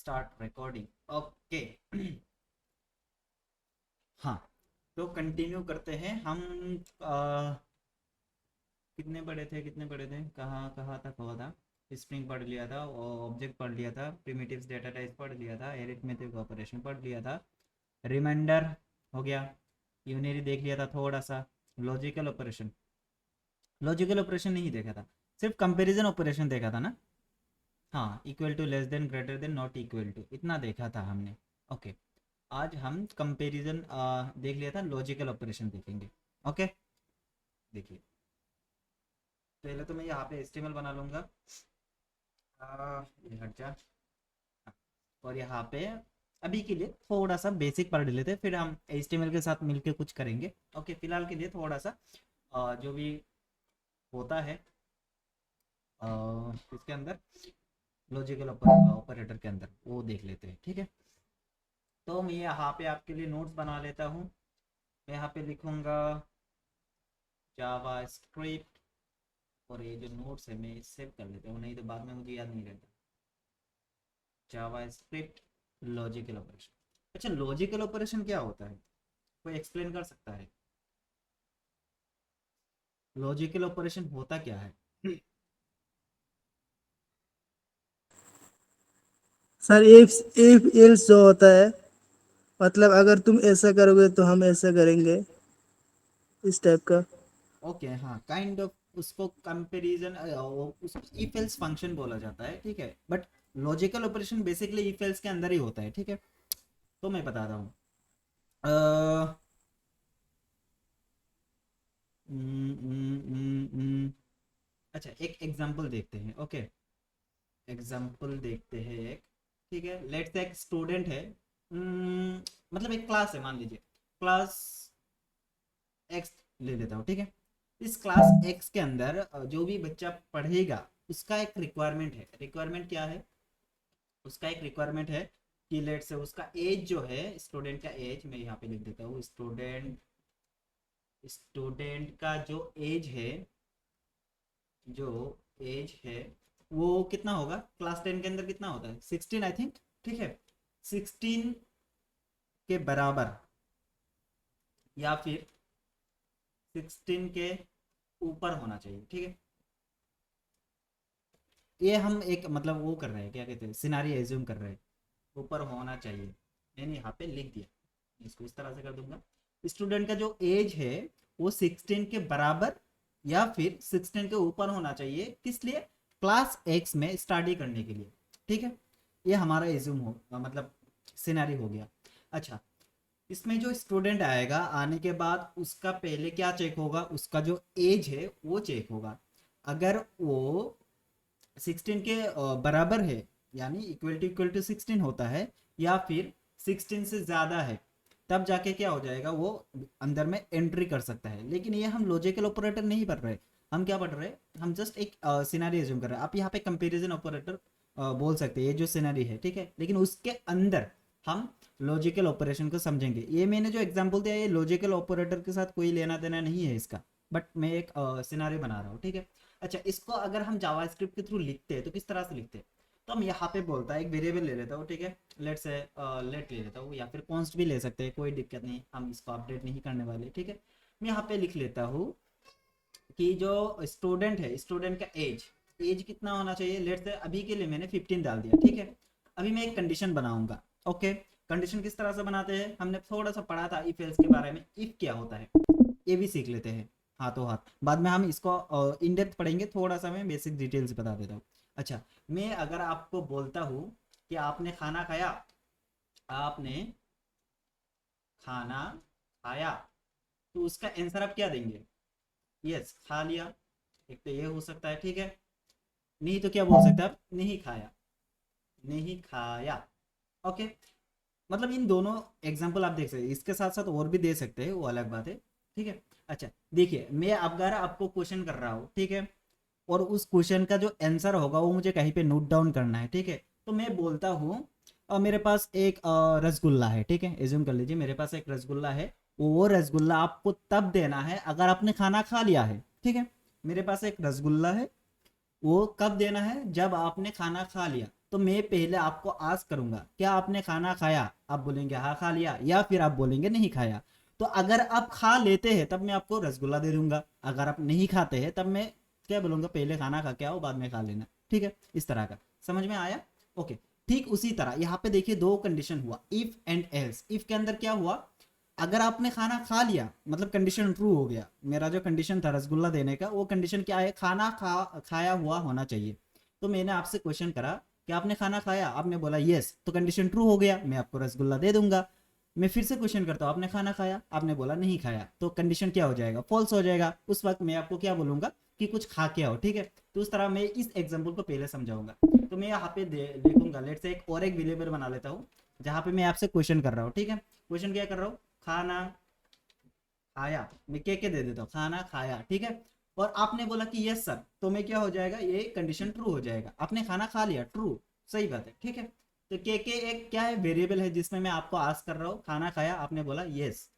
Start recording. Okay. हाँ, तो continue करते हैं हम। कितने पढ़े थे, कहाँ कहाँ तक हुआ था। स्ट्रिंग पढ़ लिया था, ऑब्जेक्ट पढ़ लिया था, प्रिमिटिव्स डेटा टाइप पढ़ लिया था, एरिथमेटिक ऑपरेशन पढ़ लिया था, रिमाइंडर हो गया, यूनिरी देख लिया था थोड़ा सा। लॉजिकल ऑपरेशन, लॉजिकल ऑपरेशन नहीं देखा था, सिर्फ कंपैरिजन ऑपरेशन देखा था ना। हाँ, equal to, less than, greater than, not equal to, इतना देखा था हमने। ओके। आज हम कंपैरिजन देख लिया था, लॉजिकल ऑपरेशन देखेंगे। ओके। देखिए, पहले तो मैं यहाँ पे एचटीएमएल बना लूंगा। ये हट जा। हाँ, और यहाँ पे अभी के लिए थोड़ा सा बेसिक पढ़ लेते हैं, फिर हम एचटीएमएल के साथ मिलके कुछ करेंगे। ओके, फिलहाल के लिए थोड़ा सा जो भी होता है इसके अंदर, लॉजिकल ऑपरेटर के अंदर, वो देख लेते हैं। ठीक है, तो मैं यहाँ पे आपके लिए नोट्स बना लेता हूँ। मैं यहाँ पे लिखूंगा जावा स्क्रिप्ट, और ये जो नोट्स है मैं सेव कर लेता हूँ, नहीं तो बाद में मुझे याद नहीं रहता। जावा स्क्रिप्ट, लॉजिकल ऑपरेशन। अच्छा, लॉजिकल ऑपरेशन क्या होता है, कोई एक्सप्लेन कर सकता है? लॉजिकल ऑपरेशन होता क्या है? सर इफ एल्स जो होता है, मतलब अगर तुम ऐसा करोगे तो हम ऐसा करेंगे, इस टाइप का। ओके, हाँ, काइंड ऑफ उसको कंपैरिजन, उसको इफ एल्स फंक्शन बोला जाता है। ठीक है, but logical operation basically if else के अंदर ही होता है। ठीक है, तो मैं बता रहा हूँ। अ, हम्म, हम्म, अच्छा, एक एग्जांपल देखते हैं। ओके, एग्जांपल देखते हैं एक। ठीक है, लेट्स एक स्टूडेंट है। मतलब एक क्लास है, मान लीजिए क्लास एक्स ले लेता हूँ। ठीक है, इस क्लास एक्स के अंदर जो भी बच्चा पढ़ेगा उसका एक रिक्वायरमेंट है। रिक्वायरमेंट क्या है? उसका एक रिक्वायरमेंट है कि लेट से उसका एज जो है, स्टूडेंट का एज मैं यहाँ पे लिख देता हूँ। स्टूडेंट स्टूडेंट का जो एज है, जो एज है वो कितना होगा? क्लास 10 के अंदर कितना होता है? 16 आई थिंक। ठीक है, 16 के बराबर या फिर 16 के ऊपर होना चाहिए। ठीक है, ये हम एक मतलब वो कर रहे हैं, क्या कहते हैं, सिनारी एज्यूम कर रहे हैं, ऊपर होना चाहिए। मैंने यहाँ पे लिख दिया, इसको इस तरह से कर दूंगा। स्टूडेंट का जो एज है वो 16 के बराबर या फिर 16 के ऊपर होना चाहिए, किस लिए? क्लास एक्स में स्टडी करने के लिए। ठीक है, ये हमारा एज्यूम हो, मतलब सिनारी हो गया। अच्छा, इसमें जो स्टूडेंट आएगा, आने के बाद उसका पहले क्या चेक होगा? उसका जो एज है वो चेक होगा। अगर वो 16 के बराबर है, यानी इक्वल टू 16 होता है, या फिर 16 से ज़्यादा है, तब जाके क्या हो जाएगा, वो अंदर में एंट्री कर सकता है। लेकिन ये हम लॉजिकल ऑपरेटर नहीं पढ़ रहे, हम क्या पढ़ रहे हैं? हम जस्ट एक सिनारी एज्यूम कर रहे हैं। आप यहाँ पे कंपैरिजन ऑपरेटर बोल सकते हैं, ये जो सिनारी है। ठीक है, लेकिन उसके अंदर हम लॉजिकल ऑपरेशन को समझेंगे। ये मैंने जो एग्जांपल दिया, ये लॉजिकल ऑपरेटर के साथ कोई लेना देना नहीं है इसका, बट मैं एक सिनारी बना रहा हूँ। ठीक है। अच्छा, इसको अगर हम जावास्क्रिप्ट के थ्रू लिखते हैं तो किस तरह से लिखते हैं? तो हम यहाँ पे बोलता है, एक वेरिएबल ले लेता हूँ। ठीक है, लेट से लेट ले लेता हूँ, या फिर कॉन्स्ट भी ले सकते हैं, कोई दिक्कत नहीं, हम इसको अपडेट नहीं करने वाले। ठीक है, मैं यहाँ पे लिख लेता हूँ कि जो स्टूडेंट है, स्टूडेंट का एज, एज कितना होना चाहिए? लेट से अभी के लिए मैंने 15 डाल दिया। ठीक है, अभी मैं एक कंडीशन बनाऊंगा। ओके, कंडीशन किस तरह से बनाते हैं? हमने थोड़ा सा पढ़ा था इफ एल्स के बारे में, इफ क्या होता है ये भी सीख लेते हैं हाथों हाथ। बाद में हम इसको इन डेप्थ पढ़ेंगे, थोड़ा सा मैं बेसिक डिटेल से बता देता हूँ। अच्छा, मैं अगर आपको बोलता हूँ कि आपने खाना खाया, आपने खाना खाया, तो उसका आंसर आप क्या देंगे? यस, खा लिया। एक तो ये हो सकता है। ठीक है, नहीं तो क्या बोल सकते हैं आप? नहीं खाया, नहीं खाया। ओके, मतलब इन दोनों एग्जाम्पल आप देख सकते हैं, इसके साथ साथ और भी दे सकते हैं, वो अलग बात है। ठीक है। अच्छा, देखिए, मैं अगर आपको क्वेश्चन कर रहा हूँ, ठीक है, और उस क्वेश्चन का जो आंसर होगा वो मुझे कहीं पे नोट डाउन करना है। ठीक है, तो मैं बोलता हूँ मेरे पास एक रसगुल्ला है। ठीक है, एज्यूम कर लीजिए मेरे पास एक रसगुल्ला है। वो रसगुल्ला आपको तब देना है अगर आपने खाना खा लिया है। ठीक है, मेरे पास एक रसगुल्ला है, वो कब देना है? जब आपने खाना खा लिया। तो मैं पहले आपको आस्क करूंगा क्या आपने खाना खाया, आप बोलेंगे हाँ खा लिया, या फिर आप बोलेंगे नहीं खाया। तो अगर आप खा लेते हैं तब मैं आपको रसगुल्ला दे दूंगा, अगर आप नहीं खाते हैं तब मैं क्या बोलूंगा, पहले खाना खा के आओ बाद में खा लेना। ठीक है, इस तरह का समझ में आया। ओके, ठीक उसी तरह यहाँ पे देखिए दो कंडीशन हुआ, इफ एंड एल्स। इफ के अंदर क्या हुआ, अगर आपने खाना खा लिया मतलब कंडीशन ट्रू हो गया। मेरा जो कंडीशन था रसगुल्ला देने का, वो कंडीशन क्या है, खाना खाया हुआ होना चाहिए। तो मैंने आपसे क्वेश्चन करा कि आपने खाना खाया, आपने बोला यस, तो कंडीशन ट्रू हो गया, मैं आपको रसगुल्ला दे दूंगा। मैं फिर से क्वेश्चन करता हूँ, आपने खाना खाया, आपने बोला नहीं खाया, तो कंडीशन क्या हो जाएगा, फॉल्स हो जाएगा। उस वक्त मैं आपको क्या बोलूंगा कि कुछ खा के आओ। ठीक है, तो उस तरह मैं इस एग्जाम्पल को पहले समझाऊंगा। तो मैं यहाँ पे लिखूंगा, लेट से एक और एक वेरिएबल बना लेता हूँ जहाँ पे मैं आपसे क्वेश्चन कर रहा हूँ। ठीक है, क्वेश्चन क्या कर रहा हूँ, खाना खाया, मैं के दे देता हूँ, खाना खाया। ठीक है, और आपने बोला कि यस सर, तो मैं क्या हो जाएगा, ये कंडीशन ट्रू हो जाएगा, आपने खाना खा लिया, ट्रू, सही बात है। ठीक है, तो के एक क्या है, वेरिएबल है जिसमें मैं आपको आस्क कर रहा हूँ, खाना खाया, आपने बोला यस,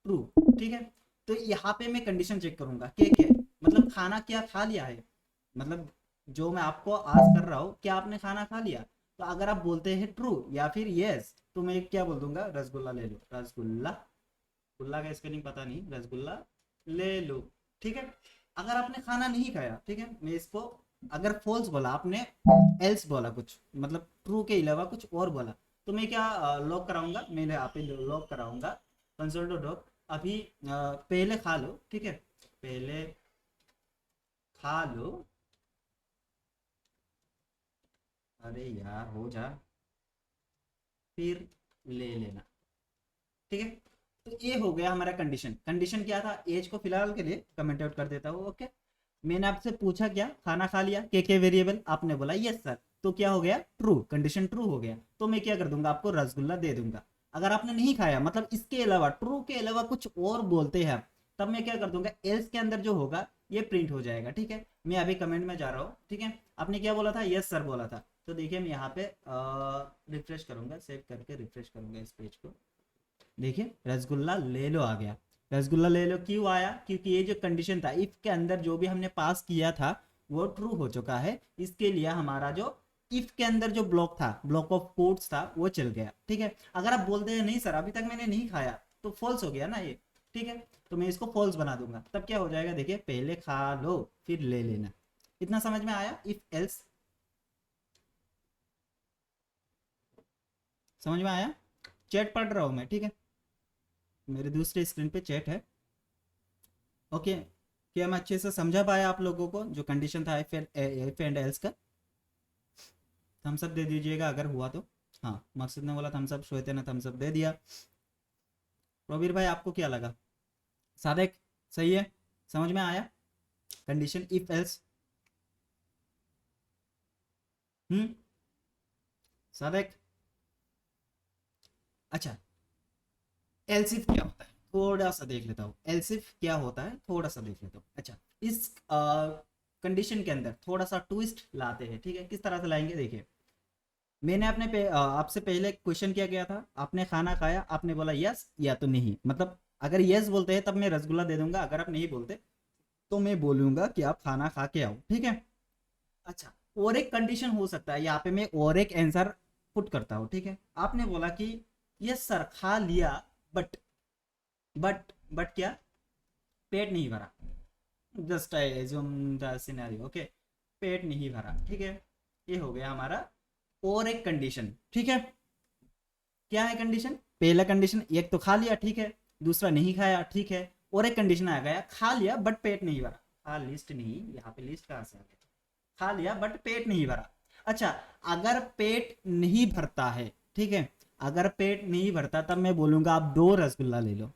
ट्रू। ठीक है, तो यहाँ पे मैं कंडीशन चेक करूंगा के मतलब खाना क्या खा लिया है, मतलब जो मैं आपको आस्क कर रहा हूँ क्या आपने खाना खा लिया। तो अगर आप बोलते हैं ट्रू या फिर यस, तो मैं क्या बोल दूंगा, रसगुल्ला ले लो, रसगुल्ला, गुल्ला का स्पेलिंग पता नहीं, रसगुल्ला ले लो। ठीक है, अगर आपने खाना नहीं खाया, ठीक है, मैं इसको अगर फॉल्स बोला, आपने एल्स बोला कुछ, मतलब ट्रू के अलावा कुछ और बोला, तो मैं क्या लॉक कराऊंगा, मैं यहाँ पे लॉक कराऊंगा कंसोल डॉट लॉग। अभी पहले खा लो, ठीक है, पहले खा लो, अरे यार हो जा, फिर ले लेना। ठीक है, तो ये हो गया हमारा कंडीशन। कंडीशन क्या था, एज को फिलहाल के लिए कमेंट आउट कर देता हूँ। ओके, मैंने आपसे पूछा क्या, खाना खा लिया, के वेरिएबल, आपने बोला यस सर, तो क्या हो गया, ट्रू, कंडीशन ट्रू हो गया। तो मैं क्या कर दूंगा, आपको रसगुल्ला दे दूंगा। अगर आपने नहीं खाया, मतलब इसके अलावा, ट्रू के अलावा कुछ और बोलते हैं आप, तब मैं क्या कर दूंगा, एल्स के अंदर जो होगा ये प्रिंट हो जाएगा। ठीक है, मैं अभी कमेंट में जा रहा हूँ। ठीक है, आपने क्या बोला था, यस सर बोला था। तो देखिए मैं यहाँ पे रिफ्रेश करूंगा, सेव करके रिफ्रेश करूंगा इस पेज को। देखिए रसगुल्ला ले लो आ गया। रसगुल्ला ले लो क्यों आया, क्योंकि ये जो कंडीशन था इफ के अंदर जो भी हमने पास किया था वो ट्रू हो चुका है। इसके लिए हमारा जो इफ के अंदर जो ब्लॉक था, ब्लॉक ऑफ कोड्स था, वो चल गया। ठीक है, अगर आप बोलते हैं नहीं सर अभी तक मैंने नहीं खाया, तो फॉल्स हो गया ना ये। ठीक है, तो मैं इसको फॉल्स बना दूंगा, तब क्या हो जाएगा, देखिए पहले खा लो फिर ले लेना। इतना समझ में आया, इफ एल्स समझ में आया। चैट पढ़ रहा हूँ मैं, ठीक है, मेरे दूसरे स्क्रीन पे चैट है। ओके, क्या मैं अच्छे से समझा पाया आप लोगों को जो कंडीशन था इफ एंड एल्स का। थम्स अप दे दीजिएगा अगर हुआ तो। हाँ, मकसद ने बोला थम्स अप, श्वेता ने थम्स अप दे दिया। प्रवीर भाई आपको क्या लगा, सादेक सही है, समझ में आया कंडीशन इफ एल्स। हम्म, सादेक, अच्छा एलसिफ क्या होता है थोड़ा सा देख लेता हूँ, एलसिफ क्या होता है थोड़ा सा देख लेता हूँ। अच्छा, इस कंडीशन के अंदर थोड़ा सा ट्विस्ट लाते हैं। ठीक है, किस तरह से लाएंगे, देखिए मैंने आपसे पहले क्वेश्चन किया गया था, आपने खाना खाया, आपने बोला यस या तो नहीं, मतलब अगर यस बोलते हैं तब मैं रसगुल्ला दे दूंगा, अगर आप नहीं बोलते तो मैं बोलूंगा कि आप खाना खा के आओ। ठीक है, अच्छा और एक कंडीशन हो सकता है, यहाँ पे मैं और एक आंसर पुट करता हूँ। ठीक है, आपने बोला कि यस सर खा लिया, बट बट क्या, पेट नहीं भरा, just I assume the scenario. Okay, पेट नहीं भरा। ठीक है, ये हो गया हमारा और एक कंडीशन। ठीक है, क्या है कंडीशन, पहला कंडीशन एक तो खा लिया, ठीक है, दूसरा नहीं खाया, ठीक है, और एक कंडीशन आ गया खा लिया बट पेट नहीं भरा। खा लिस्ट नहीं, यहाँ पे लिस्ट कहाँ से आ गया, खा लिया बट पेट नहीं भरा। अच्छा, अगर पेट नहीं भरता है, ठीक है, अगर पेट नहीं भरता तब मैं बोलूंगा आप 2 रसगुल्ला ले लो,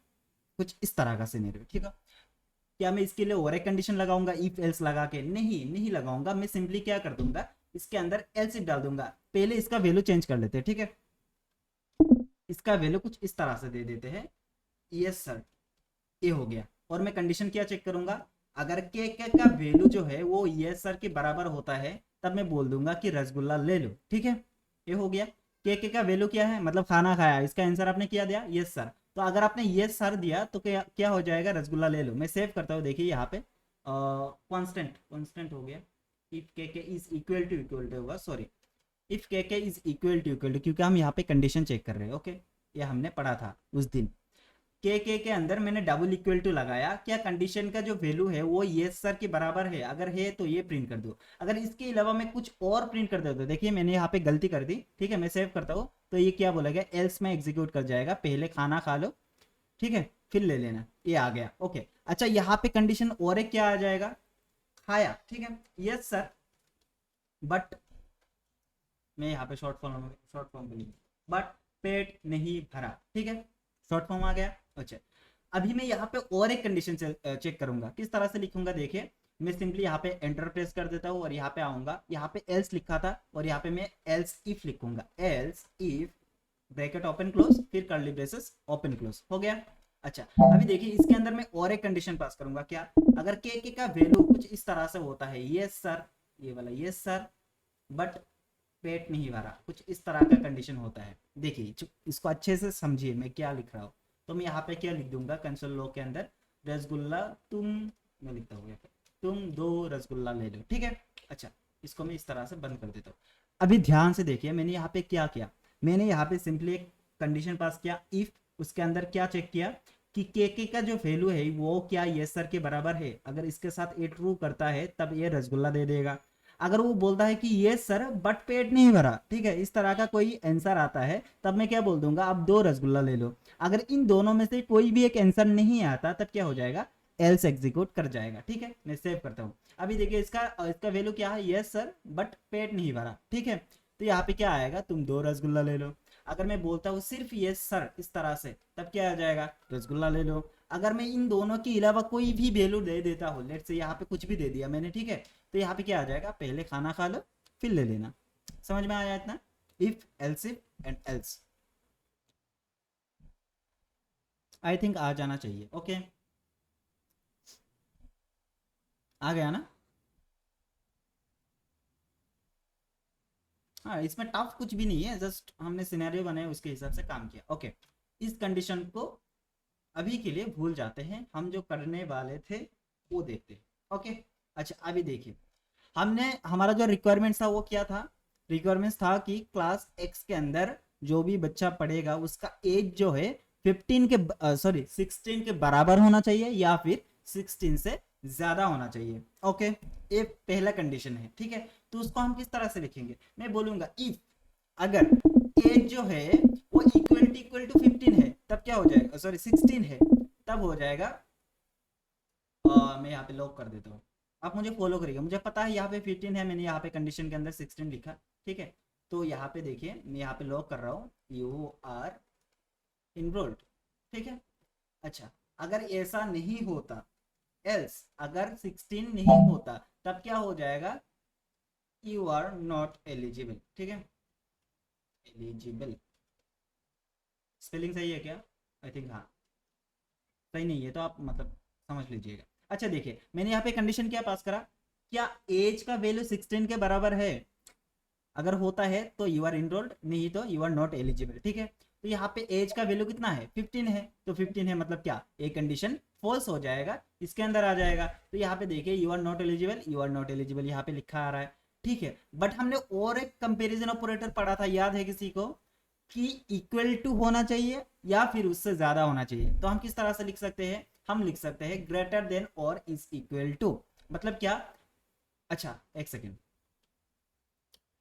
कुछ इस तरह का सिनेरियो। ठीक है, क्या मैं इसके लिए और एक कंडीशन लगाऊंगा इफ एल्स लगा के, नहीं नहीं लगाऊंगा, मैं सिंपली क्या कर दूंगा, इसके अंदर एल्स इफ डाल दूंगा। पहले इसका वैल्यू चेंज कर लेते हैं। ठीक है, इसका वैल्यू कुछ इस तरह से दे देते हैं, यस सर, ये हो गया। और मैं कंडीशन क्या चेक करूंगा, अगर के का वैल्यू जो है वो यस सर के बराबर होता है, तब मैं बोल दूंगा कि रसगुल्ला ले लो। ठीक है, ये हो गया। के का वैल्यू क्या है, मतलब खाना खाया, इसका आंसर आपने क्या दिया, यस सर, तो अगर आपने यस सर दिया तो क्या क्या हो जाएगा, रसगुल्ला ले लो। मैं सेव करता हूँ, देखिए यहाँ पे कांस्टेंट कांस्टेंट हो गया, इफ के इज इक्वल टू होगा, सॉरी, इफ के इज इक्वल टू क्योंकि हम यहाँ पे कंडीशन चेक कर रहे हैं। ओके, ये हमने पढ़ा था उस दिन। के अंदर मैंने डबल इक्वल टू लगाया, क्या कंडीशन का जो वैल्यू है वो यस सर के बराबर है, अगर है तो ये प्रिंट कर दो। अगर इसके अलावा मैं कुछ और प्रिंट कर देता हूँ, देखिए मैंने यहाँ पे गलती कर दी, ठीक है, मैं सेव करता हूँ, तो ये क्या बोला गया, एल्स में एग्जीक्यूट कर जाएगा, पहले खाना खा लो, ठीक है, फिर ले लेना, ये आ गया। ओके, अच्छा यहाँ पे कंडीशन और एक क्या आ जाएगा, खाया, ठीक है, यस सर बट, मैं यहाँ पे शॉर्ट फॉर्म पे लिखूँ, बट पेट नहीं भरा, ठीक है, शॉर्ट फॉर्म आ गया। अच्छा, अभी मैं यहाँ पे और एक कंडीशन चेक करूंगा, किस तरह से लिखूंगा, देखिए मैं सिंपली यहाँ पे एंटर प्रेस कर देता हूँ और यहाँ पे आऊंगा, यहाँ पे एल्स लिखा था और यहाँ पे मैं एल्स इफ लिखूंगा, else if bracket open close, फिर कर्ली ब्रेसेस ओपन क्लोज, हो गया। अच्छा, अभी देखिए इसके अंदर मैं और एक कंडीशन पास करूंगा, क्या, अगर के का वैल्यू कुछ इस तरह से होता है, यस सर, ये वाला यस सर बट पेट नहीं भरा, कुछ इस तरह का कंडीशन होता है। देखिए इसको अच्छे से समझिए मैं क्या लिख रहा हूँ, तो मैं यहाँ पे क्या लिख दूंगा, कंसोल लॉग के अंदर रसगुल्ला तुम, मैं लिखता हूँ तुम 2 रसगुल्ला ले लो, ठीक है। अच्छा, इसको मैं इस तरह से बंद कर देता हूँ। अभी ध्यान से देखिए मैंने यहाँ पे क्या किया, मैंने यहाँ पे सिंपली एक कंडीशन पास किया, इफ, उसके अंदर क्या चेक किया कि के का जो वैल्यू है वो क्या यस सर के बराबर है, अगर इसके साथ ये ट्रू करता है तब ये रसगुल्ला दे देगा, अगर वो बोलता है कि ये सर बट पेट नहीं भरा, ठीक है, इस तरह का कोई आंसर आता है, तब मैं क्या बोल दूंगा, आप 2 रसगुल्ला ले लो। अगर इन दोनों में से कोई भी एक आंसर नहीं आता तब क्या हो जाएगा, एल्स एग्जीक्यूट कर जाएगा, ठीक है। मैं सेव करता हूँ। अभी देखिए इसका वैल्यू क्या है, यस सर बट पेट नहीं भरा, ठीक है, तो यहाँ पे क्या आएगा, तुम 2 रसगुल्ला ले लो। अगर मैं बोलता हूँ सिर्फ यस सर इस तरह से, तब क्या आ जाएगा, रसगुल्ला ले लो। अगर मैं इन दोनों के अलावा कोई भी वैल्यू दे देता हूँ, लेट से यहाँ पे कुछ भी दे दिया मैंने, ठीक है, तो यहाँ पे क्या आ जाएगा, पहले खाना खा लो फिर ले लेना। समझ में आया इतना, if else if and else, I think आ जाना चाहिए। ओके, आ गया ना। हाँ, इसमें टफ कुछ भी नहीं है, जस्ट हमने सिनेरियो बनाया उसके हिसाब से काम किया। ओके, इस कंडीशन को अभी के लिए भूल जाते हैं, हम जो करने वाले थे वो देखते हैं। ओके, अच्छा अभी देखिए हमने, हमारा जो रिक्वायरमेंट था वो क्या था, रिक्वायरमेंट था कि क्लास एक्स के अंदर जो भी बच्चा पढ़ेगा उसका एज जो है 15 के 16 के बराबर होना चाहिए या फिर 16 से ज्यादा होना चाहिए। ओके, ये पहला कंडीशन है, ठीक है। तो उसको हम किस तरह से लिखेंगे, मैं बोलूंगा इफ, अगर एज जो है वो इक्वल टू 15 है तब क्या हो जाएगा, 16 है तब हो जाएगा, मैं यहाँ पे लॉक कर देता हूँ, आप मुझे फॉलो करिएगा, मुझे पता है यहाँ पे 15 है, मैंने यहाँ पे कंडीशन के अंदर 16 लिखा, ठीक है। तो यहाँ पे देखिए मैं यहाँ पे लॉक कर रहा हूँ, यू आर इनरोल्ड, ठीक है। अच्छा, अगर ऐसा नहीं होता, एल्स अगर 16 नहीं होता तब क्या हो जाएगा, यू आर नॉट एलिजिबल, ठीक है, एलिजिबल, स्पेलिंग सही है क्या, आई थिंक हाँ, सही नहीं है तो आप मतलब समझ लीजिएगा। अच्छा देखिए मैंने यहाँ पे कंडीशन क्या पास करा, क्या एज का वैल्यू 16 के बराबर है, अगर होता है तो यू आर इनरोल्ड, नहीं तो यू आर नॉट एलिजिबल, ठीक है। तो यहाँ पे एज का वैल्यू कितना है, 15 है, तो 15 है मतलब क्या, एक कंडीशन फॉल्स हो जाएगा, इसके अंदर आ जाएगा। तो यहाँ पे देखिए you are not eligible, you are not eligible यहाँ पे लिखा आ रहा है, ठीक है। बट हमने और एक कंपेरिजन ऑपरेटर पढ़ा था, याद है किसी को, कि इक्वल टू होना चाहिए या फिर उससे ज्यादा होना चाहिए। तो हम किस तरह से लिख सकते हैं, हम लिख सकते हैं ग्रेटर देन और इज इक्वल टू, मतलब क्या, अच्छा एक सेकेंड,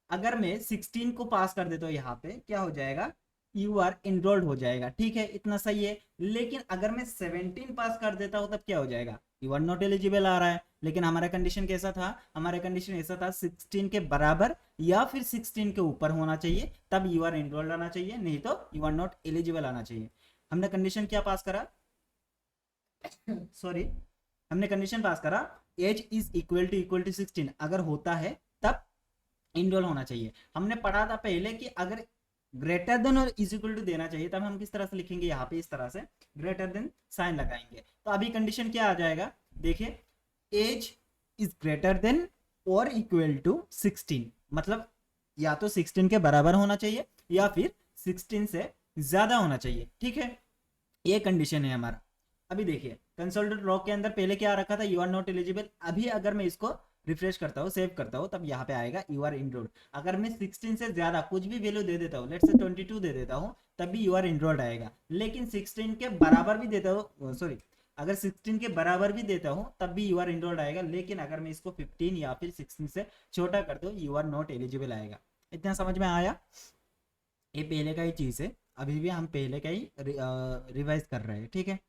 अगर मैं 16 को पास कर देता हूँ यहाँ पे क्या हो जाएगा, यू आर इनरोल्ड हो जाएगा, ठीक है, इतना सही है। लेकिन अगर मैं 17 पास कर देता हूँ तब क्या हो जाएगा, यू आर नॉट एलिजिबल आ रहा है। लेकिन हमारा कंडीशन कैसा था, हमारा कंडीशन ऐसा था 16 के बराबर या फिर 16 के ऊपर होना चाहिए, तब यू आर इनरोल्ड आना चाहिए, नहीं तो यू आर नॉट एलिजिबल आना चाहिए। हमने कंडीशन क्या पास करा, सॉरी, हमने कंडीशन पास करा एज इज इक्वल टू 16, अगर होता है तब इनरोल होना चाहिए। हमने पढ़ा था पहले कि अगर ग्रेटर देन और इज इक्वल टू देना चाहिए तब हम किस तरह से लिखेंगे, यहाँ पे इस तरह से ग्रेटर देन साइन लगाएंगे। तो अभी कंडीशन क्या आ जाएगा, देखिए एज इज ग्रेटर देन और इक्वल टू 16, मतलब या तो 16 के बराबर होना चाहिए या फिर 16 से ज्यादा होना चाहिए, ठीक है, ये कंडीशन है हमारा। अभी देखिए कंसोल्टेड लॉग के अंदर पहले क्या रखा था, यू आर नॉट एलिजिबल, अभी अगर मैं इसको रिफ्रेश करता हूँ, सेव करता हूँ, तब यहाँ पे आएगा यू आर इनरोल्ड। अगर मैं 16 से ज्यादा कुछ भी वैल्यू दे देता हूँ, लेट्स से 22 दे देता हूँ, तब भी यू आर इनरोल्ड आएगा। लेकिन 16 के बराबर भी देता हूँ, सॉरी, अगर 16 के बराबर भी देता हूँ तब भी यू आर इनरोल्ड आएगा। लेकिन अगर मैं इसको 15 या फिर 16 से छोटा कर दूँ, यू आर नॉट एलिजिबल आएगा। इतना समझ में आया? ये पहले का ही चीज है, अभी भी हम पहले का ही रिवाइज कर रहे हैं, ठीक है?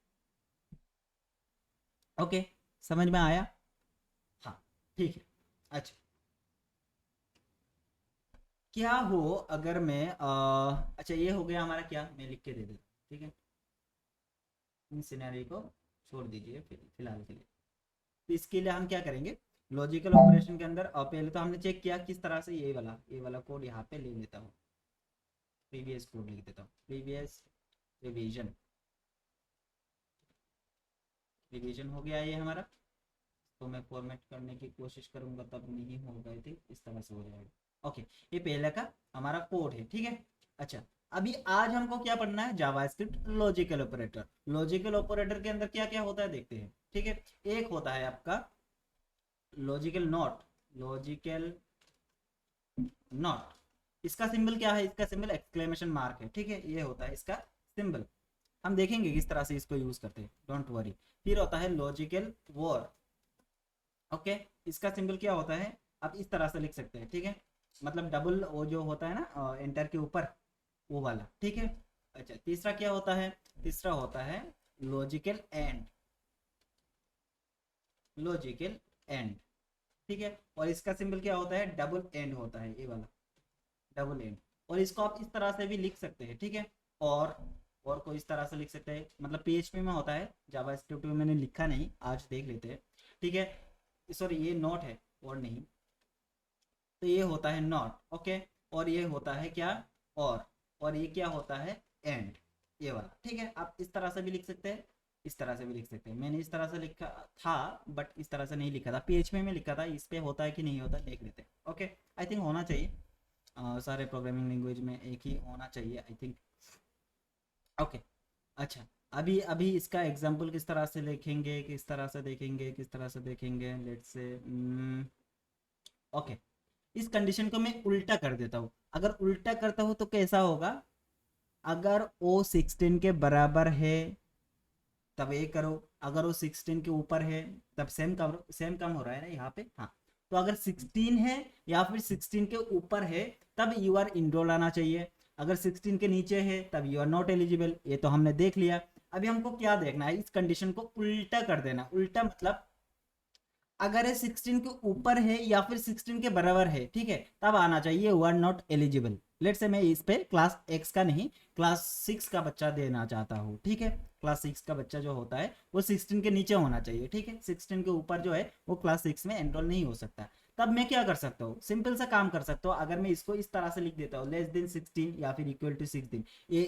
ओके, समझ में आया? हाँ, ठीक है। अच्छा, क्या हो अगर मैं अच्छा ये हो गया हमारा, क्या मैं लिख के दे देता, ठीक है? इन सिनेरियो को छोड़ दीजिए फिलहाल के लिए। तो इसके लिए हम क्या करेंगे, लॉजिकल ऑपरेशन के अंदर पहले तो हमने चेक किया किस तरह से, ये वाला कोड यहाँ पे ले लेता हूँ, प्रीवियस कोड लिख देता हूँ, प्रीवियस रिवीजन, रिवीजन हो गया ये हमारा। तो मैं फॉर्मेट करने की कोशिश करूंगा तब नहीं हो गए थे, इस तरह से हो जाएगा। ओके, ये पहले का हमारा कोड है, ठीक है? अच्छा, अभी आज हमको क्या पढ़ना है, JavaScript logical operator. Logical operator के अंदर क्या क्या होता है देखते हैं, ठीक है? एक होता है आपका लॉजिकल नॉट, लॉजिकल नॉट, इसका सिंबल क्या है, इसका सिंबल एक्सक्लेमेशन मार्क है, ठीक है? ये होता है इसका सिंबल। हम देखेंगे किस तरह से इसको यूज करते हैं, डोंट वरी। फिर होता है लॉजिकल वॉर, ओके, इसका सिंबल क्या होता है, आप इस तरह से लिख सकते हैं, ठीक है? मतलब डबल वो जो होता है ना एंटर के ऊपर, वो वाला, ठीक है? अच्छा, तीसरा क्या होता है, तीसरा होता है लॉजिकल एंड, लॉजिकल एंड, ठीक है? और इसका सिंबल क्या होता है, डबल एंड होता है, ये वाला डबल एंड। और इसको आप इस तरह से भी लिख सकते हैं, ठीक है? और को इस तरह से लिख सकते हैं, मतलब पीएचपी में होता है, जावास्क्रिप्ट में मैंने लिखा नहीं, आज देख लेते हैं, ठीक है? सॉरी, ये नॉट है और नहीं, तो ये होता है नॉट, ओके। और ये होता है क्या, और ये क्या होता है, एंड, ये वाला, ठीक है? आप इस तरह से भी लिख सकते हैं, इस तरह से भी लिख सकते हैं। मैंने इस तरह से लिखा था, बट इस तरह से नहीं लिखा था, पीएचपी में लिखा था। इस पे होता है कि नहीं होता, देख लेते हैं। ओके, आई थिंक होना चाहिए, सारे प्रोग्रामिंग लैंग्वेज में एक ही होना चाहिए, आई थिंक। ओके, अच्छा, अभी अभी इसका एग्जाम्पल किस तरह से लिखेंगे, किस तरह से देखेंगे, किस तरह से देखेंगे, लेट्स से, ओके, इस कंडीशन को मैं उल्टा कर देता हूँ। अगर उल्टा करता हूँ तो कैसा होगा, अगर ओ 16 के बराबर है तब ये करो, अगर वो 16 के ऊपर है तब सेम करो। सेम काम हो रहा है ना यहाँ पे, हाँ। तो अगर 16 है या फिर 16 के ऊपर है तब यू आर इनरोल आना चाहिए, अगर 16 के नीचे है तब यू आर नॉट एलिजिबल। ये तो हमने देख लिया। अभी हमको क्या देखना है, इस कंडीशन को उल्टा कर देना। उल्टा मतलब अगर ये 16 के ऊपर है या फिर 16 के बराबर है, ठीक है, तब आना चाहिए you are not eligible. Let's say मैं इस पे क्लास एक्स का नहीं, क्लास 6 का बच्चा देना चाहता हूँ, ठीक है? क्लास 6 का बच्चा जो होता है वो 16 के नीचे होना चाहिए, ठीक है? 16 के ऊपर जो है वो क्लास 6 में एनरोल नहीं हो सकता। तब मैं क्या कर सकता हूँ, सिंपल सा काम कर सकता हूँ। अगर मैं इसको इस तरह से लिख देता हूँ, लेस देन 16 या फिर इक्वल टू 16, ये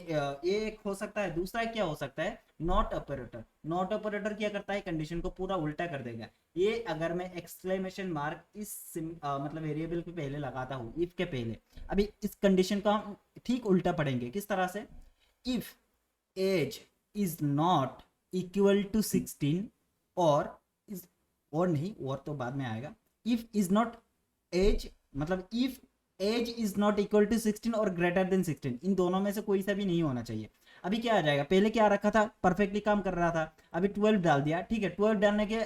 एक हो सकता है। दूसरा क्या हो सकता है, नॉट ऑपरेटर। नॉट ऑपरेटर क्या करता है, कंडीशन को पूरा उल्टा कर देगा। ये अगर मैं एक्सक्लेमेशन मार्क मतलब वेरिएबल के पहले लगाता हूँ, इफ के पहले, अभी इस कंडीशन को हम ठीक उल्टा पढ़ेंगे। किस तरह से, if age is not equal to 16, और इज, और नहीं, और तो बाद में आएगा। इफ इज नॉट एज, मतलब if age is not equal to 16 और ग्रेटर देन 16, इन दोनों में से कोई सा भी नहीं होना चाहिए। अभी क्या आ जाएगा, पहले क्या रखा था, परफेक्टली काम कर रहा था, अभी 12 डाल दिया, ठीक है? 12 डालने के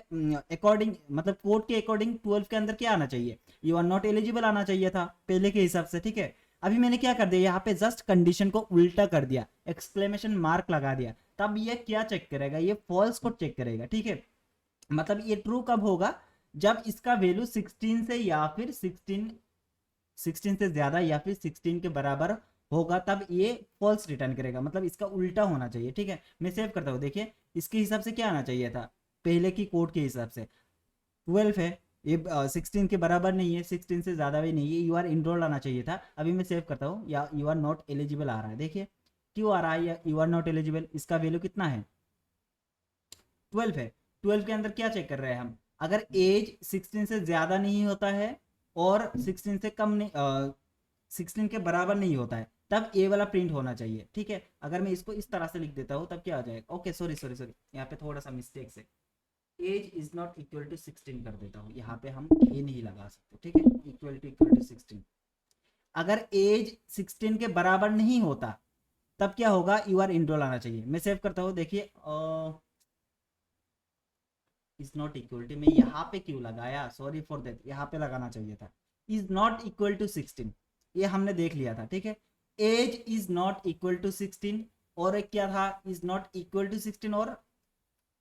अकॉर्डिंग, मतलब कोड के अकॉर्डिंग 12 के अंदर क्या आना चाहिए, यू आर नॉट एलिजिबल आना चाहिए था पहले के हिसाब से, ठीक है? अभी मैंने क्या कर दिया, यहाँ पे जस्ट कंडीशन को उल्टा कर दिया, एक्सक्लेमेशन मार्क लगा दिया। तब ये क्या चेक करेगा, ये फॉल्स को चेक करेगा, ठीक है? मतलब ये ट्रू कब होगा, जब इसका वैल्यू 16 से या फिर 16 से ज्यादा या फिर 16 के बराबर होगा, तब ये फॉल्स रिटर्न करेगा। मतलब इसका उल्टा होना चाहिए, ठीक है? मैं सेव करता हूँ, देखिए इसके हिसाब से क्या आना चाहिए था, पहले की कोड के हिसाब से 12 है, ये 16 के बराबर नहीं है, 16 से ज्यादा भी नहीं है, यू आर इनरोल्ड आना चाहिए था। अभी मैं सेव करता हूँ, या यू आर नॉट एलिजिबल आ रहा है, देखिए क्यों आ रहा है यू आर नॉट एलिजिबल, इसका वैल्यू कितना है, 12 है। 12 के अंदर क्या चेक कर रहे हैं हम, अगर एज 16 से ज्यादा नहीं होता है और 16 से कम नहीं, 16 के बराबर नहीं होता है, तब ए वाला प्रिंट होना चाहिए, ठीक है? अगर मैं इसको इस तरह से लिख देता हूँ तब क्या आ जाएगा, ओके, सॉरी सॉरी सॉरी, यहाँ पे थोड़ा सा मिस्टेक से age is not equal to 16 कर देता हूँ, यहाँ पे हम ये नहीं लगा सकते, ठीक है, इक्वल टू 16। अगर एज 16 के बराबर नहीं होता तब क्या होगा, यू आर इनरोल आना चाहिए। मैं सेव करता हूँ, देखिए इज नॉट इक्वल टू, मैं यहाँ पे क्यों लगाया, सॉरी फॉर दैट, यहाँ पे लगाना चाहिए था। इज नॉट इक्वल टू 16, ये हमने देख लिया था, ठीक है। Age is not equal to 16, और एक क्या था, इज नॉट इक्वल टू 16, और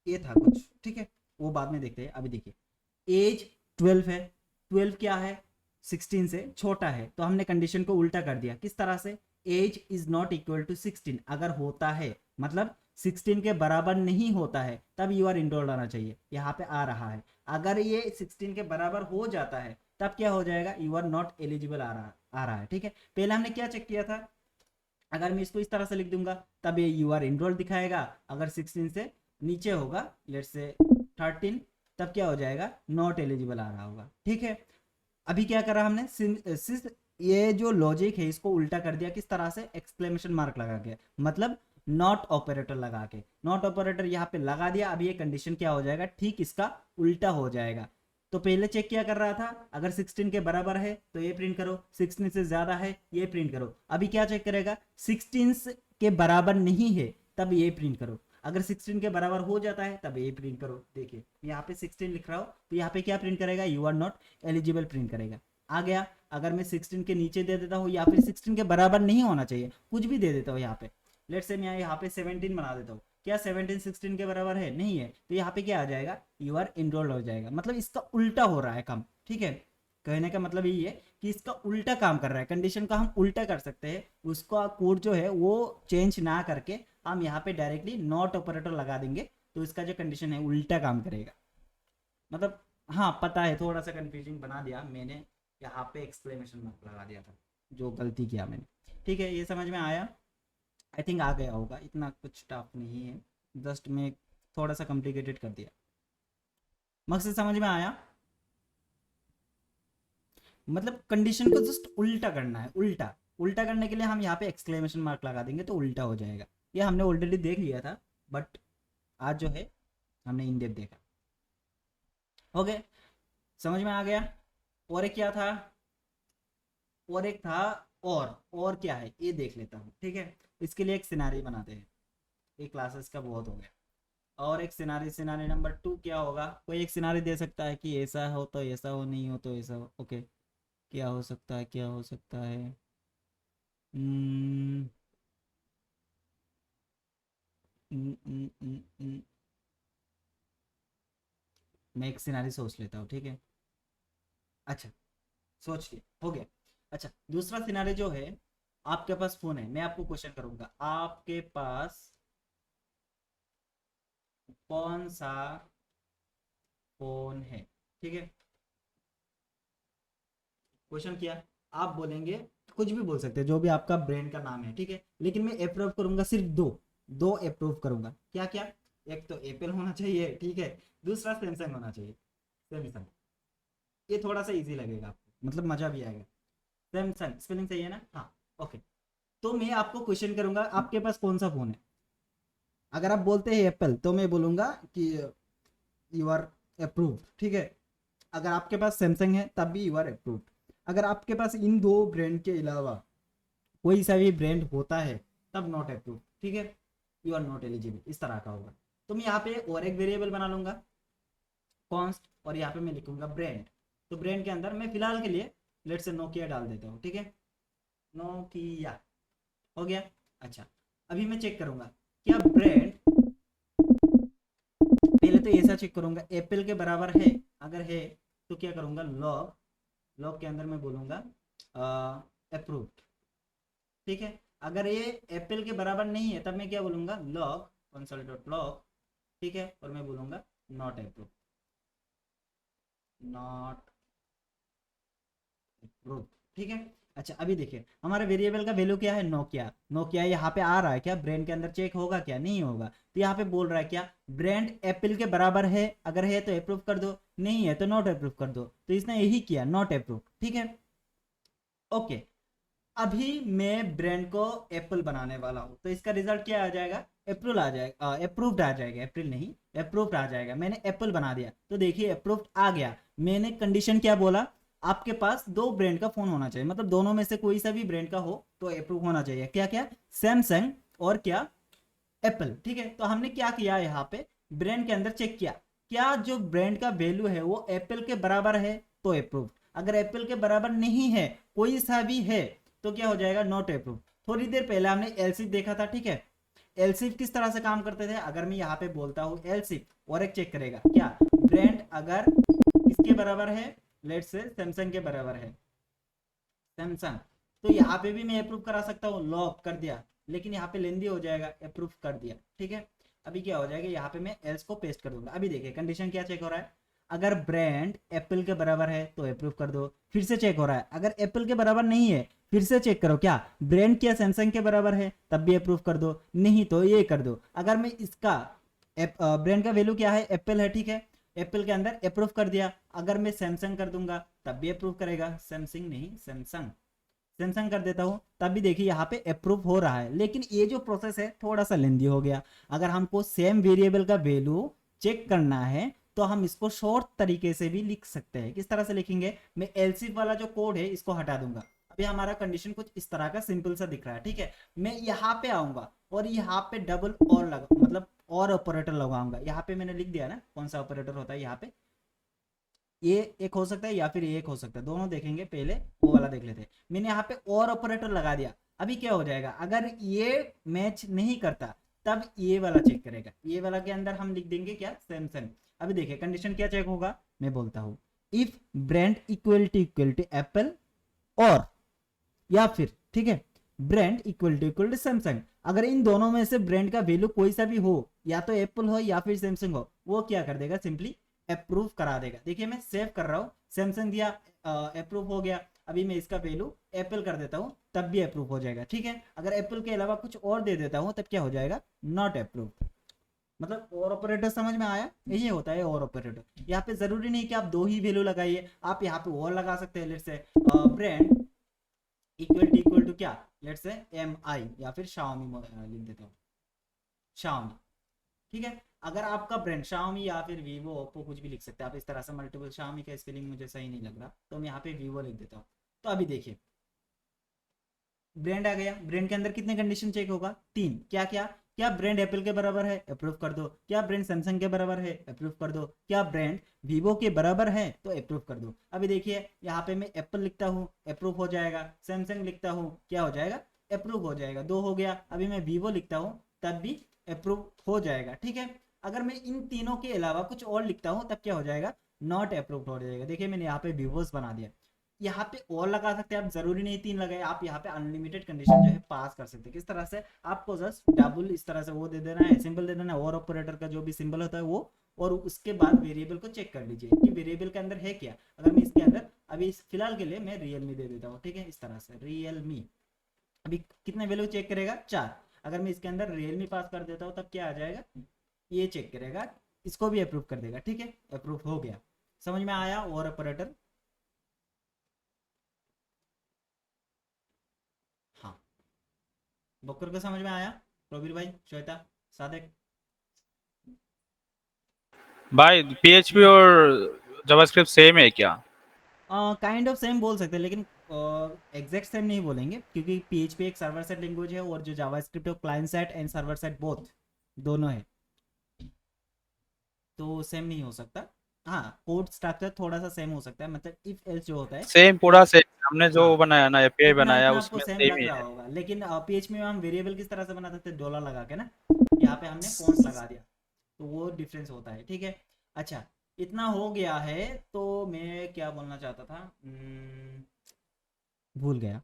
ये था कुछ, ठीक है, वो बाद में देखते हैं। अभी देखिए एज 12 है, 12 क्या है, 16 से छोटा है, तो हमने कंडीशन को उल्टा कर दिया। किस तरह से, age is not equal to 16 अगर होता है, मतलब 16 के बराबर नहीं होता है, तब यू आर इनरोल्ड आना चाहिए, यहाँ पे आ रहा है। अगर ये 16 के बराबर हो जाता है तब क्या हो जाएगा, यू आर नॉट एलिजिबल आ रहा है, ठीक है। पहले हमने क्या चेक किया था, अगर मैं इसको इस तरह से लिख दूंगा तब ये यू आर इनरोल्ड दिखाएगा, अगर 16 से नीचे होगा, लेट्स से 13, तब क्या हो जाएगा, नॉट एलिजिबल आ रहा होगा, ठीक है। अभी क्या करा हमने, ये जो लॉजिक है इसको उल्टा कर दिया। किस तरह से, एक्सक्लेमेशन मार्क लगा के, मतलब नॉट ऑपरेटर लगा के, नॉट ऑपरेटर यहाँ पे लगा दिया। अभी ये कंडीशन क्या हो जाएगा, ठीक इसका उल्टा हो जाएगा। तो पहले चेक क्या कर रहा था, अगर 16 के बराबर है तो ये प्रिंट करो, 16 से ज्यादा है ये प्रिंट करो। अभी क्या चेक करेगा, 16 के बराबर नहीं है तब ये प्रिंट करो, अगर 16 के बराबर हो जाता है तब ये प्रिंट करो। देखिए यहाँ पे 16 लिख रहा हो तो यहाँ पे क्या प्रिंट करेगा, you are not eligible print करेगा। आ गया। अगर मैं 16 के नीचे दे देता हूँ या फिर 16 के बराबर नहीं होना चाहिए, कुछ भी दे देता हूँ यहाँ पे, लेट से मैं यहाँ पे 17 बना देता हूँ, क्या 17 16 के बराबर है, नहीं है, तो यहाँ पे क्या आ जाएगा, यू आर इनरोल्ड हो जाएगा। मतलब इसका उल्टा हो रहा है काम, ठीक है। कहने का मतलब यही है कि इसका उल्टा काम कर रहा है, कंडीशन का हम उल्टा कर सकते हैं, उसका कोड जो है वो चेंज ना करके हम यहाँ पे डायरेक्टली नॉट ऑपरेटर लगा देंगे, तो इसका जो कंडीशन है उल्टा काम करेगा। मतलब हाँ पता है, थोड़ा सा कंफ्यूजिंग बना दिया मैंने, यहाँ पे एक्सक्लेमेशन मार्क लगा दिया था, जो गलती किया मैंने, ठीक है। ये समझ में आया, आई थिंक आ गया होगा, इतना कुछ टफ नहीं है, जस्ट मैं थोड़ा सा कॉम्प्लिकेटेड कर दिया। मकसद समझ में आया, मतलब कंडीशन को जस्ट उल्टा करना है, उल्टा उल्टा करने के लिए हम यहाँ पे एक्सक्लेमेशन मार्क लगा देंगे तो उल्टा हो जाएगा। ये हमने ऑलरेडी देख लिया था, बट आज जो है हमने इन डेप्थ देखा। ओके, समझ में आ गया। और एक क्या था, और एक था, और क्या है ये देख लेता हूँ, ठीक है। इसके लिए एक सिनारी बनाते हैं, ये क्लासेस का बहुत हो गया। और एक सिनारी, सिनारी नंबर 2 क्या होगा, कोई एक सिनारी दे सकता है कि ऐसा हो तो ऐसा हो, नहीं हो तो ऐसा हो। ओके, क्या हो सकता है, क्या हो सकता है, हम्म, हम्म, हम्म, मैं एक सिनारी सोच लेता हूँ, ठीक है। अच्छा, सोच लिया, हो गया। अच्छा, दूसरा सिनारी जो है, आपके पास फोन है, मैं आपको क्वेश्चन करूंगा, आपके पास कौन सा फोन है, ठीक है। क्वेश्चन किया, आप बोलेंगे, कुछ भी बोल सकते हैं, जो भी आपका ब्रांड का नाम है, ठीक है। लेकिन मैं अप्रूव करूंगा सिर्फ दो, दो अप्रूव करूंगा, क्या क्या, एक तो एप्पल होना चाहिए, ठीक है, दूसरा सैमसंग होना चाहिए, सैमसंग। ये थोड़ा सा इजी लगेगा आपको, मतलब मजा भी आएगा। सैमसंग स्पेलिंग सही है ना, हाँ, ओके। तो मैं आपको क्वेश्चन करूंगा, आपके पास कौन सा फोन है। अगर आप बोलते हैं एप्पल तो मैं बोलूंगा कि यू आर अप्रूव्ड, ठीक है। अगर आपके पास सैमसंग है तब भी यू आर अप्रूव्ड। अगर आपके पास इन दो ब्रांड के अलावा कोई सा भी ब्रांड होता है तब नॉट अप्रूव, ठीक है, यू आर नॉट एलिजिबल, इस तरह का होगा। तो मैं यहाँ पे और एक वेरिएबल बना लूंगा, कॉन्स्ट, और यहाँ पे मैं लिखूंगा ब्रांड। तो ब्रांड के अंदर मैं फिलहाल के लिए लेट से नोकिया डाल देता हूँ, ठीक है, नोकिया, हो गया। अच्छा, अभी मैं चेक करूंगा क्या ब्रांड, पहले तो ऐसा चेक करूंगा एप्पल के बराबर है, अगर है तो क्या करूंगा, लॉग, लॉग के अंदर मैं बोलूंगा अप्रूव्ड, ठीक है। अगर ये एप्पल के बराबर नहीं है तब मैं क्या बोलूंगा, लॉग कंसोल डॉट लॉग, ठीक है, और मैं बोलूंगा नॉट अप्रूव, नॉट अप्रूव, ठीक है। अच्छा, अभी देखिए हमारे वेरिएबल का वैल्यू क्या है, नोकिया, नोकिया यहाँ पे आ रहा है क्या, ब्रांड के अंदर चेक होगा क्या, नहीं होगा, तो यहाँ पे बोल रहा है क्या, ब्रांड एप्पल के बराबर है, अगर है तो अप्रूव कर दो, नहीं है तो नॉट अप्रूव कर दो, तो इसने यही किया, नॉट अप्रूव, ठीक है, ओके। अभी मैं ब्रांड को एप्पल बनाने वाला हूँ, तो इसका रिजल्ट क्या आ जाएगा, अप्रूवल आ जाएगा, अप्रूव्ड आ जाएगा, अप्रैल नहीं अप्रूव्ड आ जाएगा। मैंने एप्पल बना दिया तो देखिए अप्रूव्ड आ गया। मैंने कंडीशन क्या बोला, आपके पास दो ब्रांड का फोन होना चाहिए, मतलब दोनों में से कोई सा भी ब्रांड का हो तो अप्रूव होना चाहिए। क्या क्या, सैमसंग और क्या, एप्पल। ठीक है, तो हमने क्या किया यहाँ पे, ब्रांड के अंदर चेक किया क्या जो ब्रांड का वैल्यू है वो एप्पल के बराबर है तो अप्रूव, अगर एप्पल के बराबर नहीं है कोई सा भी है तो क्या हो जाएगा, नॉट अप्रूव। थोड़ी देर पहले हमने एलसीफ देखा था, ठीक है, एलसीफ किस तरह से काम करते थे, अगर मैं यहाँ पे बोलता हूँ एलसीफ और एक चेक करेगा क्या, ब्रांड अगर किसके बराबर है, लेट्स से सैमसंग के बराबर है, सैमसंग, तो यहाँ पे भी मैं अप्रूव करा सकता हूँ, लॉक कर दिया, लेकिन यहाँ पे लेंदी हो जाएगा, अप्रूव कर दिया। ठीक है, अभी क्या हो जाएगा, यहाँ पे मैं एल्स को पेस्ट कर दूंगा। अभी देखिए कंडीशन क्या चेक हो रहा है, अगर ब्रांड एप्पल के बराबर है तो अप्रूव कर दो। फिर से चेक हो रहा है, अगर एप्पल के बराबर नहीं है फिर से चेक करो क्या ब्रांड क्या सैमसंग के बराबर है, तब भी अप्रूव कर दो, नहीं तो ये कर दो। अगर मैं इसका ब्रांड का वैल्यू क्या है, एप्पल है, ठीक है, एप्पल के अंदर अप्रूव कर दिया, अगर मैं सैमसंग कर दूंगा तब भी अप्रूव करेगा, सैमसंग नहीं सैमसंग, सैमसंग कर देता हूँ तब भी देखिए यहाँ पे अप्रूव हो रहा है। लेकिन ये जो प्रोसेस है थोड़ा सा लेंदी हो गया। अगर हमको सेम वेरिएबल का वैल्यू चेक करना है तो हम इसको शॉर्ट तरीके से भी लिख सकते हैं। किस तरह से लिखेंगे, मैं एलसीफ वाला जो कोड है इसको हटा दूंगा। अभी हमारा कंडीशन कुछ इस तरह का सिंपल सा दिख रहा है, ठीक है, मैं यहाँ पे आऊंगा और यहाँ पे डबल और लगा, मतलब और ऑपरेटर लगाऊंगा। यहाँ पे मैंने लिख दिया ना कौन सा ऑपरेटर होता है, यहाँ पे ये एक हो सकता है या फिर ये एक हो सकता है, दोनों देखेंगे, पहले वो वाला देख लेते हैं। मैंने यहाँ पे और ऑपरेटर लगा दिया। अभी क्या हो जाएगा, अगर ये मैच नहीं करता तब ये वाला चेक करेगा, ये वाला के अंदर हम लिख देंगे क्या, सैमसंग। अभी देखिए कंडीशन क्या चेक होगा, मैं बोलता हूँ if brand equal to Apple, और या फिर ठीक है ब्रांड इक्वल टू सैमसंग, अगर इन दोनों में से ब्रांड का वैल्यू कोई सा भी हो, या तो एप्पल हो या फिर सैमसंग हो, वो क्या कर देगा, सिंपली अप्रूव करा देगा। देखिए मैं सेव कर रहा हूँ, सैमसंग दिया, अप्रूव हो गया। अभी मैं इसका वैल्यू एप्पल कर देता हूँ तब भी अप्रूव हो जाएगा। ठीक है, अगर एप्पल के अलावा कुछ और दे देता हूँ तब क्या हो जाएगा, नॉट अप्रूव। मतलब और ऑपरेटर समझ में आया, यही होता है और ऑपरेटर। यहाँ पे जरूरी नहीं कि आप दो ही वैल्यू लगाइए, आप यहाँ पे और लगा सकते हैं। Let's say brand equal to क्या, लेट्स से एम आई या फिर शाओमी लिख देता हूँ, शाओमी। ठीक है, अगर आपका ब्रांड शाओमी या फिर वीवो ओप्पो कुछ भी लिख सकते हैं आप इस तरह से, मल्टीपल, शाओमी का स्पेलिंग मुझे सही नहीं लग रहा तो मैं यहाँ पे वीवो लिख देता हूँ। तो अभी देखिए ब्रांड आ गया, ब्रांड के अंदर कितने कंडीशन चेक होगा, तीन। क्या क्या, क्या ब्रांड एप्पल के बराबर है, अप्रूव कर दो, क्या ब्रांड सैमसंग के बराबर है, अप्रूव कर दो, क्या ब्रांड वीवो के बराबर है तो अप्रूव कर दो। अभी देखिए यहाँ पे मैं एप्पल लिखता हूँ अप्रूव हो जाएगा, सैमसंग लिखता हूँ क्या हो जाएगा, अप्रूव हो जाएगा, दो हो गया। अभी मैं वीवो लिखता हूँ तब भी अप्रूव हो जाएगा। ठीक है, अगर मैं इन तीनों के अलावा कुछ और लिखता हूँ तब क्या हो जाएगा, नॉट अप्रूव हो जाएगा। देखिए मैंने यहाँ पे वीवोस बना दिया, यहाँ पे और लगा सकते हैं आप, जरूरी नहीं तीन लगाए, आप यहाँ पे अनलिमिटेड कंडीशन जो है पास कर सकते हैं। किस तरह से, आपको जस्ट डबल इस तरह से वो दे देना है, सिंबल दे देना है, और ऑपरेटर का जो भी सिंबल होता है वो, और उसके बाद वेरिएबल को चेक कर लीजिए कि वेरिएबल के अंदर है क्या। अगर मैं इसके अंदर अभी फिलहाल के लिए मैं रियलमी दे देता हूँ, ठीक है, इस तरह से रियलमी। अभी कितने वैल्यू चेक करेगा, चार। अगर मैं इसके अंदर रियलमी पास कर देता हूँ तब क्या आ जाएगा, ये चेक करेगा, इसको भी अप्रूव कर देगा। ठीक है, अप्रूव हो गया। समझ में आया और ऑपरेटर, हाँ, बकर को समझ में आया, प्रवीर भाई, श्वेता, सादिक। भाई पीएचपी और जावास्क्रिप्ट सेम है क्या? काइंड ऑफ सेम बोल सकते हैं, लेकिन एग्जैक्ट सेम नहीं बोलेंगे, क्योंकि पीएचपी एक सर्वर साइड लैंग्वेज है और जो जावास्क्रिप्ट है client side and server side both, दोनों है, तो सेम नहीं हो सकता। हाँ, कोड स्ट्रक्चर थोड़ा सा सेम हो सकता है, मतलब इफ एल्स जो होता है, सेम, पूरा सेम। हमने जो हाँ, बनाया ना एपीआई इतना बनाया इतना आपको उसमें सेम सेम लग ही रहा है। होगा, लेकिन पीएचपी में हम वेरिएबल किस तरह से बना सकते हैं, डॉलर लगा के ना, यहाँ पे हमने कॉन्स लगा दिया, तो वो डिफरेंस होता है। ठीक है, अच्छा, इतना हो गया है, तो मैं क्या बोलना चाहता था, भूल गया।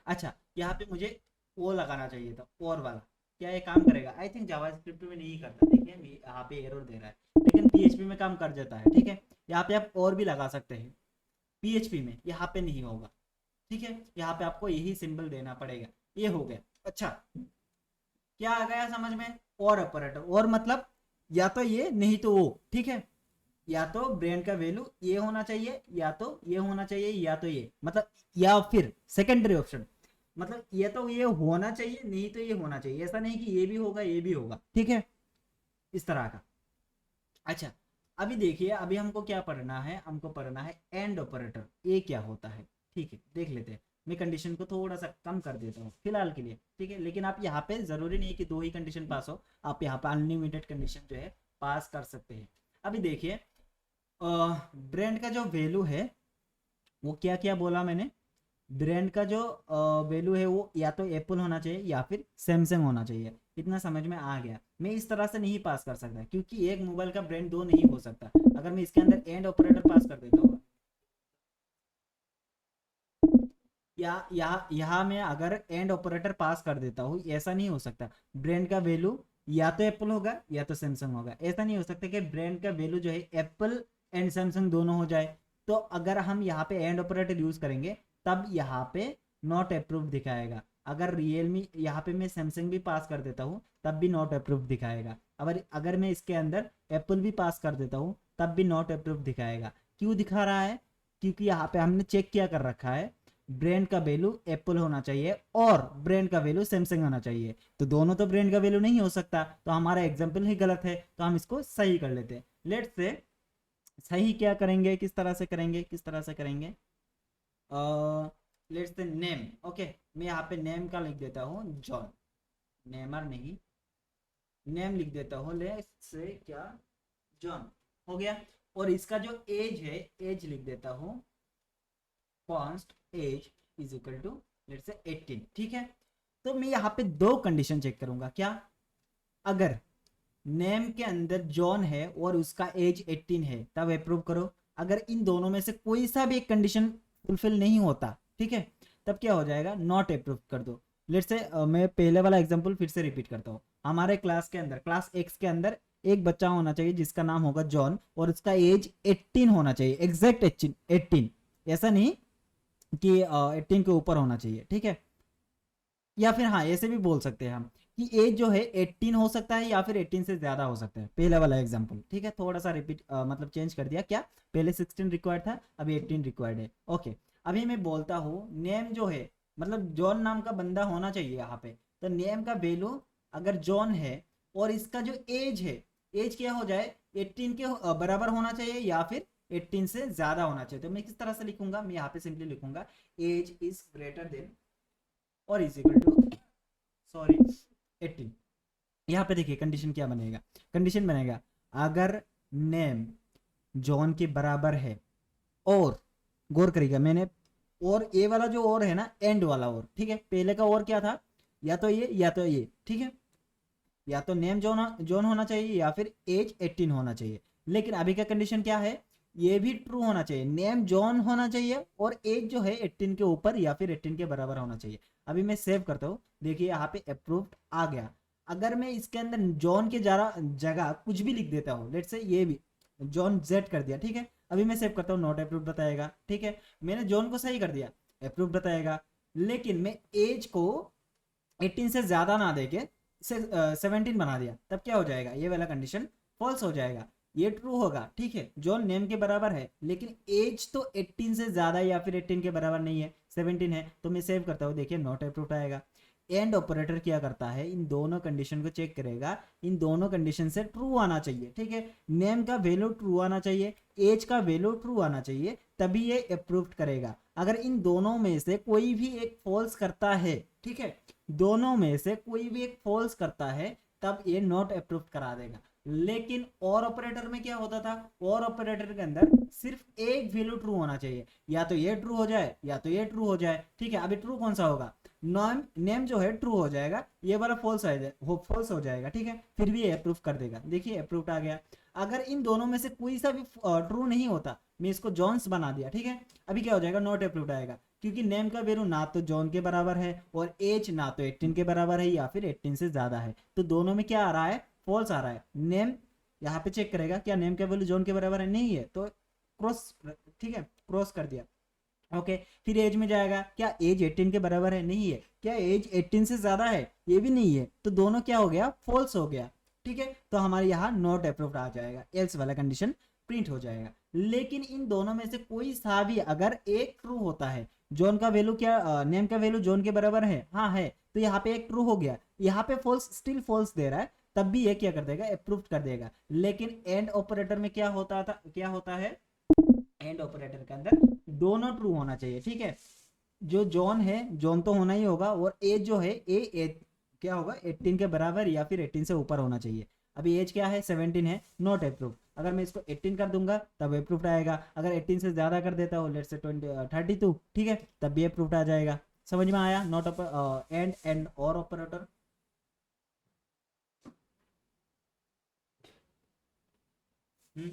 अच्छा, यहाँ पे मुझे वो लगाना चाहिए था, और वाला, क्या ये काम करेगा, आई थिंक जावास्क्रिप्ट में नहीं करता। देखिए यहाँ पे एरर दे रहा है, लेकिन पीएचपी में काम कर जाता है। ठीक है, यहाँ पे आप और भी लगा सकते हैं, पीएचपी में यहाँ पे नहीं होगा। ठीक है, यहाँ पे आपको यही सिंबल देना पड़ेगा। ये हो गया। अच्छा, क्या आ गया समझ में, और ऑपरेटर, और मतलब या तो ये नहीं तो वो। ठीक है, या तो ब्रांड का वैल्यू ये होना चाहिए, या तो ये होना चाहिए, या तो ये, मतलब या फिर सेकेंडरी ऑप्शन, मतलब ये तो ये होना चाहिए, नहीं तो ये होना चाहिए, ऐसा नहीं कि ये भी होगा ये भी होगा, ठीक है, इस तरह का। अच्छा, अभी देखिए, अभी हमको क्या पढ़ना है, हमको पढ़ना है एंड ऑपरेटर, ये क्या होता है, ठीक है, देख लेते हैं। मैं कंडीशन को थोड़ा सा कम कर देता हूँ फिलहाल के लिए, ठीक है, लेकिन आप यहाँ पे जरूरी नहीं है कि 2 ही कंडीशन पास हो, आप यहाँ पे अनलिमिटेड कंडीशन जो है पास कर सकते हैं। अभी देखिए, ब्रांड का जो वैल्यू है वो क्या क्या बोला मैंने, ब्रांड का जो वैल्यू है वो या तो एप्पल होना चाहिए या फिर सैमसंग होना चाहिए। इतना समझ में आ गया। मैं इस तरह से नहीं पास कर सकता क्योंकि एक मोबाइल का ब्रांड 2 नहीं हो सकता। अगर मैं इसके अंदर एंड ऑपरेटर पास कर देता हूँ, या यहाँ मैं अगर एंड ऑपरेटर पास कर देता हूँ, ऐसा नहीं हो सकता। ब्रांड का वैल्यू या तो एप्पल होगा या तो सैमसंग होगा। ऐसा नहीं हो सकता कि ब्रांड का वैल्यू जो है एप्पल एंड सैमसंग दोनों हो जाए। तो अगर हम यहाँ पे एंड ऑपरेटर यूज करेंगे तब यहाँ पे नॉट अप्रूव दिखाएगा। अगर रियलमी यहाँ पे मैं सैमसंग भी पास कर देता हूँ तब भी नॉट अप्रूव दिखाएगा। अगर मैं इसके अंदर एप्पल भी पास कर देता हूँ तब भी नॉट अप्रूव दिखाएगा। क्यों दिखा रहा है? क्योंकि यहाँ पे हमने चेक किया कर रखा है ब्रांड का वैल्यू एप्पल होना चाहिए और ब्रांड का वैल्यू सैमसंग होना चाहिए। तो दोनों तो ब्रांड का वैल्यू नहीं हो सकता, तो हमारा एग्जाम्पल ही गलत है। तो हम इसको सही कर लेते हैं। लेट्स से सही क्या करेंगे, किस तरह से करेंगे, किस तरह से करेंगे, लेट्स से नेम। ओके, मैं यहाँ पे नेम का लिख देता हूँ जॉन, नेमर नहीं, नेम लिख देता हूँ। लेट्स से क्या, जॉन हो गया। और इसका जो एज है, एज लिख देता हूँ, const age is equal to let's say 18, ठीक है। तो मैं यहाँ पे 2 कंडीशन चेक करूंगा। क्या? अगर नेम के अंदर जॉन है और उसका एज 18 है तब अप्रूव करो। अगर इन दोनों में से कोई सा भी एक कंडीशन फुलफिल नहीं होता, ठीक है, तब क्या हो जाएगा, नॉट अप्रूव कर दो। लेट्स से मैं पहले वाला एग्जांपल फिर से रिपीट करता हूँ। हमारे क्लास के अंदर, क्लास एक्स के अंदर एक बच्चा होना चाहिए जिसका नाम होगा जॉन और उसका एज 18 होना चाहिए, एग्जैक्ट 18, ऐसा नहीं कि 18 के ऊपर होना चाहिए, ठीक है। या फिर हाँ, ऐसे भी बोल सकते हैं हम कि एज जो है 18 हो सकता है या फिर 18 से ज्यादा हो सकता है, पहले वाला एग्जांपल, ठीक है। थोड़ा सा रिपीट मतलब चेंज कर दिया। क्या? पहले 16 रिक्वायर्ड था, अभी 18 रिक्वायर्ड है। ओके, अभी मैं बोलता हूँ नेम जो है, मतलब जॉन नाम का बंदा होना चाहिए यहाँ पे। तो नेम का वैल्यू अगर जॉन है और इसका जो एज है, एज क्या हो जाए, 18 के बराबर होना चाहिए या फिर 18 से ज्यादा होना चाहिए। तो मैं किस तरह से लिखूंगा, मैं यहाँ पे सिंपली लिखूंगा एज इज ग्रेटर देन और इज इक्वल टू, सॉरी, 18। यहाँ पे देखिए कंडीशन क्या बनेगा, कंडीशन बनेगा अगर नेम जॉन के बराबर है और, गौर करिएगा मैंने, और ये वाला जो और है ना, एंड वाला और, ठीक है। पहले का और क्या था, या तो ये या तो ये, ठीक है। या तो नेम जॉन जॉन होना चाहिए या फिर एज 18 होना चाहिए। लेकिन अभी का कंडीशन क्या है, ये भी ट्रू होना चाहिए, नेम जॉन होना चाहिए और एज जो है 18 के ऊपर या फिर 18 के बराबर होना चाहिए। अभी मैं सेव करता हूँ, देखिए यहाँ पे अप्रूव्ड आ गया। अगर मैं इसके अंदर जॉन के जगह कुछ भी लिख देता हूँ, लेट्स से ये भी जॉन जेड कर दिया, ठीक है। अभी मैं सेव करता हूँ, नॉट अप्रूव्ड बताएगा, ठीक है। मैंने जॉन को सही कर दिया, अप्रूव्ड बताएगा। लेकिन मैं एज को 18 से ज्यादा ना देके 17 बना दिया, तब क्या हो जाएगा, ये वाला कंडीशन फॉल्स हो जाएगा। ये ट्रू होगा, ठीक है, जॉन नेम के बराबर है लेकिन एज तो 18 से ज्यादा या फिर 18 के बराबर नहीं है, 17 है। तो मैं सेव करता हूँ, देखिए नॉट अप्रूव्ड आएगा। एंड ऑपरेटर क्या करता है, इन दोनों कंडीशन को चेक करेगा, इन दोनों कंडीशन से ट्रू आना चाहिए, ठीक है। नेम का वैल्यू ट्रू आना चाहिए, एज का वैल्यू ट्रू आना चाहिए, तभी ये अप्रूव्ड करेगा। अगर इन दोनों में से कोई भी एक फॉल्स करता है, ठीक है, दोनों में से कोई भी एक फॉल्स करता है तब ये नॉट अप्रूव करा देगा। लेकिन और ऑपरेटर में क्या होता था, और ऑपरेटर के अंदर सिर्फ एक वैल्यू ट्रू होना चाहिए, या तो ये ट्रू हो जाए या तो ये ट्रू हो जाए, ठीक है। अभी ट्रू कौन सा होगा, नेम जो है ट्रू हो जाएगा, ये वाला फॉल्स हो जाएगा, ठीक है। फिर भी ये अप्रूव कर देगा, देखिए अप्रूव्ड आ गया। अगर इन दोनों में से कोई सा भी ट्रू नहीं होता, मैं इसको जॉन्स बना दिया, ठीक है। अभी क्या हो जाएगा, नॉट अप्रूव्ड आएगा, क्योंकि नेम का वैल्यू ना तो जॉन के बराबर है और एज ना तो 18 के बराबर है या फिर 18 से ज्यादा है। तो दोनों में क्या आ रहा है, फॉल्स आ रहा है। नेम यहाँ पे चेक करेगा, क्या नेम का वैल्यू जॉन के बराबर है, नहीं है, तो क्रॉस, ठीक है, क्रॉस कर दिया। ओके, फिर एज में जाएगा, क्या एज 18 के बराबर है, नहीं है, क्या एज 18 से ज्यादा है, ये भी नहीं है, तो दोनों क्या हो गया, फॉल्स हो गया, ठीक है। तो हमारे यहाँ नॉट अप्रूव्ड आ जाएगा, एल्स वाला कंडीशन प्रिंट हो जाएगा। लेकिन इन दोनों में से कोई सा भी अगर एक ट्रू होता है, जॉन का वैल्यू क्या, नेम का वैल्यू जॉन के बराबर है, हाँ है, तो यहाँ पे एक ट्रू हो गया, यहाँ पे फॉल्स, स्टिल फॉल्स दे रहा है, तब भी ये क्या कर देगा, अप्रूव कर देगा। लेकिन एंड ऑपरेटर में क्या होता है, एंड ऑपरेटर के अंदर दोनों ट्रू होना चाहिए, ठीक है। जो जॉन है, जॉन तो होना ही होगा, और एज जो है ए क्या होगा, 18 के बराबर या फिर 18 से ऊपर होना चाहिए। अभी एज क्या है, 17 है, नॉट अप्रूव। अगर मैं इसको 18 कर दूंगा तब अप्रूव्ड आएगा, अगर 18 से ज्यादा कर देता हूँ, लेट्स से 32, ठीक है, तब भी अप्रूव्ड आ जाएगा। समझ में आया, नॉट एंड और ऑपरेटर। हम्म,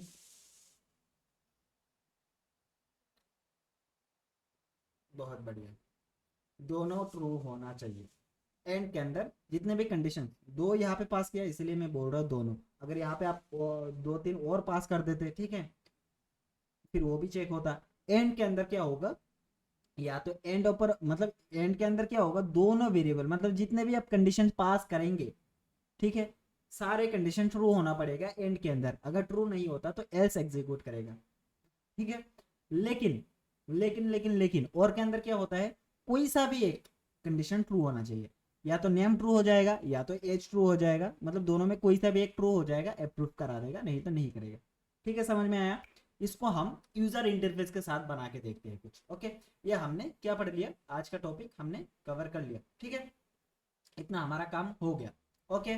बहुत बढ़िया, दोनों ट्रू होना चाहिए। एंड के अंदर जितने भी कंडीशन, दो यहाँ पे पास किया इसलिए मैं बोल रहा हूँ दोनों, अगर यहाँ पे आप दो तीन और पास कर देते, ठीक है, फिर वो भी चेक होता। एंड के अंदर क्या होगा, या तो एंड ऊपर, मतलब एंड के अंदर क्या होगा, दोनों वेरिएबल, मतलब जितने भी आप कंडीशन पास करेंगे, ठीक है, सारे कंडीशन ट्रू होना पड़ेगा एंड के अंदर, अगर ट्रू नहीं होता तो एल्स एग्जीक्यूट करेगा, ठीक है। लेकिन लेकिन और के अंदर क्या होता है, कोई सा भी एक कंडीशन ट्रू होना चाहिए, या तो नेम ट्रू हो जाएगा या तो एज ट्रू हो जाएगा, मतलब दोनों में कोई सा भी एक ट्रू हो जाएगा, अप्रूव करा देगा, नहीं तो नहीं करेगा, ठीक है, समझ में आया। इसको हम यूजर इंटरफेस के साथ बना के देखते हैं कुछ, ओके। ये हमने क्या पढ़ लिया, आज का टॉपिक हमने कवर कर लिया, ठीक है, इतना हमारा काम हो गया, ओके।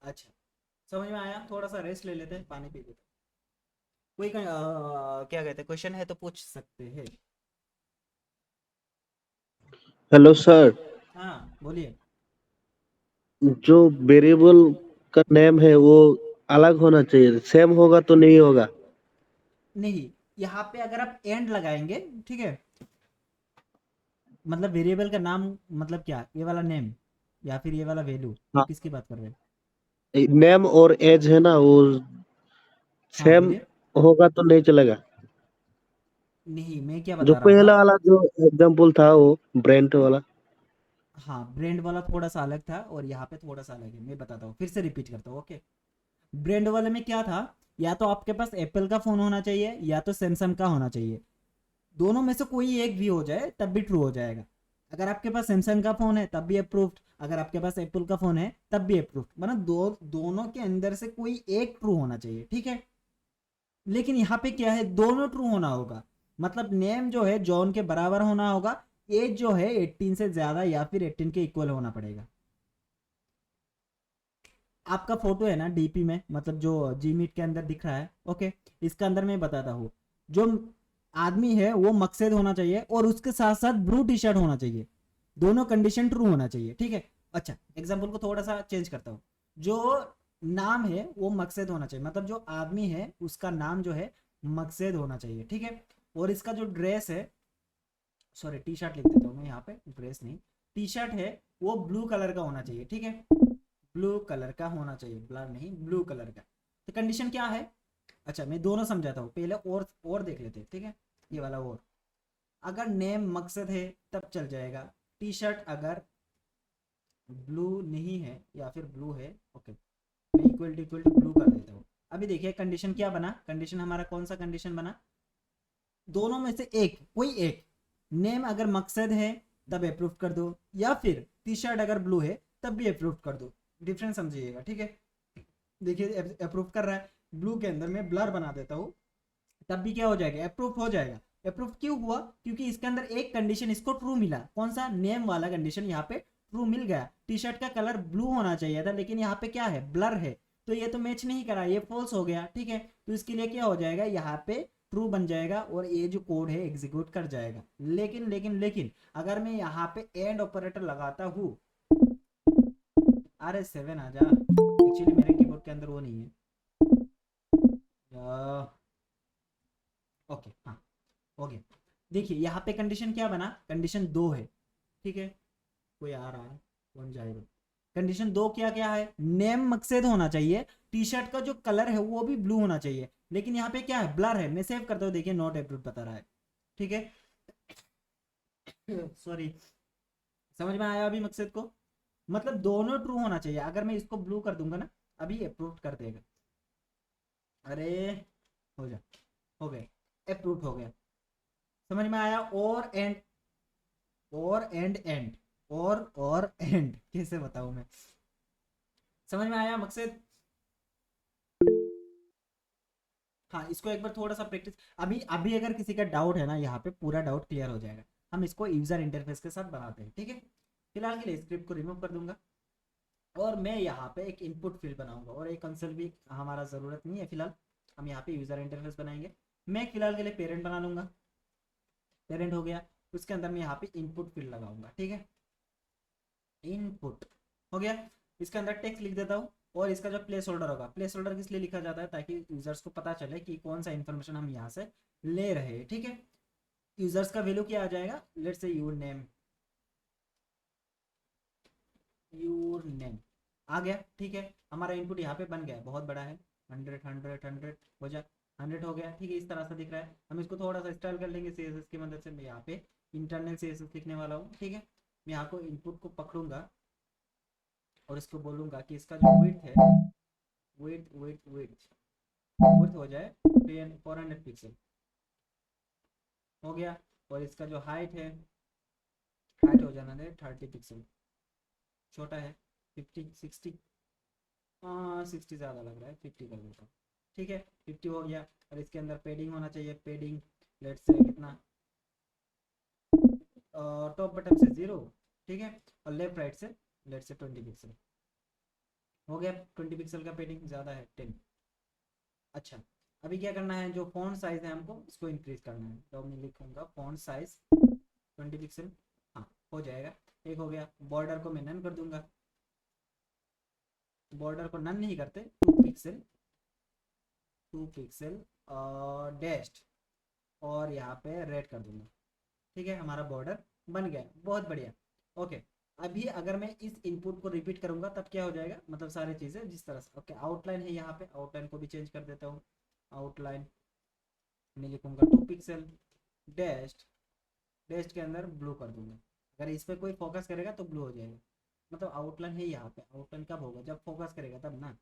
अच्छा, समझ में आया, थोड़ा सा रेस्ट ले लेते हैं, पानी पी लेते हैं। कोई क्या कहते हैं, क्वेश्चन है तो पूछ सकते हैं। Hello sir. हाँ बोलिए। जो वेरिएबल का नेम है वो अलग होना चाहिए, सेम होगा तो नहीं होगा। नहीं, यहाँ पे अगर आप एंड लगाएंगे, ठीक है, मतलब वेरिएबल का नाम, मतलब क्या, ये वाला नेम या फिर ये वाला वैल्यू, हाँ, किसकी बात कर रहे हैं। नेम और एज है ना, वो हाँ सेम बोलिए। होगा तो नहीं चलेगा। नहीं, मैं क्या जो बता रहा था, पहला वाला जो एग्जांपल था वो ब्रेंट वाला। हाँ ब्रांड वाला थोड़ा सा अलग था और यहाँ पे थोड़ा सा अलग है, मैं बताता हूँ, फिर से रिपीट करता हूँ, ओके। ब्रांड वाले में क्या था, या तो आपके पास एप्पल का फोन होना चाहिए या तो सैमसंग का होना चाहिए, दोनों में से कोई एक भी हो जाए तब भी ट्रू हो जाएगा। अगर आपके पास सैमसंग का फोन है तब भी अप्रूव्ड, अगर आपके पास एप्पल का फोन है तब भी अप्रूव्ड, मतलब दोनों के अंदर से कोई एक ट्रू होना चाहिए, ठीक है। लेकिन यहाँ पे क्या है, दोनों ट्रू होना होगा, मतलब नेम जो है जॉन के बराबर होना होगा, एज जो है 18 से ज्यादा या फिर 18 के इक्वल होना पड़ेगा। आपका फोटो है ना डीपी में, मतलब जो जी मीट के अंदर दिख रहा है, ओके, इसके अंदर मैं बताता हूँ, जो आदमी है वो मकसद होना चाहिए और उसके साथ साथ ब्लू टी शर्ट होना चाहिए, दोनों कंडीशन ट्रू होना चाहिए, ठीक है। अच्छा, एग्जाम्पल को थोड़ा सा चेंज करता हूँ, जो नाम है वो मकसद होना चाहिए, मतलब जो आदमी है उसका नाम जो है मकसद होना चाहिए, ठीक है। और इसका जो ड्रेस है, सॉरी टी शर्ट लिख देता हूँ मैं यहाँ पे, ड्रेस नहीं, टी शर्ट है, वो ब्लू कलर का होना चाहिए, ठीक है, ब्लू कलर का होना चाहिए, ब्लर नहीं, ब्लू कलर का। तो कंडीशन क्या है, अच्छा मैं दोनों समझाता हूँ, पहले और देख लेते हैं, ठीक है, ये वाला और, अगर नेम मकसद है तब चल जाएगा, टी शर्ट अगर ब्लू नहीं है या फिर ब्लू है, ओके, मैं इक्वल टू ब्लू कर देता हूँ। अभी देखिए कंडीशन क्या बना, कंडीशन हमारा कौन सा कंडीशन बना, दोनों में से एक, कोई एक, नेम अगर मकसद है तब अप्रूव कर दो, या फिर टी शर्ट अगर ब्लू है तब भी अप्रूव कर दो, डिफरेंस समझिएगा, ठीक है। देखिए अप्रूव कर रहा है, ब्लू के अंदर मैं ब्लर बना देता हूँ, तब भी क्या हो जाएगा, अप्रूव हो जाएगा। अप्रूव क्यों हुआ, क्योंकि इसके अंदर एक कंडीशन इसको ट्रू मिला, कौन सा, नेम वाला कंडीशन यहाँ पे ट्रू मिल गया। टी शर्ट का कलर ब्लू होना चाहिए था, लेकिन यहाँ पे क्या है, ब्लर है, तो ये तो मैच नहीं करा, ये फॉल्स हो गया, ठीक है। तो इसके लिए क्या हो जाएगा, यहाँ पे ट्रू बन जाएगा और ये जो कोड है एग्जीक्यूट कर जाएगा। लेकिन अगर मैं यहाँ पे एंड ऑपरेटर लगाता हूँ, अरे 7 आ जा, एक्चुअली मेरे कीबोर्ड के अंदर वो नहीं है, ओके हाँ, हो गया। देखिए यहाँ पे कंडीशन क्या बना, कंडीशन 2 है, ठीक है, कोई आ रहा है, कौन जाएगा। कंडीशन 2 क्या क्या है, नेम मकसद होना चाहिए, टी शर्ट का जो कलर है वो भी ब्लू होना चाहिए, लेकिन यहाँ पे क्या है, ब्लर है, मैं सेव करता हूँ, देखिए नॉट अप्रूव बता रहा है, ठीक है। सॉरी, समझ में आया अभी मकसद को, मतलब दोनों ट्रू होना चाहिए, अगर मैं इसको ब्लू कर दूंगा ना, अभी अप्रूव कर देगा, अरे हो जा, हो गया, अप्रूव हो गया, समझ में आया। और एंड और एंड और एंड कैसे बताऊं मैं, समझ में आया मकसद? हाँ, इसको एक बार थोड़ा सा प्रैक्टिस, अभी अभी अगर किसी का डाउट है ना, यहाँ पे पूरा डाउट क्लियर हो जाएगा। हम इसको यूजर इंटरफेस के साथ बनाते हैं, ठीक है। फिलहाल के लिए स्क्रिप्ट को रिमूव कर दूंगा और मैं यहाँ पे एक इनपुट फील्ड बनाऊंगा, और एक कंसोल भी हमारा ज़रूरत नहीं है फिलहाल, हम यहाँ पे यूज़र इंटरफेस बनाएंगे। मैं फिलहाल के लिए पेरेंट बना लूँगा, पेरेंट हो गया। उसके अंदर मैं यहाँ पे इनपुट फील्ड लगाऊंगा, ठीक है, इनपुट हो गया। इसके अंदर टेक्स्ट लिख देता हूँ, और इसका जो प्लेस होल्डर होगा, प्लेस होल्डर किस लिए लिखा जाता है, ताकि यूजर्स को पता चले कि कौन सा इन्फॉर्मेशन हम यहाँ से ले रहे हैं, ठीक है। यूजर्स का वैल्यू क्या आ जाएगा, लेट्स से योर नेम आ गया, ठीक है। हमारा इनपुट यहाँ पे बन गया, बहुत बड़ा है, 100 हो जाए, 100 हो गया, ठीक है। इस तरह से दिख रहा है। हम इसको थोड़ा सा स्टाइल कर लेंगे CSS की मदद से। मैं यहाँ पे इंटरनल CSS लिखने वाला हूँ, ठीक है। मैं यहाँ को इनपुट को पकड़ूंगा और इसको बोलूंगा कि इसका जो विड्थ है, विड्थ हो जाए 400 पिक्सल, हो गया। और इसका जो हाइट है, हाइट हो जाना है 30 पिक्सल, छोटा है, 50 60, हाँ 60 ज़्यादा लग रहा है, 50 कर देता हूँ, ठीक है। 50 हो गया। और इसके अंदर पेडिंग होना चाहिए, पेडिंग लेट्स से कितना, टॉप बटन से 0, ठीक है, और लेफ्ट राइट से लेट्स से 20 पिक्सल, हो गया। 20 पिक्सल का पेडिंग, ज़्यादा है 10। अच्छा, अभी क्या करना है, जो फॉन्ट साइज है हमको इसको इंक्रीज करना है, तो मैं लिखूंगा फॉन्ट साइज 20 पिक्सल, हाँ हो जाएगा। एक हो गया। बॉर्डर को मैं नन कर दूंगा, बॉर्डर को नन नहीं करते, 2 पिक्सल डैश्ड, और यहाँ पे रेड कर दूंगा, ठीक है। हमारा बॉर्डर बन गया, बहुत बढ़िया। ओके, अभी अगर मैं इस इनपुट को रिपीट करूंगा तब क्या हो जाएगा, मतलब सारी चीज़ें जिस तरह से। ओके, आउटलाइन है यहाँ पे, आउटलाइन को भी चेंज कर देता हूँ। आउटलाइन मैं लिखूंगा 2 पिक्सल डैश्ड, डैश्ड के अंदर ब्लू कर दूंगा। अगर इस पर कोई फोकस करेगा तो ब्लू हो जाएगा, मतलब आउटलाइन है यहाँ पे। आउटलाइन कब होगा, जब फोकस करेगा तब ना।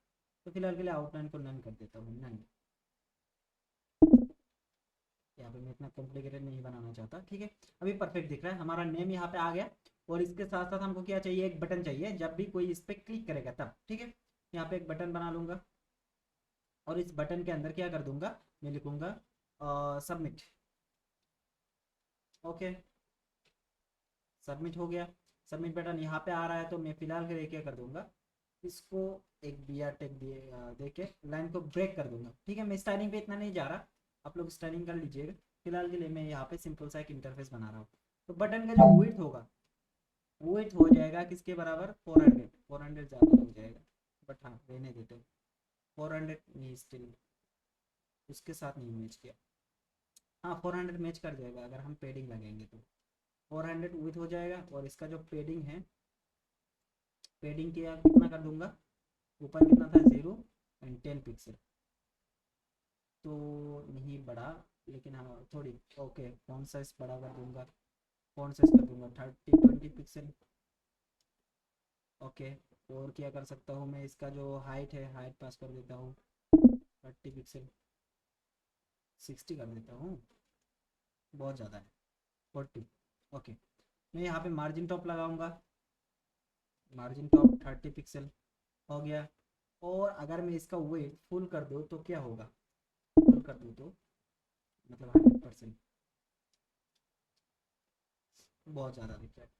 तो फिलहाल के लिए आउटलाइन को नन कर देता हूँ, नन। यहाँ पे मैं इतना कॉम्प्लिकेटेड नहीं बनाना चाहता, ठीक है। अभी परफेक्ट दिख रहा है, हमारा नेम यहाँ पे आ गया। और इसके साथ साथ हमको क्या चाहिए, एक बटन चाहिए, जब भी कोई इस पर क्लिक करेगा तब, ठीक है। यहाँ पे एक बटन बना लूंगा, और इस बटन के अंदर क्या कर दूंगा, मैं लिखूंगा सबमिट। ओके, सबमिट हो गया। सबमिट बटन यहाँ पे आ रहा है, तो मैं फिलहाल के लिए क्या कर दूंगा, इसको एक BR टैग दे के लाइन को ब्रेक कर दूंगा, ठीक है। मैं स्टाइलिंग पे इतना नहीं जा रहा, आप लोग स्टाइलिंग कर लीजिएगा। फिलहाल के लिए मैं यहाँ पे सिंपल सा एक इंटरफेस बना रहा हूँ। तो बटन का जो विड्थ होगा, विड्थ हो जाएगा किसके बराबर, 400, 400 ज़्यादा हो जाएगा, बट हाँ रहने देते हैं। 400 नहीं, स्टिल उसके साथ नहीं मैच किया, हाँ 400 मैच कर जाएगा अगर हम पेडिंग लगेंगे तो। 400 विथ हो जाएगा। और इसका जो पेडिंग है, पेडिंग किया कितना कर दूंगा, ऊपर कितना था 0 एंड 10 पिक्सल, तो नहीं बढ़ा, लेकिन हाँ थोड़ी। ओके, फॉन्ट साइज बड़ा कर दूंगा, फॉन्ट साइज कर दूंगा 20 पिक्सल। ओके, और क्या कर सकता हूँ मैं, इसका जो हाइट है, हाइट पास कर देता हूँ 30 पिक्सल, 60 कर देता हूँ, बहुत ज़्यादा है 40। ओके, मैं यहाँ पे मार्जिन टॉप लगाऊंगा, मार्जिन टॉप 30 पिक्सल, हो गया। और अगर मैं इसका वेट फुल कर दूँ तो क्या होगा, फुल कर दूँ तो मतलब 100%, बहुत ज़्यादा दिख रहा है,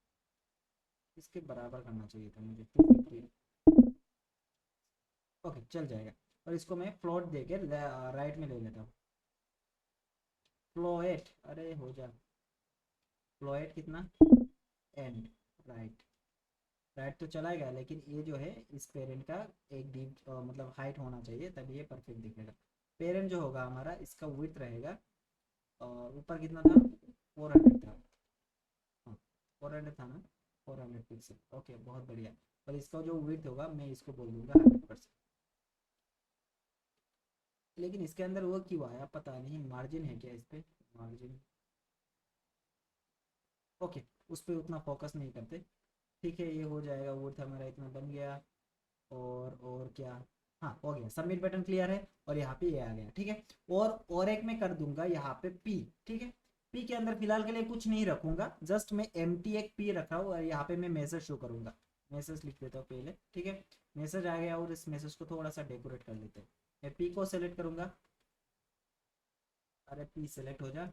इसके बराबर करना चाहिए था मुझे, 250। ओके, चल जाएगा। और इसको मैं फ्लोट दे के राइट में ले लेता हूँ, फ्लोएट, अरे हो जा, फ्लोएट कितना, एंड राइट, राइट तो चला गया, लेकिन ये जो है इस पेरेंट का एक डीप मतलब हाइट होना चाहिए, तभी ये परफेक्ट दिखेगा। पेरेंट जो होगा हमारा, इसका विड्थ रहेगा, और ऊपर कितना था, 400 था, हाँ 400 था ना, 400 पिक्सल, ओके बहुत बढ़िया। और इसका जो विड्थ होगा, मैं इसको बोल दूंगा 100%। लेकिन इसके अंदर वो क्यों आया पता नहीं, मार्जिन है क्या इस पर, मार्जिन, ओके, उस पर उतना फोकस नहीं करते, ठीक है। ये हो जाएगा, विड्थ हमारा इतना बन गया। और क्या, हाँ हो गया, सबमिट बटन क्लियर है। और यहाँ पे ये आ गया, ठीक है। और एक मैं कर दूंगा यहाँ पे P, ठीक है। पी के अंदर फिलहाल के लिए कुछ नहीं रखूंगा, जस्ट मैं एम्प्टी एक पी रखा हूँ और यहाँ पे मैं मैसेज शो करूंगा। मैसेज लिख देता हूँ पहले, ठीक है। मैसेज आ गया और इस मैसेज को थोड़ा सा डेकोरेट कर लेते हैं। मैं पी को सेलेक्ट करूंगा, अरे पी सेलेक्ट हो जा,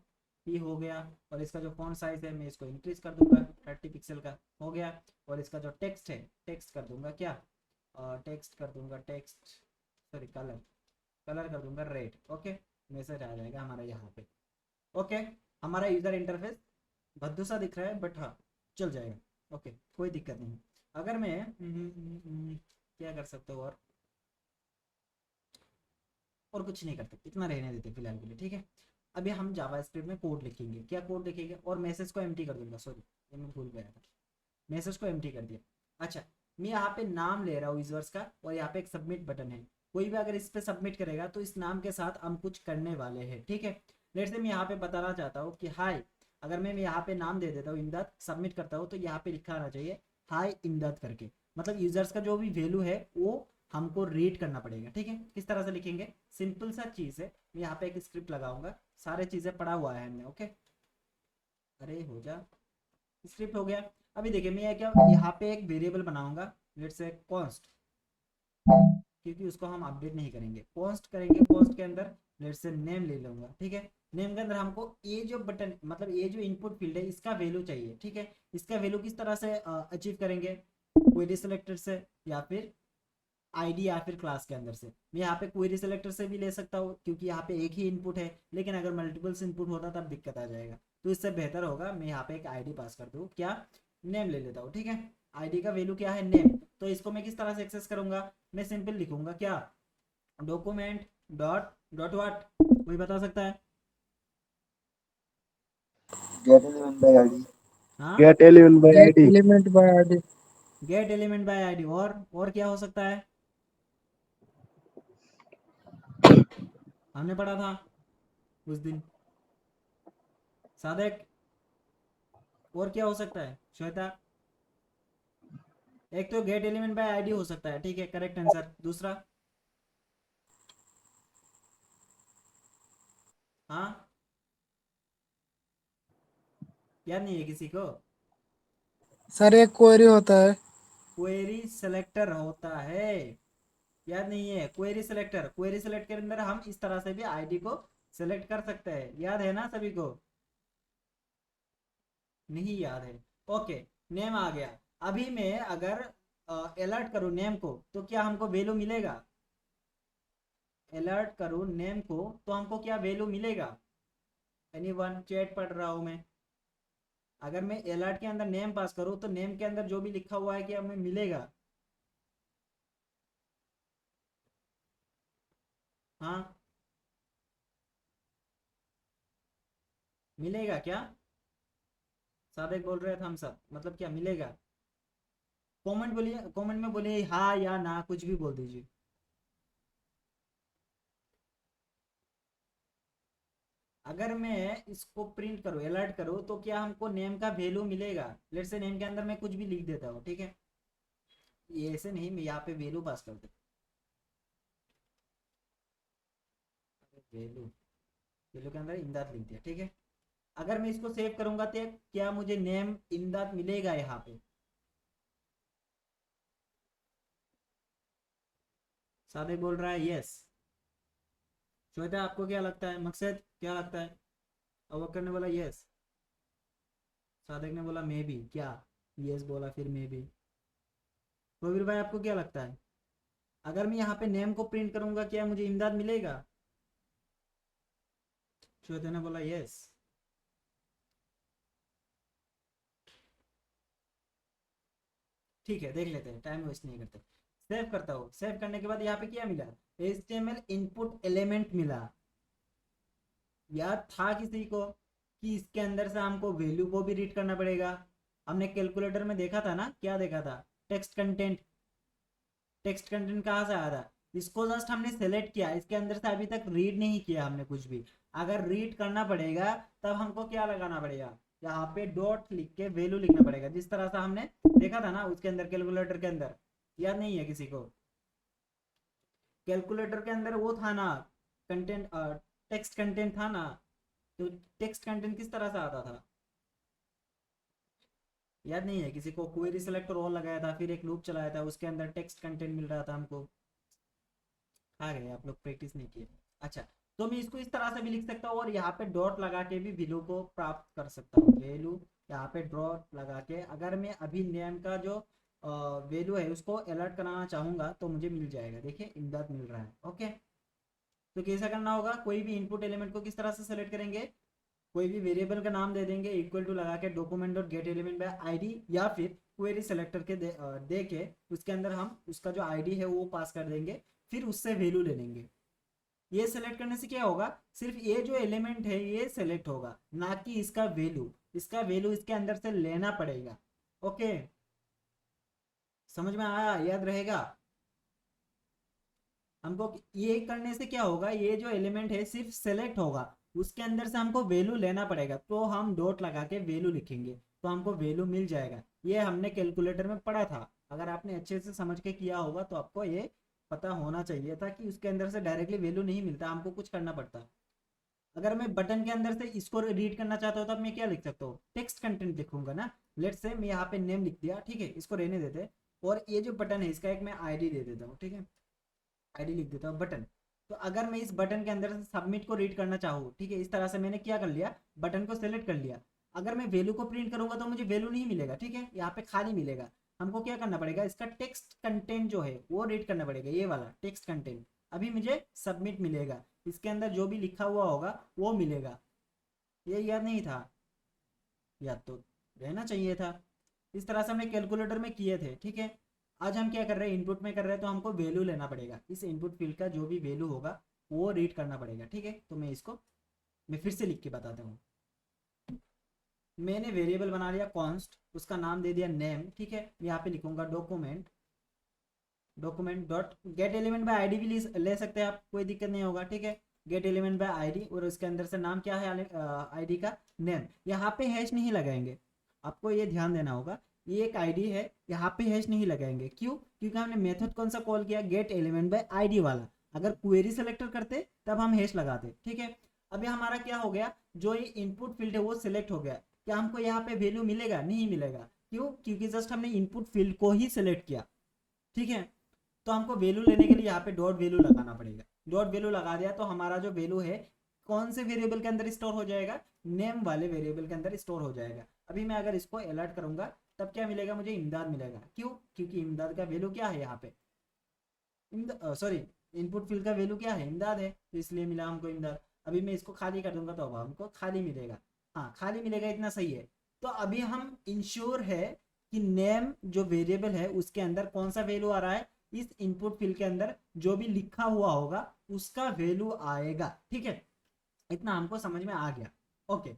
पी हो गया। और इसका जो फॉन्ट साइज है मैं इसको इंक्रीज कर दूंगा 30 पिक्सल का, हो गया। और इसका जो टेक्स्ट है, टेक्स्ट कर दूंगा क्या, टेक्स्ट कर दूंगा, टेक्स्ट सॉरी कलर, कलर कर दूंगा रेड। ओके, मैसेज आ जाएगा हमारा यहाँ पे। ओके, हमारा यूजर इंटरफेस भद्दू सा दिख रहा है बट हाँ चल जाएगा। ओके, कोई दिक्कत नहीं। अगर मैं क्या कर सकता हूँ, और कुछ नहीं करते, इतना रहने देते फिलहाल के लिए, ठीक है। अभी हम जावास्क्रिप्ट में कोड लिखेंगे, क्या कोड लिखेंगे, और मैसेज को एम्प्टी कर दूंगा, सॉरी ये मैं भूल गया था, मैसेज को एम्प्टी कर दिया। अच्छा, मैं यहाँ पे नाम ले रहा हूँ यूजर्स का और यहाँ पे एक सबमिट बटन है। कोई भी अगर इस पे सबमिट करेगा तो इस नाम के साथ हम कुछ करने वाले हैं, ठीक है। लेट से मैं यहाँ पे बताना चाहता हूँ कि हाय, अगर मैं यहाँ पे नाम दे देता हूँ इमदाद, सबमिट करता हूँ तो यहाँ पे लिखा आना चाहिए हाय इमदाद करके, मतलब यूजर्स का जो भी वैल्यू है वो हमको रीड करना पड़ेगा, ठीक है। किस तरह से लिखेंगे, सिंपल सा चीज है। मैं यहाँ पे एक स्क्रिप्ट लगाऊंगा, सारे चीजें पढ़ा हुआ है हमने, ओके। अरे हो जा, स्क्रिप्ट हो गया। अभी देखिए मैं क्या यहाँ पे एक वेरिएबल बनाऊंगा, लेट से कॉन्स्ट, क्योंकि उसको हम अपडेट नहीं करेंगे, पोस्ट करेंगे। पोस्ट के अंदर लेट से नेम ले लूंगा, ठीक है। नेम के अंदर हमको ये जो बटन, मतलब ये जो इनपुट फील्ड है इसका वैल्यू चाहिए, ठीक है। इसका वैल्यू किस तरह से अचीव करेंगे, क्वेरी सिलेक्टर से या फिर आईडी या फिर क्लास के अंदर से। मैं यहाँ पे क्वेरी सिलेक्टर से भी ले सकता हूँ क्योंकि यहाँ पे एक ही इनपुट है, लेकिन अगर मल्टीपल्स इनपुट होता तब दिक्कत आ जाएगा। तो इससे बेहतर होगा मैं यहाँ पे एक आईडी पास कर दूँ, क्या नेम ले लेता हूँ, ठीक है। आईडी का वैल्यू क्या है, नेम। तो इसको मैं किस तरह से एक्सेस करूंगा, मैं सिंपल लिखूंगा क्या, डॉक्यूमेंट डॉट डॉट वाट, कोई बता सकता है। Get element by ID. हाँ, get element by get ID. Element by ID. Get element by ID. और क्या हो सकता है, हमने पढ़ा था उस दिन सादेक। और क्या हो सकता है श्वेता, एक तो गेट एलिमेंट बाय आईडी हो सकता है, ठीक है, करेक्ट आंसर। दूसरा, हाँ याद नहीं है किसी को, सर एक क्वेरी होता है। क्वेरी सिलेक्टर होता है, याद नहीं है, क्वेरी सिलेक्टर। क्वेरी सिलेक्ट के अंदर हम इस तरह से भी आईडी को सिलेक्ट कर सकते हैं, याद है ना सभी को, नहीं याद है। ओके, नेम आ गया। अभी मैं अगर अलर्ट करूँ नेम को तो क्या हमको वैल्यू मिलेगा, अलर्ट करूँ नेम को तो हमको क्या वैल्यू मिलेगा, एनीवन, चैट पढ़ रहा हूँ मैं। अगर मैं अलर्ट के अंदर नेम पास करूँ तो नेम के अंदर जो भी लिखा हुआ है क्या हमें मिलेगा, हाँ मिलेगा क्या, सादिक बोल रहे थे हम सब, मतलब क्या मिलेगा, कमेंट बोलिए, कमेंट में बोलिए हाँ या ना, कुछ भी बोल दीजिए। अगर मैं इसको प्रिंट करूँ, अलर्ट करूँ तो क्या हमको नेम का वैल्यू मिलेगा। लेट से नेम के अंदर मैं कुछ भी लिख देता हूँ, ठीक है, ये ऐसे नहीं, मैं यहाँ पे वैल्यू पास कर देता हूँ, वैल्यू, वैल्यू के अंदर इमदाद लिख दिया, ठीक है। अगर मैं इसको सेव करूंगा तो क्या मुझे नेम इमदाद मिलेगा यहाँ पे, सादे बोल रहा है यस। श्वेता आपको क्या लगता है, मकसद क्या लगता है, अवक्कर ने बोला यस, सादिक ने बोला मे बी, क्या यस बोला फिर मे बी। कबीर भाई आपको क्या लगता है, अगर मैं यहाँ पे नेम को प्रिंट करूंगा क्या मुझे इमदाद मिलेगा, श्वेता ने बोला यस। ठीक है, देख लेते हैं, टाइम वेस्ट नहीं करते। सेव करता हूँ, सेव करने के बाद यहाँ पे क्या मिला, HTML इनपुट एलिमेंट मिला। याद था किसी को कि इसके अंदर से हमको वैल्यू को भी रीड करना पड़ेगा। हमने कैलकुलेटर में देखा था ना, क्या देखा था, टेक्स्ट कंटेंट। टेक्स्ट कंटेंट कहाँ से आया था, इसको जस्ट हमने सेलेक्ट किया, इसके अंदर से अभी तक रीड नहीं किया हमने कुछ भी। अगर रीड करना पड़ेगा तब हमको क्या लगाना पड़ेगा, यहाँ पे डॉट लिख के वैल्यू लिखना पड़ेगा, जिस तरह से हमने देखा था ना उसके अंदर, कैलकुलेटर के अंदर। याद नहीं है किसी को, कैलकुलेटर के अंदर वो था ना कंटेंट, टेक्स्ट कंटेंट था ना, तो टेक्स्ट कंटेंट किस तरह से आता था, याद नहीं है किसी को? क्वेरी सेलेक्टर ऑल लगाया था, फिर एक लूप चलाया था, उसके अंदर टेक्स्ट कंटेंट मिल रहा था हमको। आ गए आप लोग, प्रैक्टिस नहीं किए। अच्छा, तो मैं इसको इस तरह से भी लिख सकता हूँ और यहाँ पे डॉट लगा के भी वैल्यू को प्राप्त कर सकता हूँ। वैल्यू यहाँ पे डॉट लगा के, अगर मैं अभी नेम का जो वैल्यू है उसको अलर्ट कराना चाहूँगा तो मुझे मिल जाएगा। देखिए इमदाद मिल रहा है। ओके, तो कैसा करना होगा, कोई भी इनपुट एलिमेंट को किस तरह से सेलेक्ट करेंगे, कोई भी वेरिएबल का नाम दे देंगे, इक्वल टू लगा के document dot gate element by ID, या फिर क्वेरी सेलेक्टर के दे के उसके अंदर हम उसका जो आईडी है वो पास कर देंगे, फिर उससे वैल्यू ले लेंगे। ये सेलेक्ट करने से क्या होगा, सिर्फ ये जो एलिमेंट है ये सेलेक्ट होगा, ना कि इसका वैल्यू। इसका वैल्यू इसके अंदर से लेना पड़ेगा। ओके, समझ में आया, याद रहेगा हमको। ये करने से क्या होगा, ये जो एलिमेंट है सिर्फ सेलेक्ट होगा, उसके अंदर से हमको वैल्यू लेना पड़ेगा। तो हम डॉट लगा के वैल्यू लिखेंगे तो हमको वैल्यू मिल जाएगा। ये हमने कैलकुलेटर में पढ़ा था, अगर आपने अच्छे से समझ के किया होगा तो आपको ये पता होना चाहिए था कि उसके अंदर से डायरेक्टली वैल्यू नहीं मिलता, हमको कुछ करना पड़ता। अगर मैं बटन के अंदर से इसको रीड करना चाहता हूँ तब मैं क्या लिख सकता हूँ, टेक्स्ट कंटेंट लिखूंगा ना। लेट्स से मैं यहाँ पे नेम लिख दिया, ठीक है, इसको रहने देते, और ये जो बटन है इसका एक मैं आईडी दे देता हूँ, ठीक है, आईडी लिख देता हूँ बटन। तो अगर मैं इस बटन के अंदर से सबमिट को रीड करना चाहूँ, ठीक है, इस तरह से मैंने क्या कर लिया, बटन को सेलेक्ट कर लिया। अगर मैं वैल्यू को प्रिंट करूंगा तो मुझे वैल्यू नहीं मिलेगा, ठीक है, यहाँ पे खाली मिलेगा। हमको क्या करना पड़ेगा, इसका टेक्स्ट कंटेंट जो है वो रीड करना पड़ेगा, ये वाला टेक्स्ट कंटेंट। अभी मुझे सबमिट मिलेगा, इसके अंदर जो भी लिखा हुआ होगा वो मिलेगा। ये याद नहीं था, याद तो रहना चाहिए था। इस तरह से हमने कैलकुलेटर में किए थे, ठीक है। आज हम क्या कर रहे हैं, इनपुट में कर रहे हैं, तो हमको वैल्यू लेना पड़ेगा। इस इनपुट फील्ड का जो भी वैल्यू होगा वो रीड करना पड़ेगा, ठीक है। तो मैं फिर से लिख के बताता हूँ। मैंने वेरिएबल बना लिया कॉन्स्ट, उसका नाम दे दिया नेम, ठीक है। यहाँ पे लिखूंगा document dot gate element by ID भी ले सकते हैं आप, कोई दिक्कत नहीं होगा, ठीक है। गेट एलिमेंट बाय आईडी, और उसके अंदर से नाम क्या है आईडी का, नेम। यहाँ पे हैश नहीं लगाएंगे, आपको ये ध्यान देना होगा। ये एक आईडी है, यहाँ पे हैश नहीं लगाएंगे। क्यों? क्योंकि हमने मेथड कौन सा कॉल किया, गेट एलिमेंट बाय आईडी वाला। अगर क्वेरी सेलेक्टर करते तब हम हैश लगाते, ठीक है। अभी हमारा क्या हो गया, जो ये इनपुट फील्ड है वो सिलेक्ट हो गया। क्या हमको यहाँ पे वैल्यू मिलेगा? नहीं मिलेगा। क्यों? क्योंकि जस्ट हमने इनपुट फील्ड को ही सिलेक्ट किया, ठीक है। तो हमको वैल्यू लेने के लिए यहाँ पे डॉट वैल्यू लगाना पड़ेगा। डॉट वैल्यू लगा दिया तो हमारा जो वैल्यू है कौन से वेरिएबल के अंदर स्टोर हो जाएगा, नेम वाले वेरिएबल के अंदर स्टोर हो जाएगा। अभी मैं अगर इसको अलर्ट करूंगा तब क्या मिलेगा, मुझे इमदाद मिलेगा। क्यों? क्योंकि इमदाद का वैल्यू क्या है यहाँ पे, सॉरी, इनपुट फील्ड का वैल्यू क्या है, इमदाद है, तो इसलिए मिला हमको इमदाद। अभी मैं इसको खाली कर दूंगा तो अब हमको खाली मिलेगा। हाँ, खाली मिलेगा, इतना सही है। तो अभी हम इंश्योर है कि नेम जो वेरिएबल है उसके अंदर कौन सा वैल्यू आ रहा है, इस इनपुट फील्ड के अंदर जो भी लिखा हुआ होगा उसका वैल्यू आएगा, ठीक है। इतना हमको समझ में आ गया। ओके,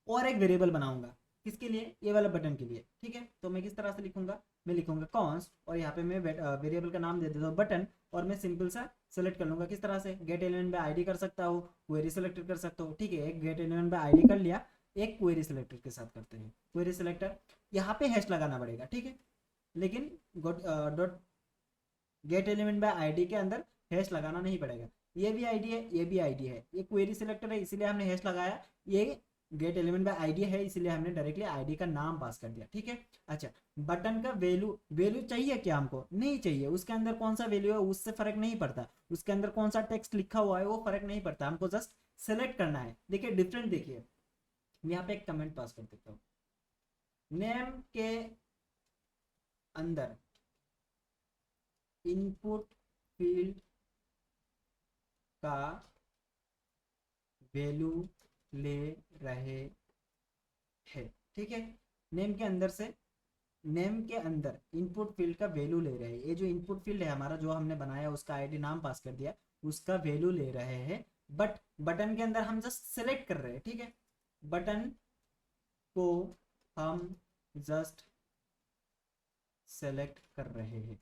और एक वेरिएबल बनाऊंगा, किसके लिए, ये वाला बटन के लिए, ठीक है। तो मैं किस तरह से लिखूंगा, मैं लिखूंगा कॉन्स्ट, और यहाँ पे मैं वेरिएबल का नाम दे देता हूँ बटन, और मैं सिंपल सा सेलेक्ट कर लूंगा। किस तरह से, गेट एलिमेंट बाय आईडी कर सकता हूँ, क्वेरी सेलेक्टर कर सकता हूँ, ठीक है। एक गेट एलिमेंट बाय आईडी कर लिया, एक क्वेरी सेलेक्टर के साथ करते हैं। क्वेरी सेलेक्टर, यहाँ पे हैश लगाना पड़ेगा, ठीक है, लेकिन dot gate element by ID के अंदर हैश लगाना नहीं पड़ेगा। ये भी आईडी है, ये भी आईडी है, ये क्वेरी सेलेक्टर है इसीलिए हमने हैश लगाया, ये गेट एलिमेंट बाय आईडी है इसलिए हमने डायरेक्टली आईडी का नाम पास कर दिया, ठीक है। अच्छा, बटन का वैल्यू चाहिए क्या हमको? नहीं चाहिए। उसके अंदर कौन सा वैल्यू है उससे फर्क नहीं पड़ता, उसके अंदर कौन सा टेक्स्ट लिखा हुआ है वो फर्क नहीं पड़ता, हमको जस्ट सेलेक्ट करना है। देखिए डिफरेंट, देखिए यहाँ पे एक कमेंट पास कर देता हूँ। नेम के अंदर इनपुट फील्ड का वैल्यू ले रहे हैं, ठीक है। नेम के अंदर से, नेम के अंदर इनपुट फील्ड का वैल्यू ले रहे हैं। ये जो इनपुट फील्ड है हमारा जो हमने बनाया उसका आईडी नाम पास कर दिया, उसका वैल्यू ले रहे हैं। बट बटन के अंदर हम जस्ट सेलेक्ट कर रहे हैं, ठीक है। बटन को हम जस्ट सेलेक्ट कर रहे हैं।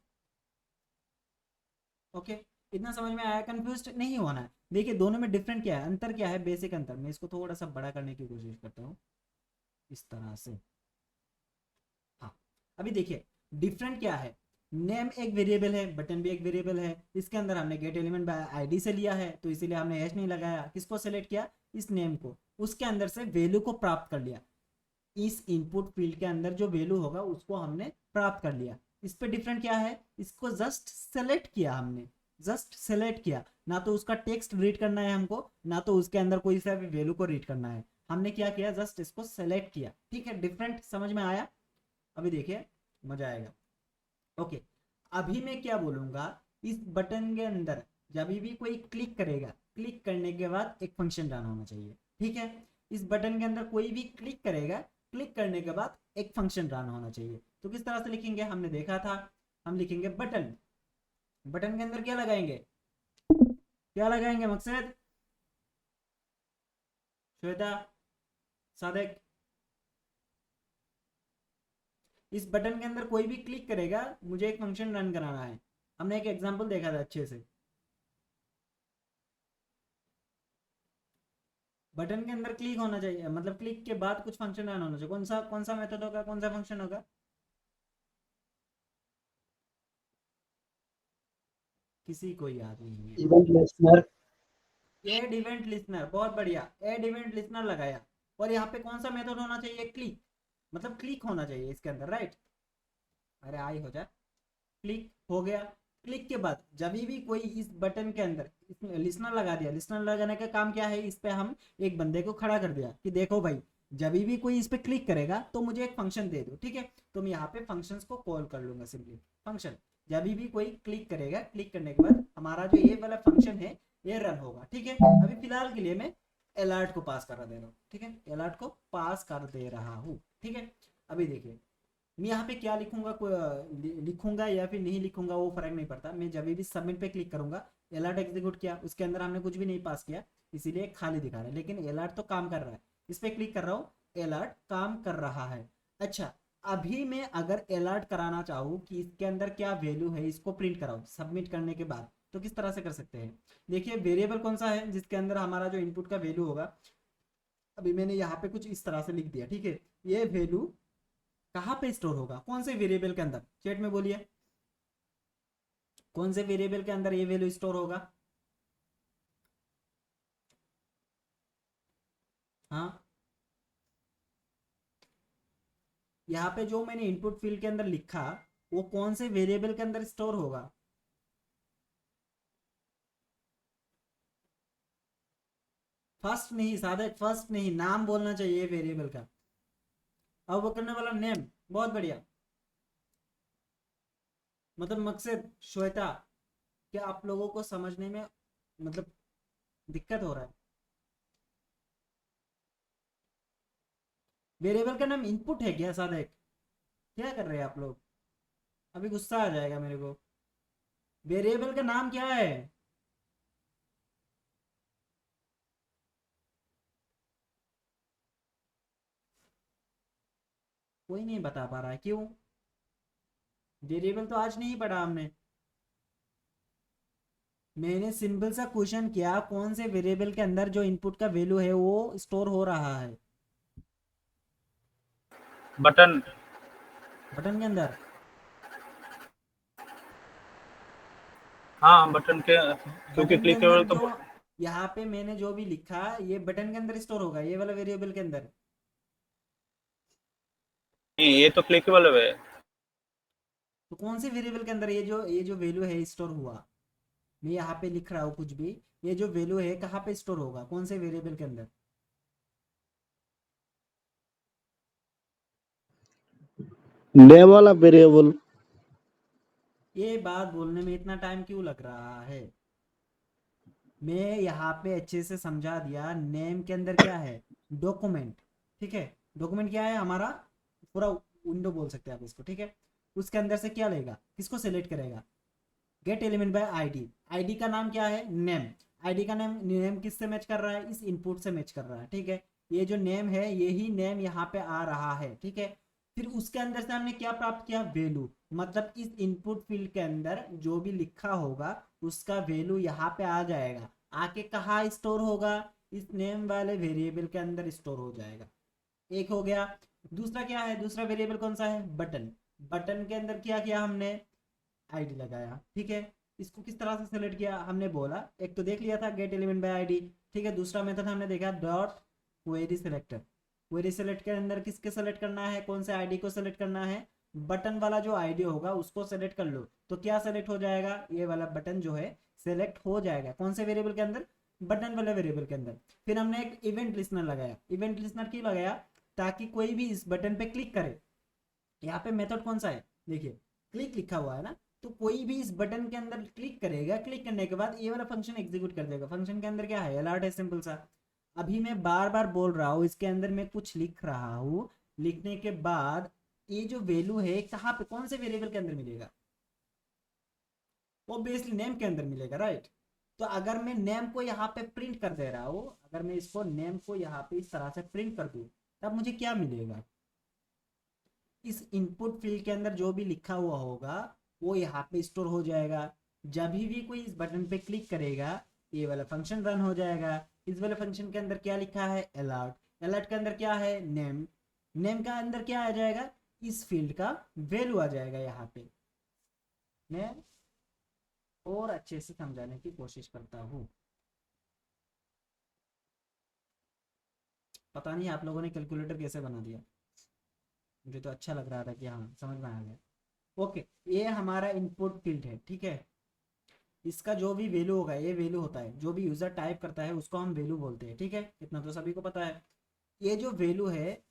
ओके, इतना समझ में आया? कंफ्यूज नहीं होना है। देखिए दोनों में डिफरेंट क्या है, अंतर क्या है, बेसिक अंतर। मैं इसको थोड़ा सा बड़ा करने की कोशिश करता हूँ इस तरह से। हाँ, अभी देखिए डिफरेंट क्या है। नेम एक वेरिएबल है, बटन भी एक वेरिएबल है। इसके अंदर हमने गेट एलिमेंट बाय आईडी से लिया है तो इसीलिए हमने हैश नहीं लगाया। किसको सेलेक्ट किया? इस नेम को। उसके अंदर से वैल्यू को प्राप्त कर लिया। इस इनपुट फील्ड के अंदर जो वैल्यू होगा उसको हमने प्राप्त कर लिया। इस पे डिफरेंट क्या है, इसको जस्ट सेलेक्ट किया हमने, जस्ट सेलेक्ट किया, ना तो उसका टेक्स्ट रीड करना है हमको, ना तो उसके अंदर कोई सा भी वैल्यू को रीड करना है। हमने क्या किया, जस्ट इसको सेलेक्ट किया। ठीक है, डिफरेंट समझ में आया? अभी देखिए मजा आएगा। ओके, अभी मैं क्या बोलूंगा, इस बटन के अंदर जब भी कोई क्लिक करेगा, क्लिक करने के बाद एक फंक्शन रन होना चाहिए। ठीक है, इस बटन के अंदर कोई भी क्लिक करेगा, क्लिक करने के बाद एक फंक्शन रन होना चाहिए। तो किस तरह से लिखेंगे, हमने देखा था, हम लिखेंगे बटन, बटन के अंदर क्या लगाएंगे, क्या लगाएंगे मकसद, श्वेता, सादिक, इस बटन के अंदर कोई भी क्लिक करेगा, मुझे एक फंक्शन रन कराना है। हमने एक एग्जांपल देखा था अच्छे से, बटन के अंदर क्लिक होना चाहिए, मतलब क्लिक के बाद कुछ फंक्शन रन होना चाहिए। कौन सा मेथड होगा, कौन सा फंक्शन होगा, किसी को याद नहीं है। Event listener. Add event listener, बहुत बढ़िया, एड इवेंट लिसनर लगाया। और यहाँ पे कौन सा मेथड होना चाहिए, क्लिक, मतलब क्लिक होना चाहिए इसके अंदर, राइट। अरे आई हो जाए, क्लिक हो गया। क्लिक के बाद जब भी कोई इस बटन के अंदर लिसनर लगा दिया, लिसनर लगाने का काम क्या है, इस पे हम एक बंदे को खड़ा कर दिया कि देखो भाई जब भी कोई इस पे क्लिक करेगा तो मुझे एक फंक्शन दे दो। ठीक है, तो मैं यहाँ पे फंक्शंस को कॉल कर लूंगा, सिंपली फंक्शन। जब भी कोई क्लिक करेगा, क्लिक करने के बाद हमारा जो ये वाला फंक्शन है ये रन होगा। ठीक है, अभी फिलहाल के लिए मैं अलर्ट को पास कर दे रहा हूँ। ठीक है, अलर्ट को पास कर दे रहा हूँ। ठीक है, अभी देखिए मैं यहाँ पे क्या लिखूंगा, लिखूंगा या फिर नहीं लिखूंगा वो फर्क नहीं पड़ता। मैं जब भी सबमिट पे क्लिक करूंगा, अलर्ट एग्जीक्यूट किया, उसके अंदर हमने कुछ भी नहीं पास किया, इसीलिए खाली दिखा रहा है, लेकिन अलर्ट तो काम कर रहा है। इस पे क्लिक कर रहा हूँ, अलर्ट काम कर रहा है। अच्छा, अभी मैं अगर अलर्ट कराना चाहूँ कि इसके अंदर क्या वैल्यू है, इसको प्रिंट कराऊँ सबमिट करने के बाद, तो किस तरह से कर सकते हैं। देखिए वेरिएबल कौन सा है जिसके अंदर हमारा जो इनपुट का वैल्यू होगा, अभी मैंने यहाँ पे कुछ इस तरह से लिख दिया। ठीक है, ये वैल्यू कहाँ पे स्टोर होगा, कौन से वेरिएबल के अंदर, चैट में बोलिए कौन से वेरिएबल के अंदर ये वैल्यू स्टोर होगा। हाँ, यहाँ पे जो मैंने इनपुट फील्ड के अंदर लिखा वो कौन से वेरिएबल के अंदर स्टोर होगा, फर्स्ट नहीं सादे, फर्स्ट नहीं, नाम बोलना चाहिए वेरिएबल का। अब वो करने वाला नेम, बहुत बढ़िया। मतलब मकसद श्वेता, क्या आप लोगों को समझने में मतलब दिक्कत हो रहा है। वेरिएबल का नाम इनपुट है क्या सादेक, क्या कर रहे हैं आप लोग, अभी गुस्सा आ जाएगा मेरे को। वेरिएबल का नाम क्या है, कोई नहीं बता पा रहा है, क्यों, वेरिएबल तो आज नहीं पढ़ा हमने। मैंने सिंपल सा क्वेश्चन किया, कौन से वेरिएबल के अंदर जो इनपुट का वैल्यू है वो स्टोर हो रहा है, बटन। बटन के अंदर। हाँ बटन के, क्योंकि बटन के क्लिकेबल अंदर तो जो यहाँ पे मैंने जो भी लिखा ये बटन के अंदर स्टोर होगा, ये वाला वेरिएबल के अंदर। नहीं, ये तो क्लिकेबल है। तो कौन से वेरिएबल के अंदर ये जो वैल्यू है स्टोर हुआ, मैं यहाँ पे लिख रहा हूँ कुछ भी, ये जो वैल्यू है कहाँ पे स्टोर होगा, कौन से वेरिएबल के अंदर। नेम वाला वेरिएबल। ये बात बोलने में इतना टाइम क्यों लग रहा है, मैं यहाँ पे अच्छे से समझा दिया। नेम के अंदर क्या है, डॉक्यूमेंट। ठीक है, डॉक्यूमेंट क्या है हमारा, पूरा विंडो बोल सकते हैं आप इसको। ठीक है, उसके अंदर से क्या लेगा, किसको सेलेक्ट करेगा, gate element by ID. ID का नाम क्या है, नेम। आईडी का नेम किससे मैच कर रहा है, इस इनपुट से मैच कर रहा है। ठीक है, ये जो नेम है यही नेम यहाँ पे आ रहा है। ठीक है, फिर उसके अंदर से हमने क्या प्राप्त किया, वैल्यू, मतलब इस इनपुट फील्ड के अंदर जो भी लिखा होगा उसका वैल्यू यहाँ पे आ जाएगा, आके कहाँ स्टोर होगा, इस नेम वाले वेरिएबल के अंदर स्टोर हो जाएगा। एक हो गया। दूसरा क्या है, दूसरा वेरिएबल कौन सा है, बटन। बटन के अंदर क्या किया हमने, आईडी लगाया। ठीक है, इसको किस तरह से सेलेक्ट किया, हमने बोला एक तो देख लिया था गेट एलिमेंट बाय आईडी। ठीक है, दूसरा मेथड हमने देखा dot query selector. Query select के अंदर किसके सेलेक्ट करना है, कौन से आईडी को सेलेक्ट करना है, बटन वाला जो आईडी होगा उसको सेलेक्ट कर लो। तो क्या सेलेक्ट हो जाएगा, ये वाला बटन जो है सेलेक्ट हो जाएगा। कौन से वेरिएबल के अंदर, बटन वाले वेरिएबल के अंदर। फिर हमने एक इवेंट लिस्नर लगाया। इवेंट लिस्नर क्यों लगाया, ताकि कोई भी इस बटन पे क्लिक करे। यहाँ पे मेथड कौन सा है, देखिए क्लिक लिखा हुआ है ना, तो कोई भी इस बटन के अंदर क्लिक करेगा, क्लिक करने के बाद ये वाला फंक्शन एग्जीक्यूट कर देगा। फंक्शन के अंदर क्या है, अलर्ट है, सिंपल सा। अभी मैं बार बार बोल रहा हूँ, इसके अंदर मैं कुछ लिख रहा हूँ, लिखने के बाद ये जो वैल्यू है कहाँ पे, कौन से वेरिएबल के अंदर मिलेगा, ऑब्वियसली नेम के अंदर मिलेगा, राइट। तो अगर मैं नेम को यहाँ पे प्रिंट कर दे रहा हूँ, अगर मैं इसको नेम को यहाँ पे इस तरह से प्रिंट कर दूँ, तब मुझे क्या मिलेगा, इस इनपुट फील्ड के अंदर जो भी लिखा हुआ होगा वो यहाँ पे स्टोर हो जाएगा। जब भी कोई इस बटन पे क्लिक करेगा ये वाला फंक्शन रन हो जाएगा। इस वाले फंक्शन के अंदर क्या लिखा है, अलर्ट। अलर्ट के अंदर क्या है, नेम। नेम का अंदर क्या आ जाएगा, इस फील्ड का वैल्यू आ जाएगा। यहाँ पे मैं और अच्छे से समझाने की कोशिश करता हूँ। पता नहीं आप लोगों ने कैलकुलेटर कैसे बना दिया, मुझे तो अच्छा लग रहा था कि हाँ समझ में आ गया। ओके, ये हमारा इनपुट फील्ड है, ठीक है। इसका जो भी वैल्यू होगा, ये वैल्यू होता है, जो भी यूजर टाइप करता है उसको हम वैल्यू बोलते हैं, ठीक है। इतना तो सभी को पता है। ये जो वैल्यू है,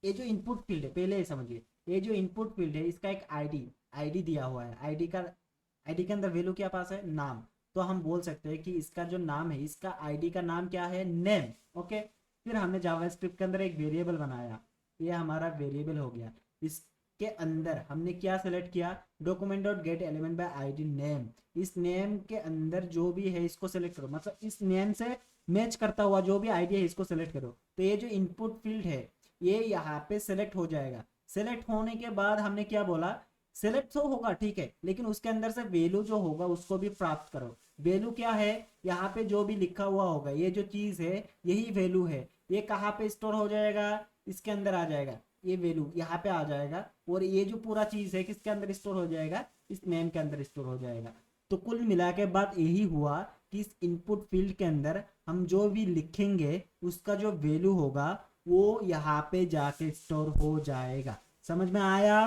ये जो इनपुट फील्ड है, पहले ये समझिए, ये जो इनपुट फील्ड है इसका एक आईडी दिया हुआ है। आईडी के अंदर वैल्यू क्या पास है, नाम। तो हम बोल सकते हैं कि इसका जो नाम है, इसका आईडी का नाम क्या है, नेम। ओके, फिर हमने जावास्क्रिप्ट के अंदर एक वेरिएबल बनाया, ये हमारा वेरिएबल हो गया। इसके अंदर हमने क्या सेलेक्ट किया, document dot gate element by ID name. इस नेम के अंदर जो भी है इसको सेलेक्ट करो, मतलब इस नेम से मैच करता हुआ जो भी आईडी है इसको सेलेक्ट करो। तो ये जो इनपुट फील्ड है ये यहाँ पे सेलेक्ट हो जाएगा। सेलेक्ट होने के बाद हमने क्या बोला, सेलेक्ट तो होगा ठीक है, लेकिन उसके अंदर से वैल्यू जो होगा उसको भी प्राप्त करो। वैल्यू क्या है, यहाँ पे जो भी लिखा हुआ होगा, ये जो चीज है यही वैल्यू है। ये कहाँ पे स्टोर हो जाएगा, इसके अंदर आ जाएगा, ये वैल्यू यहाँ पे आ जाएगा। और ये जो पूरा चीज है किसके अंदर स्टोर हो जाएगा, इस नेम के अंदर स्टोर हो जाएगा। तो कुल मिला के बात यही हुआ कि इस इनपुट फील्ड के अंदर हम जो भी लिखेंगे उसका जो वैल्यू होगा वो यहाँ पे जाके स्टोर हो जाएगा। समझ में आया,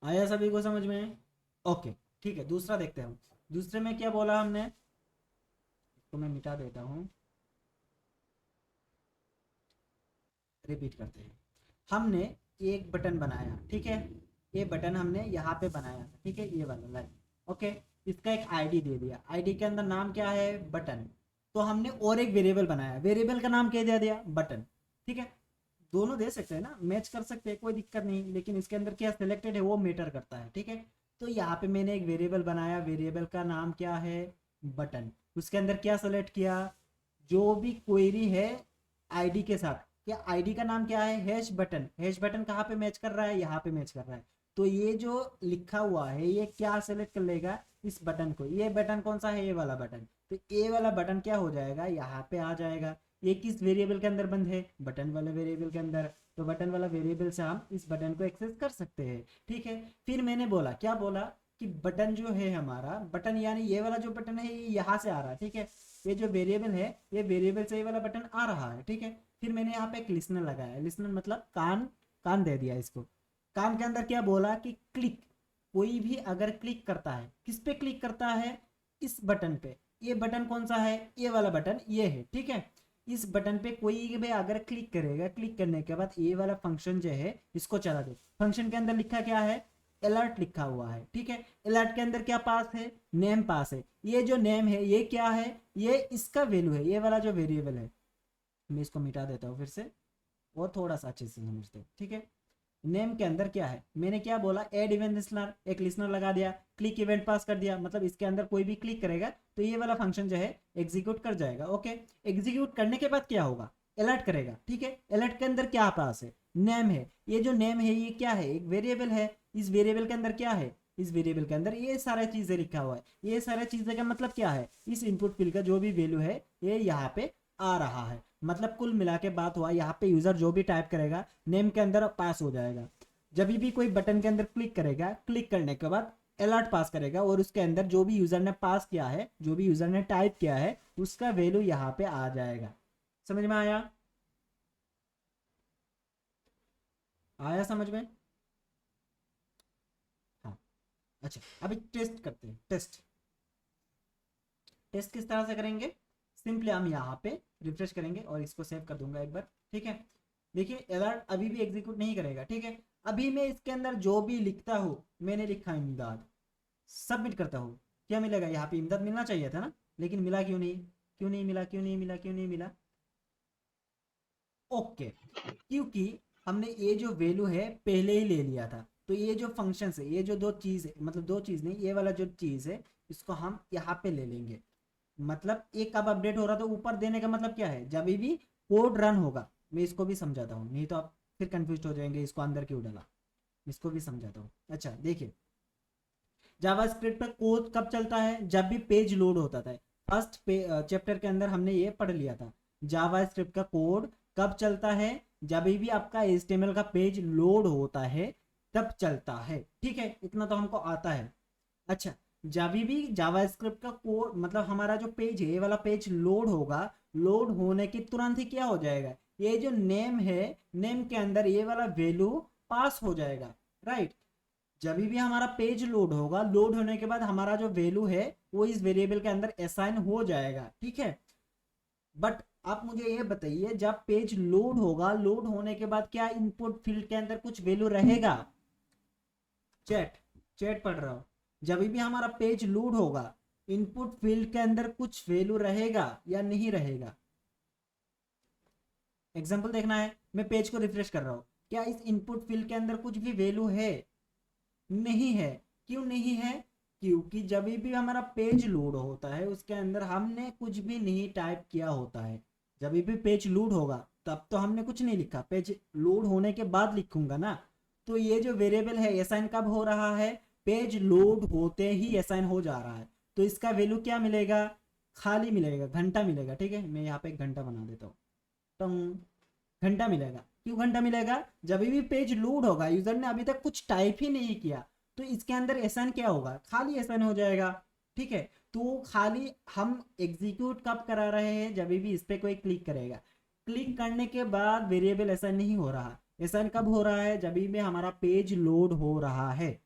आया सभी को समझ में? ओके ठीक है, दूसरा देखते हैं हम। दूसरे में क्या बोला हमने, इसको मैं मिटा देता हूँ, रिपीट करते हैं। हमने एक बटन बनाया, ठीक है। ये बटन हमने यहाँ पे बनाया था, ठीक है, ये वाला लाइन। ओके, इसका एक आईडी दे दिया, आईडी के अंदर नाम क्या है, बटन। तो हमने और एक वेरिएबल बनाया, वेरिएबल का नाम क्या दे दिया, बटन, ठीक है। दोनों दे सकते हैं ना, मैच कर सकते हैं, कोई दिक्कत नहीं, लेकिन इसके अंदर क्या सिलेक्टेड है वो मैटर करता है, ठीक है। तो यहाँ पे मैंने एक वेरिएबल बनाया, वेरिएबल का नाम क्या है, बटन। उसके अंदर क्या सेलेक्ट किया, जो भी क्वेरी है आईडी के साथ, क्या आईडी का नाम क्या है, हैश बटन। हैश बटन कहाँ पे मैच कर रहा है, यहाँ पे मैच कर रहा है। तो ये जो लिखा हुआ है ये क्या सेलेक्ट कर लेगा, इस बटन को। ये बटन कौन सा है, ये वाला बटन। तो ये वाला बटन क्या हो जाएगा, यहाँ पे आ जाएगा। ये किस वेरिएबल के अंदर बंद है, बटन वाले वेरिएबल के अंदर। तो बटन वाला वेरिएबल से हम इस बटन को एक्सेस कर सकते हैं, ठीक है। फिर मैंने बोला, क्या बोला कि बटन जो है हमारा, बटन यानी ये वाला जो बटन है ये यहाँ से आ रहा है, ठीक है। ये जो वेरिएबल है ये वेरिएबल से ये वाला बटन आ रहा है, ठीक है। फिर मैंने यहाँ पे एक लिसनर लगाया, लिसनर मतलब कान दे दिया इसको। कान के अंदर क्या बोला कि क्लिक, कोई भी अगर क्लिक करता है, किस पे क्लिक करता है, इस बटन पे। ये बटन कौन सा है, ये वाला बटन ये है, ठीक है। इस बटन पे कोई भी अगर क्लिक करेगा, क्लिक करने के बाद ये वाला फंक्शन जो है इसको चला दे। फंक्शन के अंदर लिखा क्या है, अलर्ट लिखा हुआ है, ठीक है। अलर्ट के अंदर क्या पास है, नेम पास है। ये जो नेम है ये क्या है, ये इसका वैल्यू है, ये वाला जो वेरिएबल है। मैं इसको मिटा देता हूँ फिर से और थोड़ा सा अच्छे से समझते हैं, ठीक है। नेम के अंदर क्या है, मैंने क्या बोला, एड इवेंट लिसनर, एक लिसनर लगा दिया, क्लिक इवेंट पास कर दिया, मतलब इसके अंदर कोई भी क्लिक करेगा तो ये वाला फंक्शन जो है एग्जीक्यूट कर जाएगा। ओके, एग्जीक्यूट करने के बाद क्या होगा, अलर्ट करेगा, ठीक है। अलर्ट के अंदर क्या पास है, नेम है। ये जो नेम है ये क्या है, एक वेरिएबल है। इस वेरिएबल के अंदर क्या है, इस वेरिएबल के अंदर ये सारी चीजें लिखा हुआ है। ये सारी चीजें का मतलब क्या है, इस इनपुट फील्ड का जो भी वैल्यू है ये यहाँ पे आ रहा है। मतलब कुल मिला के बात हुआ, यहाँ पे यूजर जो भी टाइप करेगा नेम के अंदर पास हो जाएगा। जब भी कोई बटन के अंदर क्लिक करेगा, क्लिक करने के बाद अलर्ट पास करेगा और उसके अंदर जो भी यूजर ने पास किया है, जो भी यूजर ने टाइप किया है, उसका वैल्यू यहाँ पे आ जाएगा। समझ में आया? आया समझ में? हाँ। अच्छा, अभी टेस्ट करते हैं। टेस्ट किस तरह से करेंगे? सिंपली हम यहाँ पे रिफ्रेश करेंगे और इसको सेव कर दूंगा एक बार, ठीक है। देखिए अलर्ट अभी भी एग्जीक्यूट नहीं करेगा, ठीक है। अभी मैं इसके अंदर जो भी लिखता हूँ, मैंने लिखा इमदाद, सबमिट करता हूँ, क्या मिलेगा? यहाँ पे इमदाद मिलना चाहिए था ना, लेकिन मिला क्यों नहीं? क्यों नहीं मिला? क्यों नहीं मिला? क्यों नहीं मिला? ओके, क्योंकि हमने ये जो वैल्यू है पहले ही ले लिया था। तो ये जो फंक्शन है, ये जो दो चीज़ है, मतलब दो चीज़ नहीं, ये वाला जो चीज़ है इसको हम यहाँ पे ले लेंगे। मतलब एक कब अपडेट हो रहा था ऊपर देने का मतलब क्या है? जब भी कोड रन होगा। मैं इसको भी समझाता हूँ, नहीं तो आप फिर कंफ्यूज हो जाएंगे इसको अंदर क्यों डाला। इसको भी समझाता हूँ। अच्छा देखिए, जावास्क्रिप्ट पर कोड कब चलता है? जब भी पेज लोड होता था। फर्स्ट चैप्टर के अंदर हमने ये पढ़ लिया था, जावास्क्रिप्ट का कोड कब चलता है? जब भी आपका HTML का पेज लोड होता है तब चलता है, ठीक है। इतना तो हमको आता है। अच्छा, जब भी जावास्क्रिप्ट का कोड मतलब हमारा जो पेज है, ये वाला पेज लोड होगा, लोड होने के तुरंत ही क्या हो जाएगा? ये जो नेम है, नेम के अंदर ये वाला वैल्यू पास हो जाएगा, राइट। जब भी हमारा पेज लोड होगा, लोड होने के बाद हमारा जो वैल्यू है वो इस वेरिएबल के अंदर असाइन हो जाएगा, ठीक है। बट आप मुझे ये बताइए, जब पेज लोड होगा, लोड होने के बाद क्या इनपुट फील्ड के अंदर कुछ वैल्यू रहेगा? चैट पढ़ रहा हूं। जब भी हमारा पेज लोड होगा, इनपुट फील्ड के अंदर कुछ वैल्यू रहेगा या नहीं रहेगा? एग्जांपल देखना है, मैं पेज को रिफ्रेश कर रहा हूं, क्या इस इनपुट फील्ड के अंदर कुछ भी वैल्यू है? नहीं है। क्यों नहीं है? क्योंकि जब भी हमारा पेज लोड होता है उसके अंदर हमने कुछ भी नहीं टाइप किया होता है। जब भी पेज लोड होगा तब तो हमने कुछ नहीं लिखा, पेज लोड होने के बाद लिखूंगा ना। तो ये जो वेरिएबल है असाइन कब हो रहा है? पेज लोड होते ही असाइन हो जा रहा है। तो इसका वैल्यू क्या मिलेगा? खाली मिलेगा, घंटा मिलेगा, ठीक है। मैं यहाँ पे एक घंटा बना देता हूँ, घंटा मिलेगा। क्यों घंटा मिलेगा? जब भी पेज लोड होगा, यूजर ने अभी तक कुछ टाइप ही नहीं किया, तो इसके अंदर असाइन क्या होगा? खाली असाइन हो जाएगा, ठीक है। तो खाली हम एग्जीक्यूट कब करा रहे हैं? जब भी इस पे कोई क्लिक करेगा, क्लिक करने के बाद वेरिएबल असाइन नहीं हो रहा। असाइन कब हो रहा है? जब भी हमारा पेज लोड हो रहा है।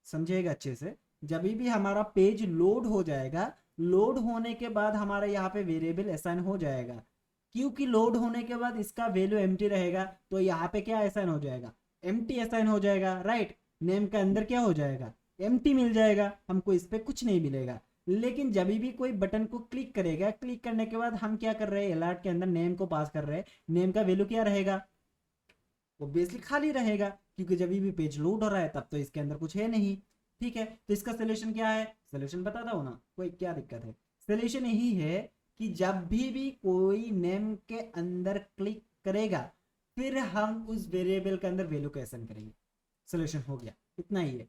समझिएगा अच्छे से, जब भी हमारा पेज लोड हो जाएगा, लोड होने के बाद हमारा यहाँ पे वेरिएबल असाइन हो जाएगा। क्योंकि लोड होने के बाद इसका वैल्यू एम्प्टी रहेगा, तो यहाँ पे क्या असाइन हो जाएगा? एम्प्टी असाइन हो जाएगा, राइट। नेम के अंदर क्या हो जाएगा? एम्प्टी मिल जाएगा, हमको इस पे कुछ नहीं मिलेगा। लेकिन जब भी कोई बटन को क्लिक करेगा, क्लिक करने के बाद हम क्या कर रहे हैं? अलर्ट के अंदर नेम को पास कर रहे हैं। नेम का वैल्यू क्या रहेगा? ऑब्वियसली खाली रहेगा, क्योंकि जब भी पेज लोड हो रहा है तब तो इसके अंदर कुछ है नहीं, ठीक है। तो इसका सोल्यूशन क्या है? सोल्यूशन बताता हूँ ना, कोई क्या दिक्कत है? सोल्यूशन यही है कि जब भी कोई नेम के अंदर क्लिक करेगा, फिर हम उस वेरिएबल के अंदर वैल्यू को असाइन करेंगे। सोल्यूशन हो गया, इतना ही है।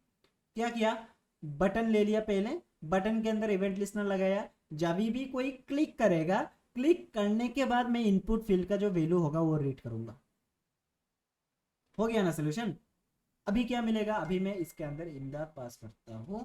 क्या किया? बटन ले लिया, पहले बटन के अंदर इवेंट लिस्टनर लगाया। जब भी कोई क्लिक करेगा, क्लिक करने के बाद मैं इनपुट फील्ड का जो वैल्यू होगा वो रीड करूंगा। हो गया ना सोल्यूशन? अभी क्या मिलेगा? अभी मैं इसके अंदर इमदाद पास करता हूं,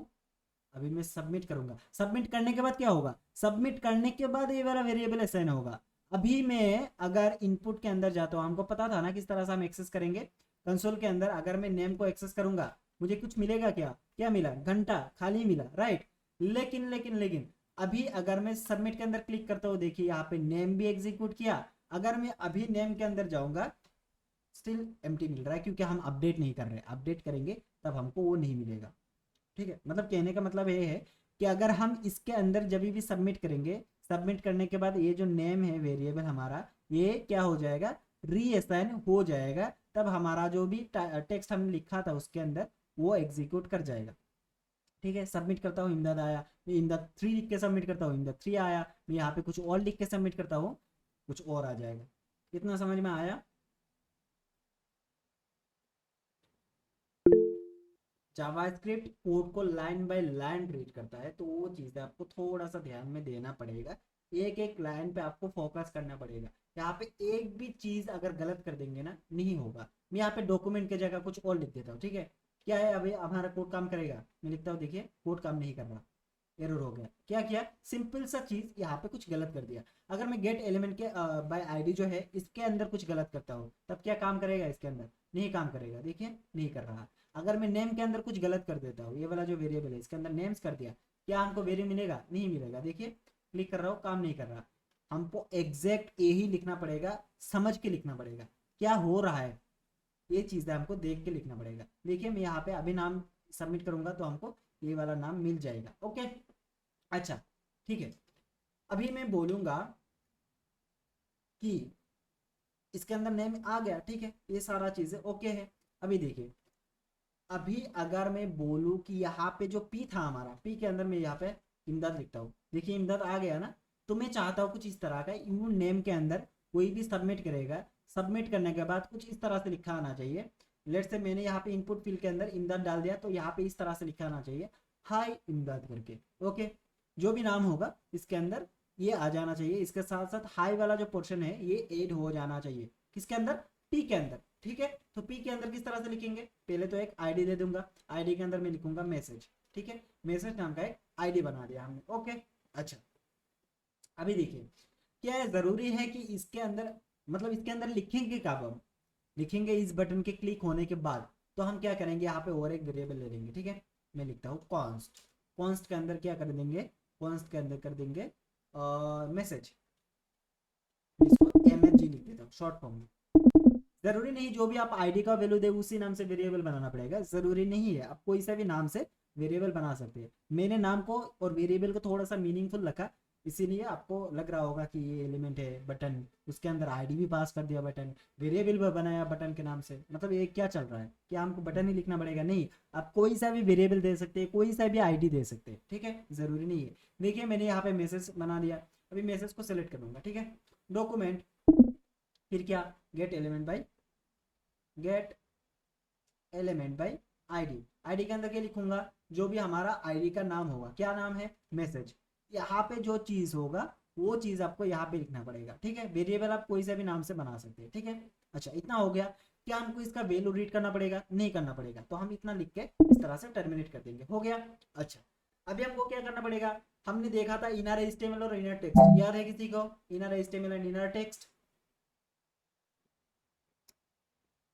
अभी मैं सबमिट करूंगा। सबमिट करने के बाद क्या होगा? सबमिट करने के बाद ये वाला वेरिएबल असाइन होगा। अभी मैं अगर इनपुट के अंदर जाता हूँ, हमको पता था ना किस तरह से हम एक्सेस करेंगे। कंसोल के अंदर अगर मैं नेम को एक्सेस करूंगा, मुझे कुछ मिलेगा क्या? क्या मिला? घंटा खाली मिला, राइट। लेकिन लेकिन लेकिन अभी अगर मैं सबमिट के अंदर क्लिक करता हूँ, देखिए यहाँ पे नेम भी एग्जीक्यूट किया। अगर मैं अभी नेम के अंदर जाऊंगा, स्टिल एम्प्टी मिल रहा है, क्योंकि हम अपडेट नहीं कर रहे हैं। अपडेट करेंगे तब हमको वो नहीं मिलेगा, ठीक है। मतलब कहने का मतलब ये है कि अगर हम इसके अंदर जब भी सबमिट करेंगे, सबमिट करने के बाद ये जो नेम है वेरिएबल हमारा, ये क्या हो जाएगा? रीअसाइन हो जाएगा। तब हमारा जो भी टेक्स्ट हमने लिखा था उसके अंदर वो एग्जीक्यूट कर जाएगा, ठीक है। सबमिट करता हूँ, इमदाद आया। मैं इमदाद 3 लिख के सबमिट करता हूँ, इमदाद 3 आया। मैं यहाँ पे कुछ और लिख के सबमिट करता हूँ, कुछ और आ जाएगा। इतना समझ में आया? जावास्क्रिप्ट कोड को लाइन बाय लाइन रीड करता है, तो वो चीज़ आपको थोड़ा सा ध्यान में देना पड़ेगा। एक एक लाइन पे आपको फोकस करना पड़ेगा। यहाँ पे एक भी चीज़ अगर गलत कर देंगे ना, नहीं होगा। मैं यहाँ पे डॉक्यूमेंट की जगह कुछ और लिख देता हूँ, ठीक है। क्या है, अभी हमारा कोड काम करेगा, मैं लिखता हूँ, देखिए कोड काम नहीं कर रहा, एरर हो गया। क्या किया, सिंपल सा चीज यहाँ पे कुछ गलत कर दिया। अगर मैं गेट एलिमेंट के बाय आईडी जो है इसके अंदर कुछ गलत करता हूँ तब क्या काम करेगा, इसके अंदर नहीं काम करेगा, देखिए नहीं कर रहा। अगर मैं नेम के अंदर कुछ गलत कर देता हूँ, ये वाला जो वेरिएबल है इसके अंदर नेम्स कर दिया, क्या हमको वेरी मिलेगा, नहीं मिलेगा। देखिए क्लिक कर रहा हूँ, काम नहीं कर रहा। हमको एग्जैक्ट यही लिखना पड़ेगा, समझ के लिखना पड़ेगा क्या हो रहा है, ये चीज़ हमको देख के लिखना पड़ेगा। देखिए मैं यहाँ पे अभी नाम सबमिट करूंगा तो हमको ये वाला नाम मिल जाएगा। ओके अच्छा ठीक है, अभी मैं बोलूंगा कि इसके अंदर नेम आ गया, ठीक है, ये सारा चीज़ें ओके है। अभी देखिए, अभी अगर मैं बोलूँ कि यहाँ पे जो पी था हमारा, पी के अंदर मैं यहाँ पे इमदाद लिखता हूँ, देखिए इमदाद आ गया ना। तो मैं चाहता हूँ कुछ इस तरह का, यू नेम के अंदर कोई भी सबमिट करेगा, सबमिट करने के बाद कुछ इस तरह से लिखा आना चाहिए। लेट से मैंने यहाँ पे इनपुट फील्ड के अंदर इमदाद डाल दिया, तो यहाँ पे इस तरह से लिखा आना चाहिए, हाय इमदाद करके। ओके, जो भी नाम होगा इसके अंदर ये आ जाना चाहिए। इसके साथ साथ हाई वाला जो पोर्शन है ये ऐड हो जाना चाहिए, किसके अंदर, पी के अंदर। ठीक है, तो पी के अंदर किस तरह से लिखेंगे, पहले तो एक आईडी दे दूंगा, आईडी के अंदर मैं लिखूंगा मैसेज। ठीक है, मैसेज नाम का एक आईडी बना दिया हमने। ओके अच्छा, अभी देखिए क्या है, जरूरी है कि इसके अंदर मतलब इसके अंदर लिखेंगे कब, हम लिखेंगे इस बटन के क्लिक होने के बाद। तो हम क्या करेंगे, यहाँ पे और एक वेरिएबल ले लेंगे। ठीक है, मैं लिखता हूँ कॉन्स्ट, कॉन्स्ट के अंदर क्या कर देंगे, कॉन्स्ट के अंदर कर देंगे मैसेज, इसको msg लिख देता हूँ शॉर्ट फॉर्म में। जरूरी नहीं जो भी आप आईडी का वैल्यू दे उसी नाम से वेरिएबल बनाना पड़ेगा, जरूरी नहीं है, आप कोई सा भी नाम से वेरिएबल बना सकते हैं। मैंने नाम को और वेरिएबल को थोड़ा सा मीनिंगफुल रखा, इसीलिए आपको लग रहा होगा कि ये एलिमेंट है बटन, उसके अंदर आईडी भी पास कर दिया, बटन वेरिएबल भी बनाया बटन के नाम से। मतलब ये क्या चल रहा है, क्या हमको बटन ही लिखना पड़ेगा, नहीं, आप कोई सा भी वेरिएबल दे सकते हैं, कोई सा भी आईडी दे सकते हैं। ठीक है, जरूरी नहीं है। देखिए मैंने यहाँ पे मैसेज बना दिया, अभी मैसेज को सिलेक्ट करूंगा। ठीक है, डॉक्यूमेंट, फिर क्या, gate element by ID. ID के अंदर क्या लिखूंगा, जो भी हमारा आईडी का नाम होगा, क्या नाम है, मैसेज। यहाँ पे जो चीज होगा वो चीज आपको यहाँ पे लिखना पड़ेगा। ठीक है, वेरिएबल आप कोई सा भी नाम से बना सकते हैं। ठीक है, अच्छा इतना हो गया। क्या हमको इसका वैल्यू रीड करना पड़ेगा, नहीं करना पड़ेगा, तो हम इतना लिख के इस तरह से टर्मिनेट कर देंगे, हो गया। अच्छा अभी हमको क्या करना पड़ेगा, हमने देखा था इनर एचटीएमएल और इनर टेक्स्ट, याद है किसी को, inner HTML and inner text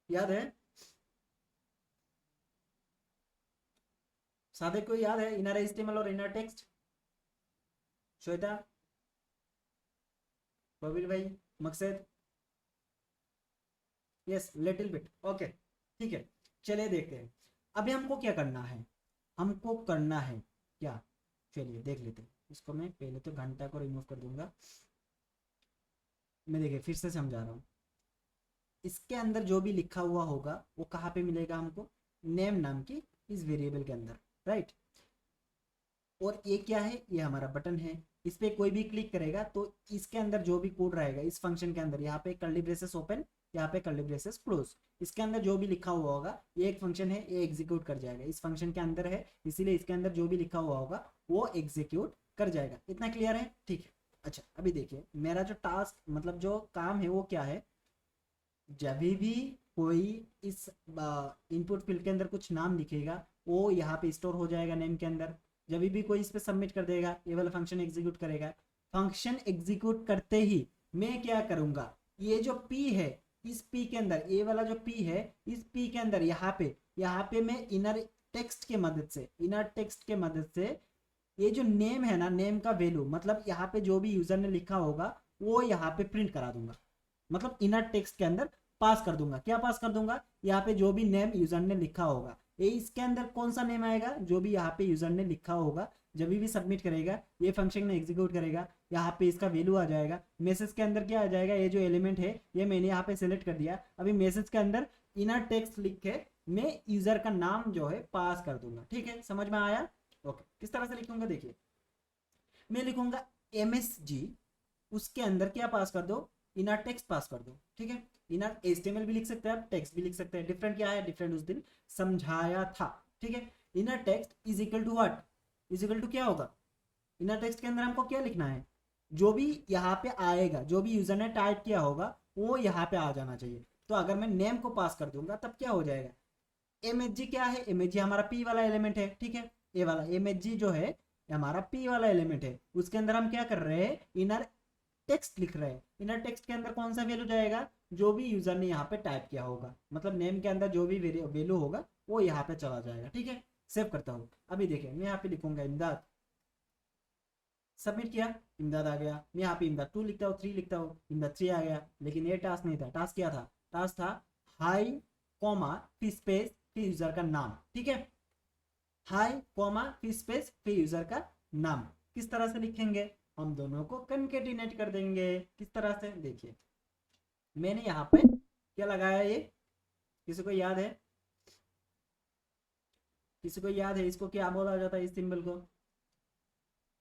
याद है, सादे को याद है इनर एचटीएमएल और इनर टेक्स्ट, श्वेता, कबीर भाई, मकसद, यस लिटिल बिट, ओके ठीक है। चलिए देखते हैं अभी हमको क्या करना है, हमको करना है क्या, चलिए देख लेते हैं इसको। मैं पहले तो घंटा को रिमूव कर दूंगा। मैं देखिए फिर से समझा रहा हूँ, इसके अंदर जो भी लिखा हुआ होगा वो कहाँ पे मिलेगा हमको, नेम नाम की इस वेरिएबल के अंदर, राइट। और ये क्या है, ये हमारा बटन है, इस पे कोई भी क्लिक करेगा तो इसके अंदर जो भी कोड रहेगा इस फंक्शन के अंदर, यहाँ पे कर्ली ब्रेसेस ओपन, यहाँ पे कर्ली ब्रेसेस क्लोज, इसके अंदर जो भी लिखा हुआ होगा, ये एक फंक्शन है, ये एग्जीक्यूट कर जाएगा, इस फंक्शन के अंदर है इसीलिए इसके अंदर जो भी लिखा हुआ होगा वो एग्जीक्यूट कर जाएगा। इतना क्लियर है, ठीक है। अच्छा अभी देखिए मेरा जो टास्क मतलब जो काम है वो क्या है, जब भी कोई इस इनपुट फील्ड के अंदर कुछ नाम लिखेगा वो यहाँ पे स्टोर हो जाएगा नेम के अंदर। जब भी कोई इस पे सबमिट कर देगा ये वाला फंक्शन एग्जीक्यूट करेगा। फंक्शन एग्जीक्यूट करते ही मैं क्या करूंगा, ये जो पी है इस पी के अंदर, ये वाला जो पी है इस पी के अंदर यहाँ पे मैं इनर टेक्स्ट के मदद से ये जो नेम है ना, नेम का वैल्यू मतलब यहाँ पे जो भी यूजर ने लिखा होगा वो यहाँ पे प्रिंट करा दूंगा, मतलब इनर टेक्स्ट के अंदर पास कर दूंगा। क्या पास कर दूंगा, यहाँ पे जो भी नेम यूजर ने लिखा होगा, ये इसके अंदर कौन सा नेम आएगा, जो भी यहाँ पे यूजर ने लिखा होगा, जब भी सबमिट करेगा ये फंक्शन में एग्जीक्यूट करेगा, यहाँ पे इसका वैल्यू आ जाएगा। मैसेज के अंदर क्या आ जाएगा, ये जो एलिमेंट है ये मैंने यहाँ पे सिलेक्ट कर दिया। अभी मैसेज के अंदर इनर टेक्स्ट लिख के मैं यूजर का नाम जो है पास कर दूंगा। ठीक है, समझ में आया। ओके, किस तरह से लिखूंगा, देखिए मैं लिखूंगा MSG, उसके अंदर क्या पास कर दो, इनर टेक्स्ट पास कर दो। ठीक है, इनर HTML भी लिख सकते हैं आप, टेक्स्ट भी लिख सकते हैं। डिफरेंट क्या है, डिफरेंट उस दिन समझाया था। ठीक है, inner text is equal to what, is equal to क्या होगा, इनर टेक्स्ट के अंदर हमको क्या लिखना है, जो भी यहाँ पे आएगा, जो भी यूजर ने टाइप किया होगा वो यहाँ पे आ जाना चाहिए। तो अगर मैं नेम को पास कर दूंगा तब क्या हो जाएगा, एमएचजी क्या है, एमएचजी हमारा पी वाला एलिमेंट है, ठीक है, ए वाला एमएचजी जो है ये हमारा पी वाला एलिमेंट है, उसके अंदर हम क्या कर रहे हैं, इनर टेक्स्ट लिख रहे हैं। इनर टेक्स्ट के अंदर कौन सा वैल्यू जाएगा, जो भी यूजर ने यहाँ पे टाइप किया होगा, मतलब नेम के अंदर जो भी वैल्यू होगा वो यहाँ पे चला जाएगा, ठीक है। सेव करता हूँ, अभी देखिए मैं यहाँ पे लिखूंगा इमदाद, सबमिट किया, इमदाद आ गया। मैं यहाँ पे इमदाद 2 लिखता हूँ, 3 लिखता हूँ, इमदाद 3 आ गया। लेकिन ये टास्क नहीं था, टास्क क्या था, टास्क था हाई कॉमा फिर स्पेस फिर यूजर का नाम, ठीक है, हाई कॉमा फिर स्पेस फिर यूजर का नाम। किस तरह से लिखेंगे, हम दोनों को कंकेटिनेट कर देंगे। किस तरह से, देखिए मैंने यहाँ पे क्या लगाया, ये किसी को याद है, किसी को याद है इसको क्या बोला जाता है, इस सिंबल को,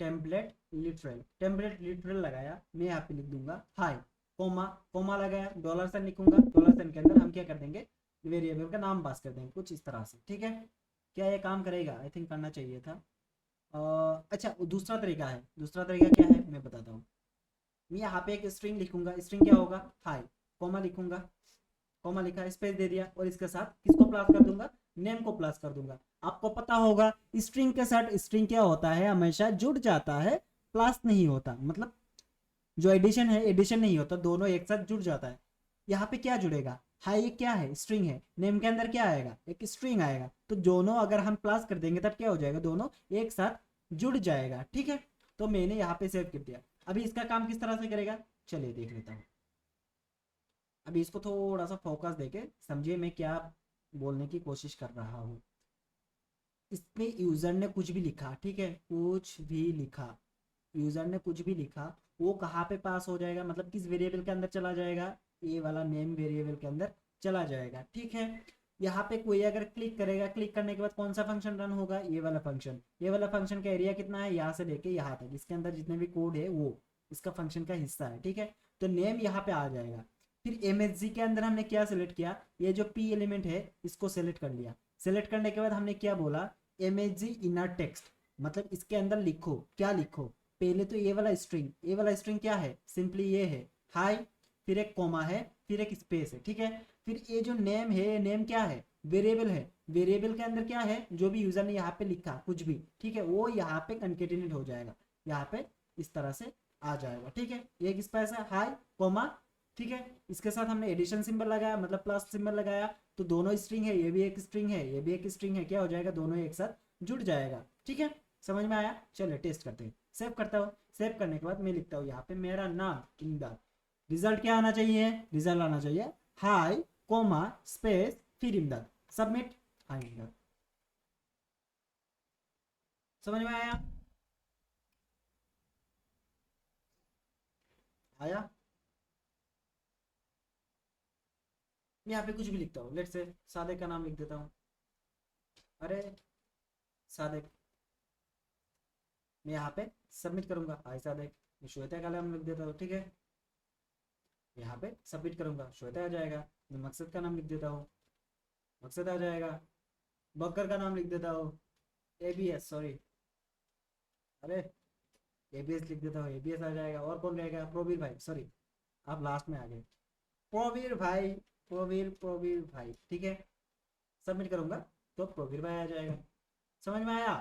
टेम्पलेट लिटरल, टेम्पलेट लिटरल लगाया। मैं यहाँ पे लिख दूंगा हाई कोमा, कोमा लगाया, डॉलर साइन लिखूंगा, डॉलर साइन के अंदर हम क्या कर देंगे, वेरिएबल का नाम पास कर देंगे कुछ इस तरह से, ठीक है। क्या ये काम करेगा, आई थिंक करना चाहिए था। अच्छा दूसरा तरीका है, दूसरा तरीका क्या है मैं बताता हूँ। मैं यहाँ पे एक स्ट्रिंग लिखूंगा, स्ट्रिंग क्या होगा, हाई कोमा लिखूंगा, कोमा लिखा, स्पेस दे दिया, और इसके साथ किसको प्लस कर दूंगा, नेम को प्लस कर दूंगा। आपको पता होगा स्ट्रिंग के साथ स्ट्रिंग क्या होता है, हमेशा जुड़ जाता है, प्लस नहीं होता, मतलब जो एडिशन है एडिशन नहीं होता, दोनों एक साथ जुड़ जाता है। यहाँ पे क्या जुड़ेगा, हाई क्या है, स्ट्रिंग है, नेम के अंदर क्या आएगा, एक स्ट्रिंग आएगा, तो दोनों अगर हम प्लस कर देंगे तब क्या हो जाएगा, दोनों एक साथ जुड़ जाएगा, ठीक है। तो मैंने यहाँ पे सेव कर दिया। अभी इसका काम किस तरह से करेगा, चलिए देख लेता हूँ। अभी इसको थोड़ा सा फोकस देके समझिए मैं क्या बोलने की कोशिश कर रहा हूँ। इसमें यूजर ने कुछ भी लिखा, ठीक है, कुछ भी लिखा, यूजर ने कुछ भी लिखा, वो कहाँ पे पास हो जाएगा, मतलब किस वेरिएबल के अंदर चला जाएगा, ये वाला नेम वेरिएबल के अंदर चला जाएगा, ठीक है। यहाँ पे कोई अगर क्लिक करेगा, क्लिक करने के बाद कौन सा फंक्शन रन होगा, ये वाला फंक्शन। ये वाला फंक्शन का एरिया कितना है, यहाँ से लेके यहाँ तक, इसके अंदर जितने भी कोड है वो इसका फंक्शन का हिस्सा है, ठीक है। तो नेम यहाँ पे आ जाएगा। फिर एमएचजी के अंदर हमने क्या सेलेक्ट किया, ये जो पी एलिमेंट है इसको सेलेक्ट कर लिया। सेलेक्ट करने के बाद हमने क्या बोला, एमएचजी इनर टेक्स्ट, मतलब इसके अंदर लिखो, क्या लिखो, पहले तो ये वाला स्ट्रिंग, ये वाला स्ट्रिंग क्या है, सिंपली ये है हाई, फिर एक कॉमा है, फिर एक स्पेस है, ठीक है। फिर ये जो नेम है, नेम क्या है, वेरिएबल है, वेरिएबल के अंदर क्या है, जो भी यूजर ने यहाँ पे लिखा कुछ भी, ठीक है, वो यहाँ पे कंकेटिनेट हो जाएगा, यहाँ पे इस तरह से आ जाएगा, ठीक है। ये एक स्पेस है हाई कॉमा, ठीक है, इसके साथ हमने एडिशन सिंबल लगाया, मतलब प्लस सिंबल लगाया, तो दोनों स्ट्रिंग है, ये भी एक स्ट्रिंग है, ये भी एक स्ट्रिंग है, क्या हो जाएगा, दोनों एक साथ जुड़ जाएगा, ठीक है। समझ में आया, चलिए टेस्ट करते हैं। सेव करता हूँ, सेव करने के बाद मैं लिखता हूँ यहाँ पे मेरा नाम इमदाद। रिजल्ट क्या आना चाहिए, रिजल्ट आना चाहिए हाई कोमा स्पेस फिर इमदाद, सबमिट, हाई इमदाद। समझ में आया, आया। मैं यहाँ पे कुछ भी लिखता हूँ, लेट्स से सादिक का नाम लिख देता हूँ, अरे सादिक, मैं यहाँ पे सबमिट करूंगा, हाय सादिक। मैं श्वेता का नाम लिख देता हूँ, ठीक है, यहाँ पे सबमिट करूंगा, श्वेता आ जाएगा। मैं मकसद का नाम लिख देता हूँ, मकसद आ जाएगा। बकर का नाम लिख देता हूँ, एबीएस, सॉरी, अरे एबीएस लिख देता हूँ, एबीएस आ जाएगा। और कौन रहेगा, प्रोवीर भाई, सॉरी आप लास्ट में आ गए, प्रोवीर भाई, प्रोवीर भाई, ठीक है। सबमिट करूंगा तो प्रोवीर भाई आ जाएगा। समझ में आया,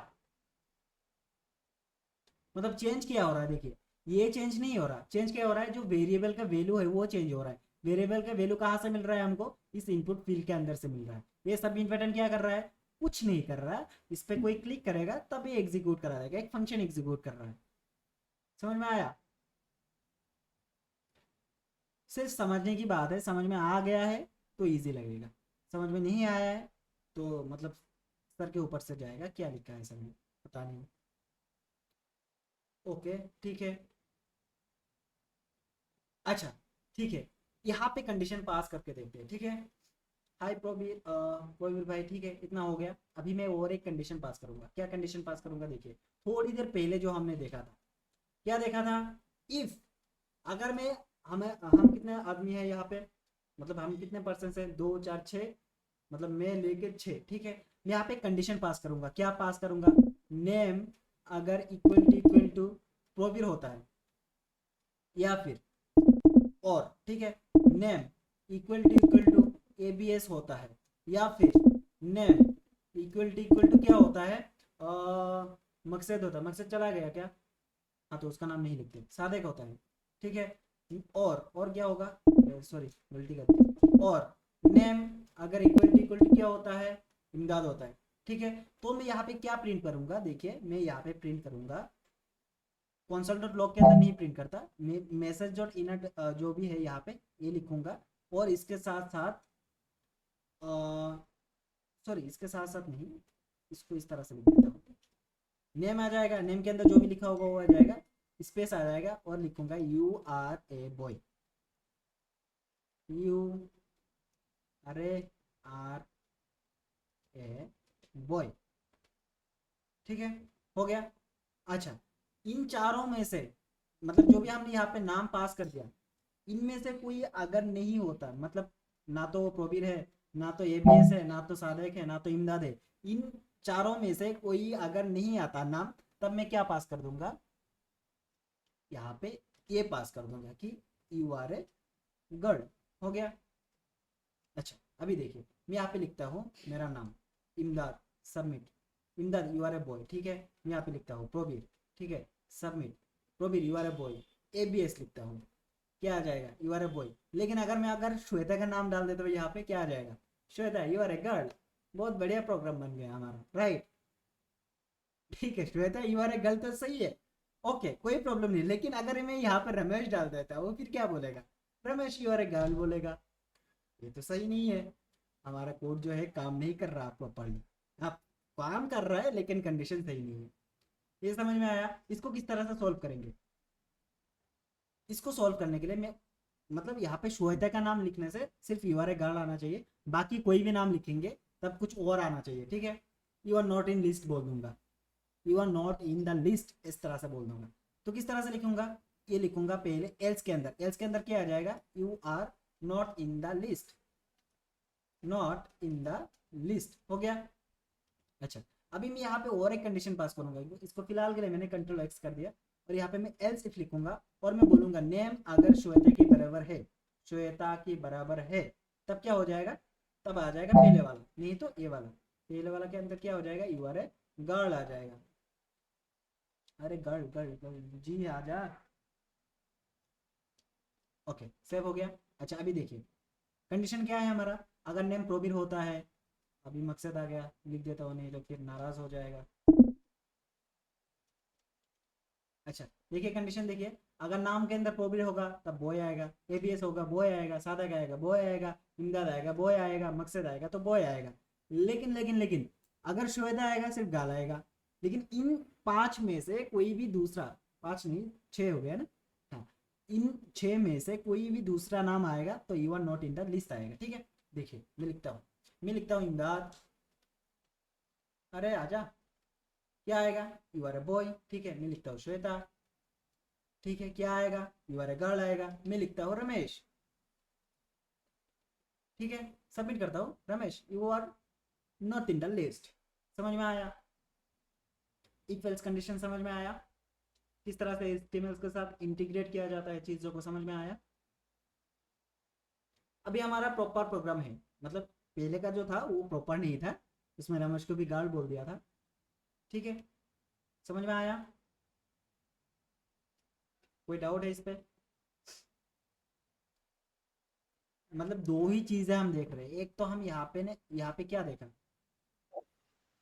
मतलब चेंज क्या हो रहा है, देखिए ये चेंज नहीं हो रहा, चेंज क्या हो रहा है, जो वेरिएबल का वैल्यू है वो चेंज हो रहा है। वेरिएबल का वैल्यू कहाँ से मिल रहा है हमको, इस इनपुट फील्ड के अंदर से मिल रहा है। ये सब बटन क्या कर रहा है, कुछ नहीं कर रहा है, इस पर कोई क्लिक करेगा तब ये एग्जीक्यूट करा जाएगा, एक फंक्शन एग्जीक्यूट कर रहा है। समझ में आया, सिर्फ समझने की बात है, समझ में आ गया है तो इजी लगेगा, समझ में नहीं आया है तो मतलब सर के ऊपर से जाएगा, क्या लिखा है सर में पता नहीं। ओके ठीक है, अच्छा ठीक है, यहाँ पे कंडीशन पास करके देखते हैं, ठीक है। हाय प्रोवीर भाई, ठीक है, इतना हो गया। अभी मैं और एक कंडीशन पास करूंगा। क्या कंडीशन पास करूंगा, देखिए थोड़ी देर पहले जो हमने देखा था, क्या देखा था, इफ अगर मैं हम कितने आदमी है यहाँ पे, मतलब हम कितने पर्सन से, 2 4 6, मतलब मैं लेके 6, ठीक है। मैं यहाँ पे कंडीशन पास करूंगा, क्या पास करूंगा, नेम अगर इक्वल टू प्रोवीर होता है, या फिर और, ठीक है, नेम इक्वल टू एबीएस होता है, या फिर नेम इक्वल टू क्या होता है, मकसद होता है, मकसद चला गया क्या, हाँ तो उसका नाम नहीं लिखते, सादे का होता है, ठीक है। और क्या होगा, सॉरी गलती कर दी, और नेम अगर इक्वल टू क्या होता है, इमदाद होता है, ठीक है। तो मैं यहाँ पे क्या प्रिंट करूंगा, देखिए मैं यहाँ पे प्रिंट करूंगा, कंसोल डॉट लॉग के अंदर नहीं प्रिंट करता, मैं मैसेज डॉट इनर जो भी है यहाँ पे ये लिखूंगा, और इसके साथ साथ सॉरी इसके साथ साथ नहीं, इसको इस तरह से लिख देता हूँ, नेम आ जाएगा, नेम के अंदर जो भी लिखा होगा वो आ जाएगा, स्पेस आ जाएगा, और लिखूंगा you are a boy, you अरे आर ए बॉय, ठीक है, हो गया। अच्छा, इन चारों में से मतलब जो भी हमने यहाँ पे नाम पास कर दिया, इनमें से कोई अगर नहीं होता, मतलब ना तो वो प्रोबीर है, ना तो एबीएस है, ना तो सादेक है, ना तो इमदाद है, इन चारों में से कोई अगर नहीं आता नाम, तब मैं क्या पास कर दूंगा, यहाँ पे ये पास कर दूंगा कि यू आर ए गर्ल, हो गया। अच्छा अभी देखिए मैं यहाँ पे लिखता हूँ मेरा नाम इमदाद, सबमिट, इमदाद यू आर ए बॉय, ठीक है, मैं यहाँ पे लिखता हूँ प्रोबीर, ठीक है, submit, Probir you are a boy, ABS लिखता हूँ, क्या आ जाएगा, यू आर ए बॉय। लेकिन अगर श्वेता का नाम डाल देते तो यहाँ पे क्या आ जाएगा, Shweta you are a girl, बहुत बढ़िया प्रोग्राम बन गया हमारा, राइट, ठीक है, Shweta you are a girl तो सही है, ओके कोई प्रॉब्लम नहीं। लेकिन अगर मैं यहाँ पर रमेश डाल देता वो फिर क्या बोलेगा, Ramesh you are a girl बोलेगा, ये तो सही नहीं है, हमारा कोड जो है काम नहीं कर रहा प्रॉपरली, आप काम कर रहा है लेकिन कंडीशन सही नहीं है। ये समझ में आया, इसको किस तरह से सॉल्व करेंगे, इसको सॉल्व करने के लिए मैं मतलब यहाँ पे श्वेता का नाम लिखने से सिर्फ यू आर ए गर्ल आना चाहिए, बाकी कोई भी नाम लिखेंगे तब कुछ और आना चाहिए, ठीक है। You are not in list बोल दूंगा, you are not in the list इस तरह से बोल दूंगा। तो किस तरह से लिखूंगा, ये लिखूंगा पहले एल्स के अंदर, एल्स के अंदर क्या आ जाएगा, you are not in the list, not in the list, हो गया। अच्छा अभी मैं यहाँ पे और एक कंडीशन पास करूंगा, इसको फिलहाल के लिए मैंने कंट्रोल एक्स कर दिया, और यहाँ पे मैं एल्स इफ लिखूंगा, और मैं बोलूंगा नेम अगर श्वेता की बराबर है, श्वेता की बराबर है, तब क्या हो जाएगा, तब आ जाएगा पहले वाला, नहीं तो ये वाला, पहले वाला के अंदर क्या हो जाएगा, यू आर ए गर्ल आ जाएगा, अरे गर्ल गर्ल गर्ल जी आ जा, ओके सेव हो गया। अच्छा अभी देखिए कंडीशन क्या है हमारा, अगर नेम प्रोबीर होता है, अभी मकसद आ गया लिख देता हूँ, नहीं तो फिर नाराज हो जाएगा। अच्छा देखिए कंडीशन देखिए, अगर नाम के अंदर प्रोबीर होगा तब बॉय आएगा, एबीएस होगा बॉय आएगा, सादा का आएगा बॉय आएगा, इमदाद आएगा बॉय आएगा, मकसद आएगा तो बॉय आएगा। लेकिन अगर श्वेता आएगा सिर्फ गाल आएगा। लेकिन इन 5 में से कोई भी दूसरा, 5 नहीं 6 हो गया ना, हाँ इन 6 में से कोई भी दूसरा नाम आएगा तो you are not in the list आएगा, ठीक है। देखिए मैं लिखता हूँ इमदाद, अरे आजा, क्या आएगा, यू आर ए बॉय, ठीक है। मैं लिखता हूँ श्वेता, ठीक है, क्या आएगा, यू आर ए गर्ल आएगा। मैं लिखता हूँ रमेश, ठीक है, सबमिट करता हूँ, Ramesh you are not in the list. समझ में आया, इफ एल्स कंडीशन समझ में आया, किस तरह से HTML के साथ इंटीग्रेट किया जाता है, चीज़ों को समझ में आया। अभी हमारा प्रॉपर प्रोग्राम है, मतलब पहले का जो था वो प्रॉपर नहीं था, इसमें रमेश को भी गार्ड बोल दिया था, ठीक है, समझ में आया, कोई डाउट है इस पे। मतलब 2 ही चीजें हम देख रहे हैं, एक तो हम यहाँ पे क्या देखा,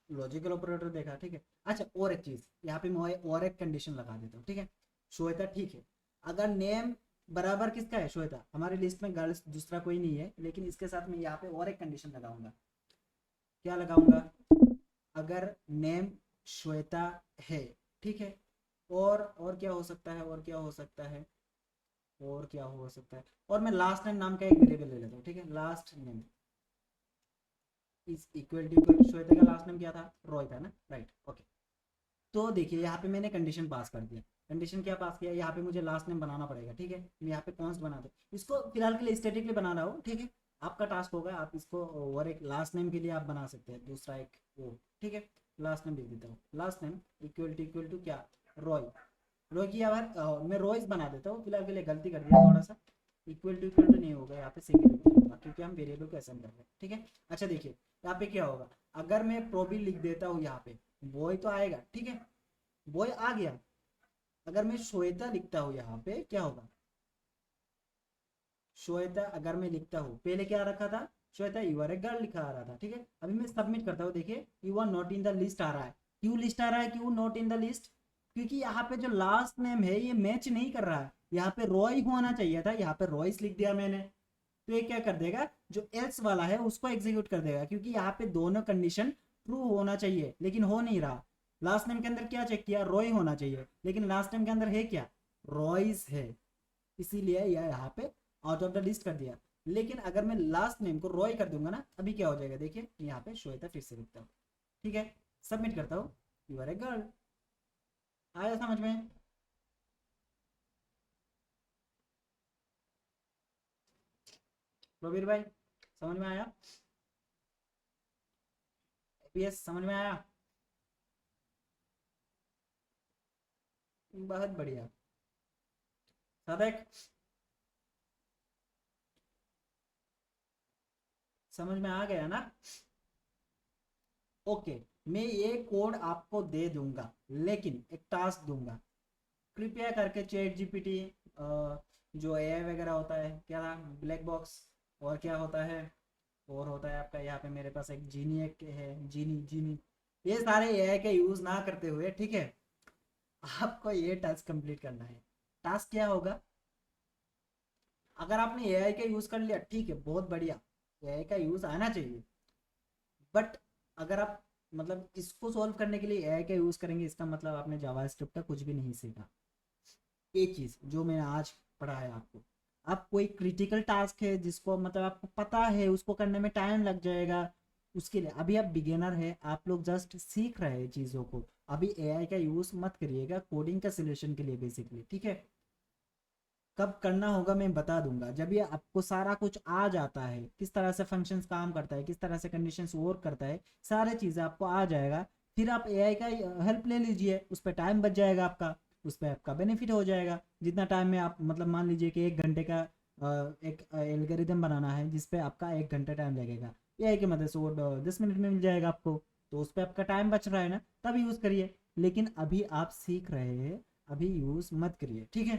लॉजिकल ऑपरेटर देखा, ठीक है। अच्छा और एक चीज यहाँ पे मैं और एक कंडीशन लगा देता हूँ, ठीक है। श्वेता ठीक है, अगर नेम बराबर किसका है, श्वेता, हमारी लिस्ट में गर्ल्स दूसरा कोई नहीं है, लेकिन इसके साथ मैं यहाँ पे और एक कंडीशन लगाऊंगा, क्या लगाऊंगा, अगर नेम श्वेता है, ठीक है, और क्या हो सकता है, और मैं लास्ट नेम नाम का एक वेरिएबल ले लेता हूँ, ठीक है। Last name is equal to Shweta का लास्ट नेम क्या था, रॉय था ना, राइट, ओके। तो देखिए यहाँ पे मैंने कंडीशन पास कर दिया, कंडीशन क्या पास किया, यहाँ पे मुझे लास्ट नेम बनाना पड़ेगा, ठीक है। मैं यहाँ पे कॉन्स्ट बना दो, इसको फिलहाल के लिए स्टैटिकली बना रहा हूँ, ठीक है। आपका टास्क होगा, आप इसको और एक लास्ट नेम के लिए आप बना सकते हैं दूसरा एक वो, ठीक है। लास्ट नेम लिख देता हूँ, लास्ट नेम इक्वल टू क्या, रॉय की यार मैं रॉयस बना देता हूँ, फिलहाल के लिए गलती कर दिया थोड़ा सा, इक्वल टू नहीं होगा यहाँ पे, सिंगल होगा क्योंकि हम वेरिएबल को असाइन कर रहे हैं, ठीक है। अच्छा देखिए यहाँ पे क्या होगा, अगर मैं प्रोबी लिख देता हूँ यहाँ पे बॉय तो आएगा, ठीक है, बॉय आ गया। अगर मैं श्वेता लिखता हूँ यहाँ पे क्या होगा, श्वेता अगर मैं लिखता हूँ, पहले क्या रखा था, Shweta you are a girl लिखा आ रहा था, ठीक है। अभी मैं सबमिट करता हूँ, देखिए you are not in the list आ रहा है। क्यों लिस्ट आ रहा है, क्यों नॉट इन द लिस्ट, क्योंकि यहाँ पे जो लास्ट नेम है ये मैच नहीं कर रहा है। यहाँ पे रॉय होना चाहिए था, यहाँ पे रॉयस लिख दिया मैंने, तो ये क्या कर देगा, जो एल्स वाला है उसको एग्जीक्यूट कर देगा, क्योंकि यहाँ पे दोनों कंडीशन ट्रू होना चाहिए लेकिन हो नहीं रहा। लास्ट नेम के अंदर क्या चेक किया, रॉय होना चाहिए, लेकिन लास्ट नेम के अंदर है क्या, रॉयस है, इसीलिए यह यहाँ पे आउट ऑफ द लिस्ट कर दिया। लेकिन अगर मैं लास्ट नेम को रॉय कर दूंगा ना, अभी क्या हो जाएगा, देखिए यहाँ पे श्वेता फिर से लिखता हूँ, ठीक है, सबमिट करता हूँ, यू आर ए गर्ल। आया समझ में, प्रवीर भाई समझ में आया, एपीएस समझ में आया, बहुत बढ़िया। साधक समझ में आ गया ना, ओके। मैं ये कोड आपको दे दूंगा, लेकिन एक टास्क दूंगा, कृपया करके चैट जीपीटी, जो एआई वगैरह होता है, क्या ब्लैक बॉक्स, और क्या होता है, और होता है आपका यहाँ पे मेरे पास एक जीनी एक है, जीनी जीनी, ये सारे एआई का यूज ना करते हुए, ठीक है, आपको ये टास्क कंप्लीट करना है। टास्क क्या होगा, अगर आपने एआई का यूज कर लिया ठीक है, बहुत बढ़िया, एआई का यूज आना चाहिए, बट अगर आप मतलब इसको सॉल्व करने के लिए एआई का यूज करेंगे, इसका मतलब आपने जावास्क्रिप्ट का कुछ भी नहीं सीखा। एक चीज जो मैंने आज पढ़ाया आपको, आप कोई क्रिटिकल टास्क है जिसको मतलब आपको पता है उसको करने में टाइम लग जाएगा, उसके लिए अभी आप बिगिनर है, आप लोग जस्ट सीख रहे हैं चीज़ों को, अभी एआई का यूज मत करिएगा कोडिंग का सोल्यूशन के लिए बेसिकली, ठीक है। कब करना होगा मैं बता दूंगा, जब ये आपको सारा कुछ आ जाता है, किस तरह से फंक्शंस काम करता है, किस तरह से कंडीशंस वर्क करता है, सारे चीज़ें आपको आ जाएगा, फिर आप एआई का हेल्प ले लीजिए, उस पर टाइम बच जाएगा आपका, उस पर आपका बेनिफिट हो जाएगा। जितना टाइम में आप मतलब मान लीजिए कि 1 घंटे का एक एल्गोरिदम बनाना है जिसपे आपका 1 घंटा टाइम लगेगा, एआई की मदद से वो 10 मिनट में मिल जाएगा आपको, तो उस पर आपका टाइम बच रहा है ना, तब यूज़ करिए। लेकिन अभी आप सीख रहे हैं, अभी यूज़ मत करिए, ठीक है।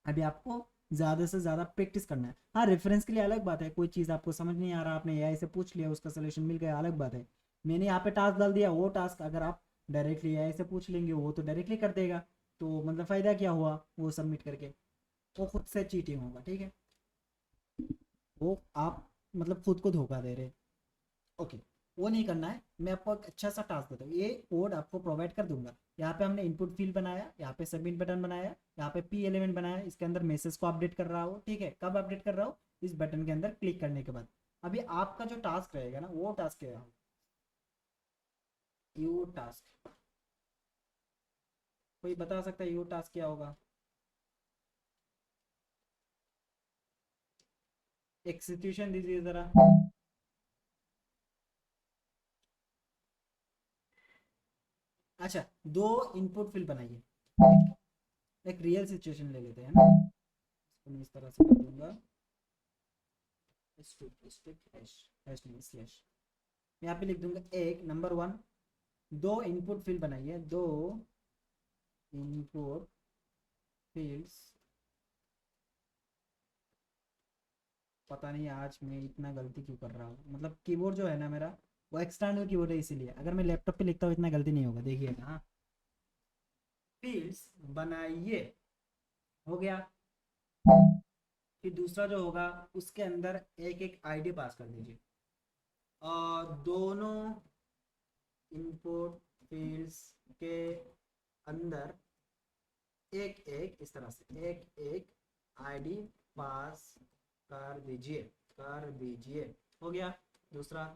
अभी आपको ज़्यादा से ज़्यादा प्रैक्टिस करना है। हाँ, रेफरेंस के लिए अलग बात है, कोई चीज़ आपको समझ नहीं आ रहा, आपने एआई से पूछ लिया, उसका सोल्यूशन मिल गया, अलग बात है। मैंने यहाँ पे टास्क डाल दिया, वो टास्क अगर आप डायरेक्टली एआई से पूछ लेंगे वो तो डायरेक्टली कर देगा, तो मतलब फ़ायदा क्या हुआ वो सबमिट करके, वो खुद से चीटिंग होगा, ठीक है, वो आप मतलब खुद को धोखा दे रहे, ओके, वो नहीं करना है। मैं आपको एक अच्छा सा टास्क देता हूँ, ये कोड आपको प्रोवाइड कर दूंगा। यहाँ पे हमने इनपुट फील्ड बनाया, यहाँ पे सबमिट बटन बनाया, यहाँ पे पी एलिमेंट बनाया, इसके अंदर मैसेज को अपडेट कर रहा हो, ठीक है, कब अपडेट कर रहा हो, इस बटन के अंदर क्लिक करने के बाद। अभी आपका जो टास्क रहेगा ना, वो टास्क क्या है, यू टास्क, कोई बता सकता है यू टास्क क्या होगा, एक्सिक्यूशन दीजिए जरा। अच्छा, दो इनपुट फील्ड बनाइए, एक रियल सिचुएशन ले लेते हैं ना, इसको मैं इस तरह से कर दूंगा, यहाँ पे लिख दूंगा एक नंबर 1, दो इनपुट फील्ड बनाइए, दो इनपुट फील्ड्स, पता नहीं आज मैं इतना गलती क्यों कर रहा हूँ, मतलब कीबोर्ड जो है ना मेरा वो एक्सटर्नल कीबोर्ड है, इसीलिए अगर मैं लैपटॉप पे लिखता हूँ इतना गलती नहीं होगा, देखिएगा। हाँ, फील्ड्स बनाइए, हो गया। फिर दूसरा जो होगा उसके अंदर एक एक आईडी पास कर दीजिए, और दोनों इनपुट फील्ड्स के अंदर एक एक इस तरह से एक एक आईडी पास कर दीजिए, हो गया दूसरा।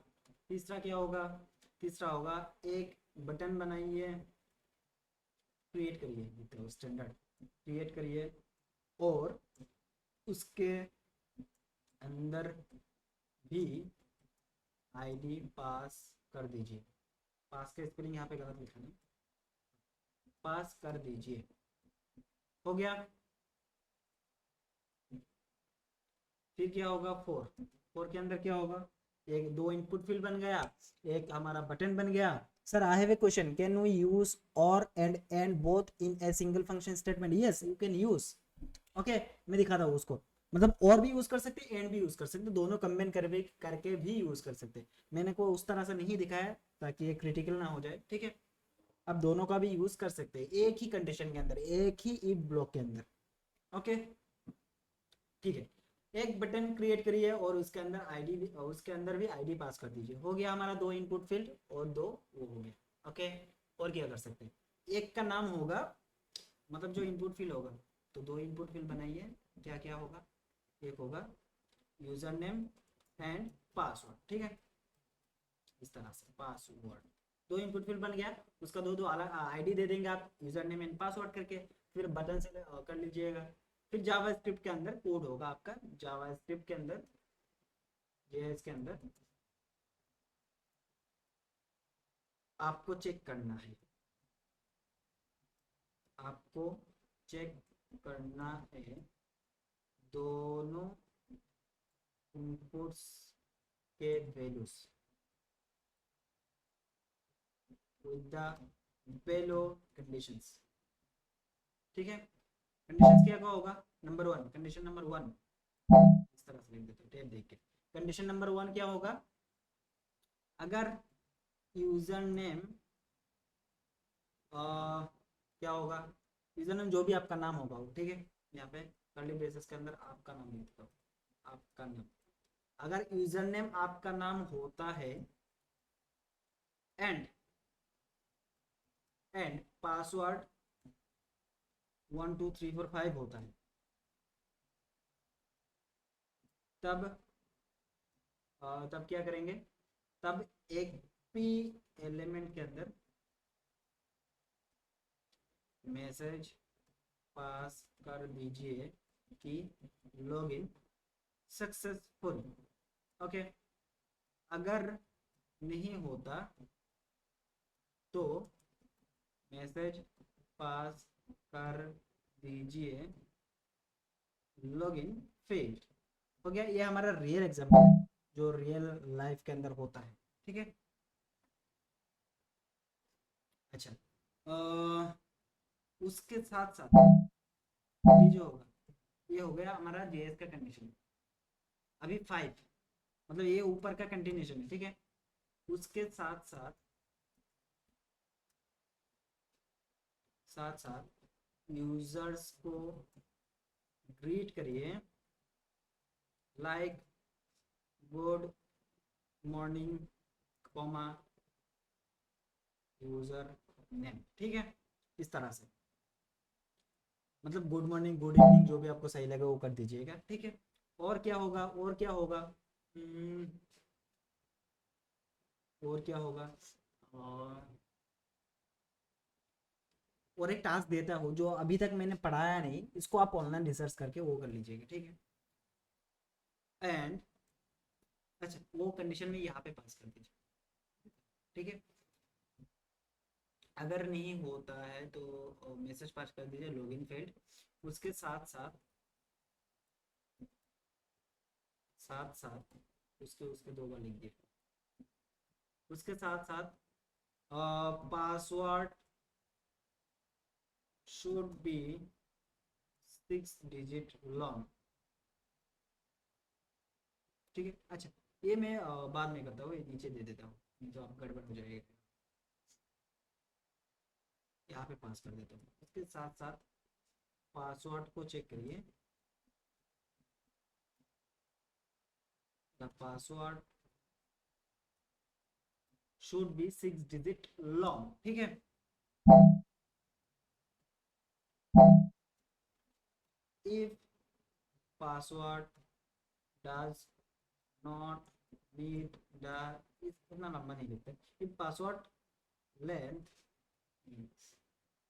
तीसरा क्या होगा, तीसरा होगा एक बटन बनाइए, क्रिएट करिए, स्टैंडर्ड क्रिएट करिए, और उसके अंदर भी आईडी पास कर दीजिए, पास का स्पेलिंग यहाँ पे गलत लिखा है, पास कर दीजिए, हो गया। फिर क्या होगा, फोर के अंदर क्या होगा, एक दो इनपुट फील्ड बन गया, एक हमारा बटन बन गया। Sir I have a question, can we use or and both in a single function statement? Yes you can use. Okay, मैं दिखाता हूँ उसको। मतलब और भी यूज कर सकते हैं, एंड भी यूज कर सकते हैं, दोनों कंबाइन करके भी यूज कर सकते हैं। मैंने को उस तरह से नहीं दिखाया ताकि ये क्रिटिकल ना हो जाए, ठीक है। अब दोनों का भी यूज कर सकते हैं एक ही कंडीशन के अंदर, एक ही इफ ब्लॉक के अंदर। ओके ठीक है, एक बटन क्रिएट करिए और उसके अंदर आईडी भी, उसके अंदर भी आईडी पास कर दीजिए। हो गया हमारा दो इनपुट फील्ड और दो वो हो गया। ओके, और क्या कर सकते हैं, एक का नाम होगा, मतलब जो इनपुट फील्ड होगा, तो दो इनपुट फील्ड बनाइए। क्या क्या होगा, एक होगा यूजर नेम एंड पासवर्ड, ठीक है, इस तरह से पासवर्ड, दो इनपुट फील्ड बन गया। उसका दो दो अलग आईडी दे देंगे आप, यूजर नेम एंड पासवर्ड करके, फिर बटन से कर लीजिएगा। फिर जावा स्क्रिप्ट के अंदर कोड होगा आपका, जावा स्क्रिप्ट के अंदर, जेएस के अंदर आपको चेक करना है, आपको चेक करना है दोनों इनपुट्स के values with the below conditions, ठीक है। कंडीशंस क्या होगा, number one, condition number one, इस तरह से लिख देते हैं टेप देख के। कंडीशन नंबर वन क्या होगा, अगर यूजर नेम क्या होगा, यूजर नेम जो भी आपका नाम होगा वो, ठीक है, यहाँ पे कर्ली ब्रेसेस के अंदर आपका नाम लिखता हूँ, आपका नाम। अगर यूजर नेम आपका नाम होता है एंड पासवर्ड 1 2 3 4 5 होता है, तब क्या करेंगे, तब एक पी एलिमेंट के अंदर मैसेज पास कर दीजिए कि लॉगिन सक्सेसफुल। ओके, अगर नहीं होता तो मैसेज पास कर दीजिए लॉगिन फेल्ड। हो गया, ये हमारा रियल एग्जांपल है जो रियल लाइफ के अंदर होता है, ठीक है। अच्छा, उसके साथ साथ ये जो होगा, ये हो गया हमारा जेएस का कंडीशन। अभी 5 मतलब ये ऊपर का कंटिन्यूशन है, ठीक है। उसके साथ साथ यूजर्स को ग्रीट करिए like good morning comma user name, ठीक है, इस तरह से। मतलब गुड मॉर्निंग गुड इवनिंग जो भी आपको सही लगे वो कर दीजिएगा, ठीक है। और क्या होगा, और क्या होगा, और क्या होगा, और एक टास्क देता हूँ जो अभी तक मैंने पढ़ाया नहीं, इसको आप ऑनलाइन रिसर्च करके वो कर लीजिएगा, ठीक है। एंड अच्छा, वो कंडीशन में यहाँ पे पास कर दीजिए, ठीक है। अगर नहीं होता है तो मैसेज पास कर दीजिए लॉगिन फेल्ड। उसके साथ साथ उसके उसके दो बार लिख दिए। उसके साथ साथ password should be 6 digit long, ठीक है। अच्छा, ये मैं बाद में करता हूँ, ये नीचे दे देता हूँ, नहीं तो आप गड़बड़ हो जाएगी। यहाँ पे पास कर देता हूँ। उसके साथ साथ पासवर्ड को चेक करिए, the password should be 6 digit long, ठीक है। If password does not need the, इतना लंबा नहीं लिखते, इफ पासवर्ड लेंथ,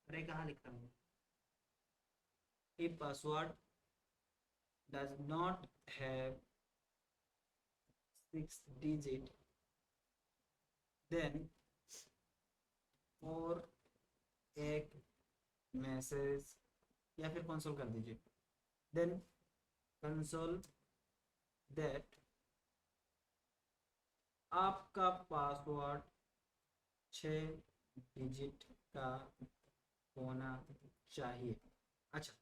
अरे कहाँ लिखता हूँ, if password does not have 6 digit then, और एक मैसेज या फिर कंसोल कर दीजिए, देन कंसोल दैट आपका पासवर्ड 6 डिजिट का होना चाहिए। अच्छा,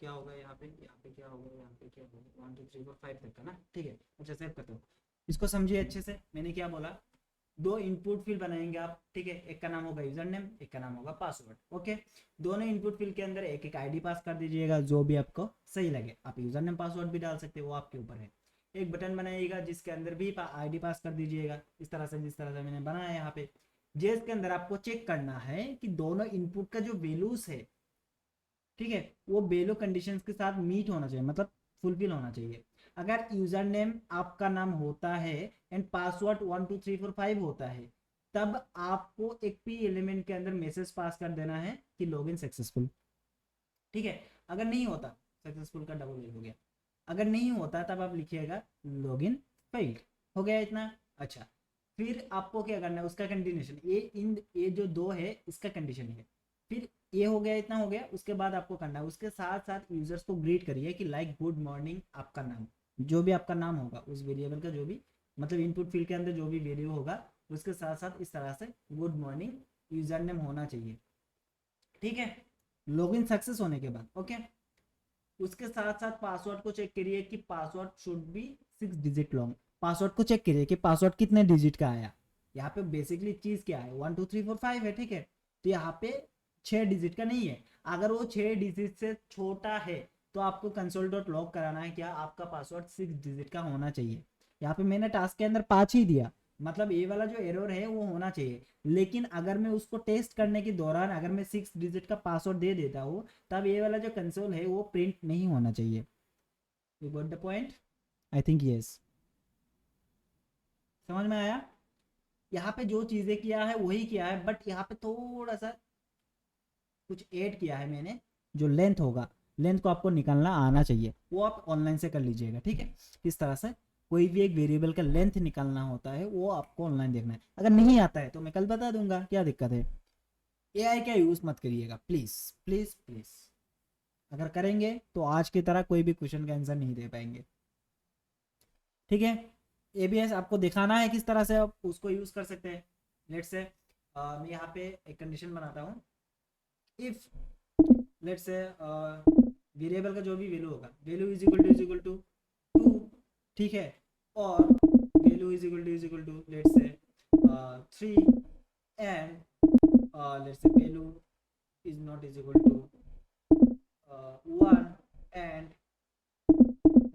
क्या होगा यहाँ पे क्या होगा, यहाँ पे क्या होगा, 1 2 3 4 5 तक का ना, ठीक है। अच्छा, सेव करते हो, इसको समझिए अच्छे से। मैंने क्या बोला, दो इनपुट फील्ड बनाएंगे आप, ठीक है। एक का नाम होगा यूजर नेम, एक का नाम होगा पासवर्ड, ओके। दोनों इनपुट फील्ड के अंदर एक एक आईडी पास कर दीजिएगा, जो भी आपको सही लगे। आप यूजर नेम पासवर्ड भी डाल सकते हो, वो आपके ऊपर है। एक बटन बनाइएगा जिसके अंदर भी आईडी पास कर दीजिएगा, इस तरह से, जिस तरह से मैंने बनाया यहाँ पे। जेस के अंदर आपको चेक करना है कि दोनों इनपुट का जो वैल्यूज है, ठीक है, वो वैल्यू कंडीशंस के साथ मीट होना चाहिए, मतलब फुलफिल होना चाहिए। अगर यूजर नेम आपका नाम होता है एंड पासवर्ड 1 2 3 4 5 होता है, तब आपको एक पी एलिमेंट के अंदर मैसेज पास कर देना है कि लॉगिन सक्सेसफुल, ठीक है। अगर नहीं होता, सक्सेसफुल का डबल हो गया, अगर नहीं होता तब आप लिखिएगा लॉगिन फेल्ड, हो गया इतना। अच्छा, फिर आपको क्या करना है, उसका कंटिन्यूशन, ये जो दो है इसका कंडीशन है। फिर ये हो गया, इतना हो गया। उसके बाद आपको करना है, उसके साथ साथ यूजर्स को ग्रीट करिए कि लाइक गुड मॉर्निंग, आपका नाम, जो भी आपका नाम होगा उस वेरिएबल का, जो भी मतलब इनपुट फील्ड के अंदर जो भी वैल्यू होगा, उसके साथ साथ इस तरह से गुड मॉर्निंग यूजर नेम होना चाहिए, ठीक है, लॉगिन सक्सेस होने के बाद, ओके। उसके साथ साथ पासवर्ड को चेक करिए कि password should be 6 digit long. Password को चेक करिए कि पासवर्ड कितने डिजिट का आया। यहाँ पे बेसिकली चीज क्या है, 1 2 3 4 5 है, ठीक है। तो यहाँ पे 6 डिजिट का नहीं है। अगर वो 6 डिजिट से छोटा है तो आपको console.log कराना है, क्या आपका पासवर्ड 6 डिजिट का होना चाहिए। यहाँ पे मैंने टास्क के अंदर 5 ही दिया, मतलब ये वाला जो एरर है वो होना चाहिए। लेकिन अगर मैं उसको टेस्ट करने के दौरान अगर मैं 6 डिजिट का पासवर्ड दे देता हूँ, तब ये वाला जो कंसोल है वो प्रिंट नहीं होना चाहिए। You got the point, I think yes, समझ में आया। यहाँ पे जो चीज़ें किया है वही किया है, बट यहाँ पे थोड़ा सा कुछ ऐड किया है मैंने। जो लेंथ होगा, लेंथ को आपको निकालना आना चाहिए, वो आप ऑनलाइन से कर लीजिएगा, ठीक है। इस तरह से कोई भी एक वेरिएबल का लेंथ निकालना होता है, वो आपको ऑनलाइन देखना है। अगर नहीं आता है तो मैं कल बता दूंगा, क्या दिक्कत है। एआई का यूज़ मत करिएगा प्लीज़ प्लीज़ प्लीज़। अगर करेंगे तो आज की तरह कोई भी क्वेश्चन का आंसर नहीं दे पाएंगे, ठीक है। एबीएस आपको दिखाना है किस तरह से आप उसको यूज़ कर सकते हैं। लेट्स से मैं यहाँ पे एक कंडीशन बनाता हूँ, इफ लेट्स से वेरिएबल का जो भी वैल्यू होगा, वैल्यू इज इक्वल टू 2, ठीक है, और value is equal to let's say 3 and let's say value is not is equal to 1 and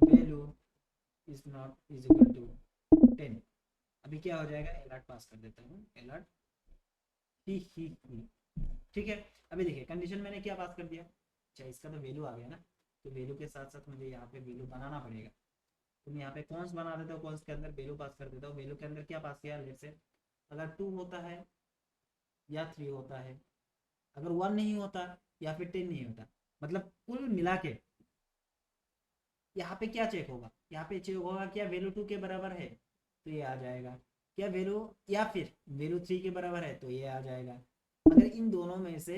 value is not is equal to 10। अभी क्या हो जाएगा, अलर्ट पास कर देता हूँ, अलर्ट ही, ठीक है। अभी देखिए कंडीशन मैंने क्या पास कर दिया। अच्छा, इसका तो वैल्यू आ गया ना, तो वैल्यू के साथ साथ मुझे यहाँ पे वैल्यू बनाना पड़ेगा। तो मैं यहाँ पे कॉन्स बना देता हूँ, कॉन्स के अंदर वैल्यू पास कर देता हूँ। वैल्यू के अंदर क्या पास किया, लेट्स से अगर 2 होता है या 3 होता है, अगर 1 नहीं होता या फिर 10 नहीं होता, मतलब कुल मिला के यहाँ पे क्या चेक होगा, यहाँ पे चेक होगा क्या वैल्यू 2 के बराबर है, तो ये आ जाएगा। क्या वैल्यू, या फिर वैल्यू 3 के बराबर है, तो ये आ जाएगा। अगर इन दोनों में से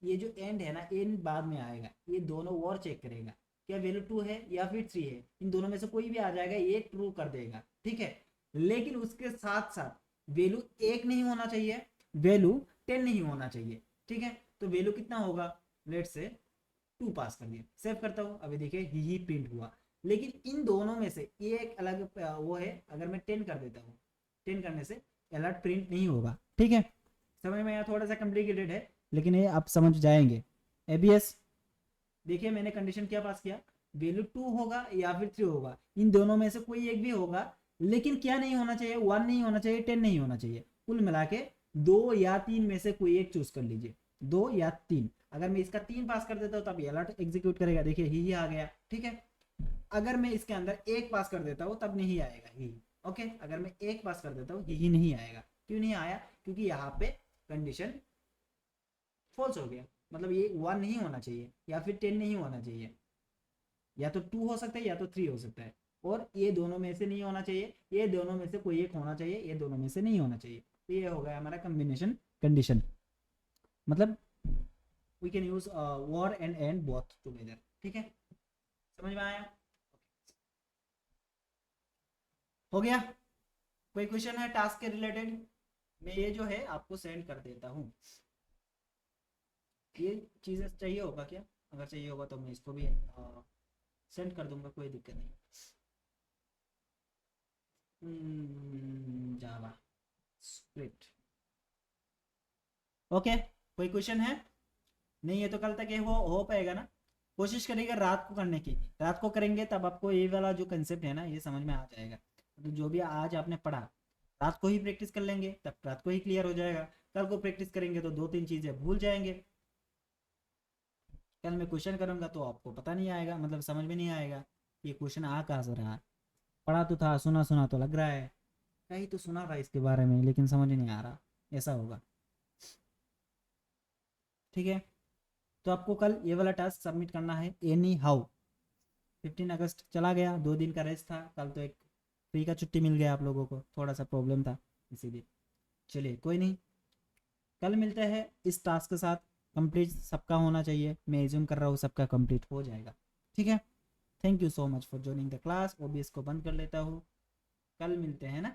ये जो एंड है ना, एंड बाद में आएगा, ये दोनों और चेक करेगा क्या वैल्यू 2 है या फिर 3 है, इन दोनों में से कोई भी आ जाएगा, ये ट्रू कर देगा, ठीक है। लेकिन उसके साथ साथ वैल्यू 1 नहीं होना चाहिए, वैल्यू 10 नहीं होना चाहिए, ठीक है। तो वैल्यू कितना होगा, लेट से 2 पास कर दिया। सेव करता हूँ, अभी देखिए ही प्रिंट हुआ। लेकिन इन दोनों में से एक अलग वो है, अगर मैं 10 कर देता हूँ, 10 करने से अलर्ट प्रिंट नहीं होगा, ठीक है। समझ में यहाँ थोड़ा सा कॉम्प्लिकेटेड है, लेकिन ये आप समझ जाएंगे। एबीएस देखिए मैंने कंडीशन क्या पास किया, वैल्यू 2 होगा या फिर 3 होगा, इन दोनों में से कोई एक भी होगा। लेकिन क्या नहीं होना चाहिए, 1 नहीं होना चाहिए, 10 नहीं होना चाहिए। कुल मिला के 2 या 3 में से कोई एक चूज कर लीजिए, 2 या 3। अगर मैं इसका 3 पास कर देता हूँ तब ये अलर्ट एग्जीक्यूट करेगा, देखिए ही आ गया, ठीक है। अगर मैं इसके अंदर 1 पास कर देता हूँ तब नहीं आएगा ही, ओके। अगर मैं 1 पास कर देता हूँ ही नहीं आएगा। क्यों नहीं आया, क्योंकि यहाँ पे कंडीशन फॉल्स हो गया, मतलब ये 1 नहीं होना चाहिए या फिर 10 नहीं होना चाहिए, या तो 2 हो सकता है या तो 3 हो सकता है, और ये दोनों में से नहीं होना चाहिए, ये दोनों में से कोई एक होना चाहिए, ये दोनों में से नहीं होना चाहिए। तो ये हो गया हमारा कॉम्बिनेशन कंडीशन, मतलब we can use or and both together, ठीक है। समझ में आया, हो गया। कोई क्वेश्चन है टास्क के रिलेटेड? मैं ये जो है आपको सेंड कर देता हूँ। ये चीज़ें चाहिए होगा क्या? अगर चाहिए होगा तो मैं इसको भी सेंड कर दूंगा, कोई दिक्कत नहीं। जावा स्क्रिप्ट, ओके। कोई क्वेश्चन है? नहीं है तो कल तक ये हो पाएगा ना? कोशिश करिएगा रात को करने की। रात को करेंगे तब आपको ये वाला जो कंसेप्ट है ना ये समझ में आ जाएगा। तो जो भी आज आपने पढ़ा रात को ही प्रैक्टिस कर लेंगे, तब रात को ही क्लियर हो जाएगा। कल को प्रैक्टिस करेंगे तो 2-3 चीज़ें भूल जाएंगे। कल मैं क्वेश्चन करूँगा तो आपको पता नहीं आएगा, मतलब समझ में नहीं आएगा ये क्वेश्चन आ कहाँ से रहा। पढ़ा तो था, सुना सुना तो लग रहा है, कहीं तो सुना था इसके बारे में लेकिन समझ नहीं आ रहा, ऐसा होगा। ठीक है, तो आपको कल ये वाला टास्क सबमिट करना है एनी हाउ। 15 अगस्त चला गया, 2 दिन का रेस्ट था, कल तो एक फ्री का छुट्टी मिल गया आप लोगों को, थोड़ा सा प्रॉब्लम था इसीलिए। चलिए कोई नहीं, कल मिलते हैं इस टास्क के साथ। कंप्लीट सबका होना चाहिए, मैं एज्यूम कर रहा हूँ सबका कंप्लीट हो जाएगा। ठीक है, thank you so much for joining the class. OBS को बंद कर लेता हूँ, कल मिलते हैं ना।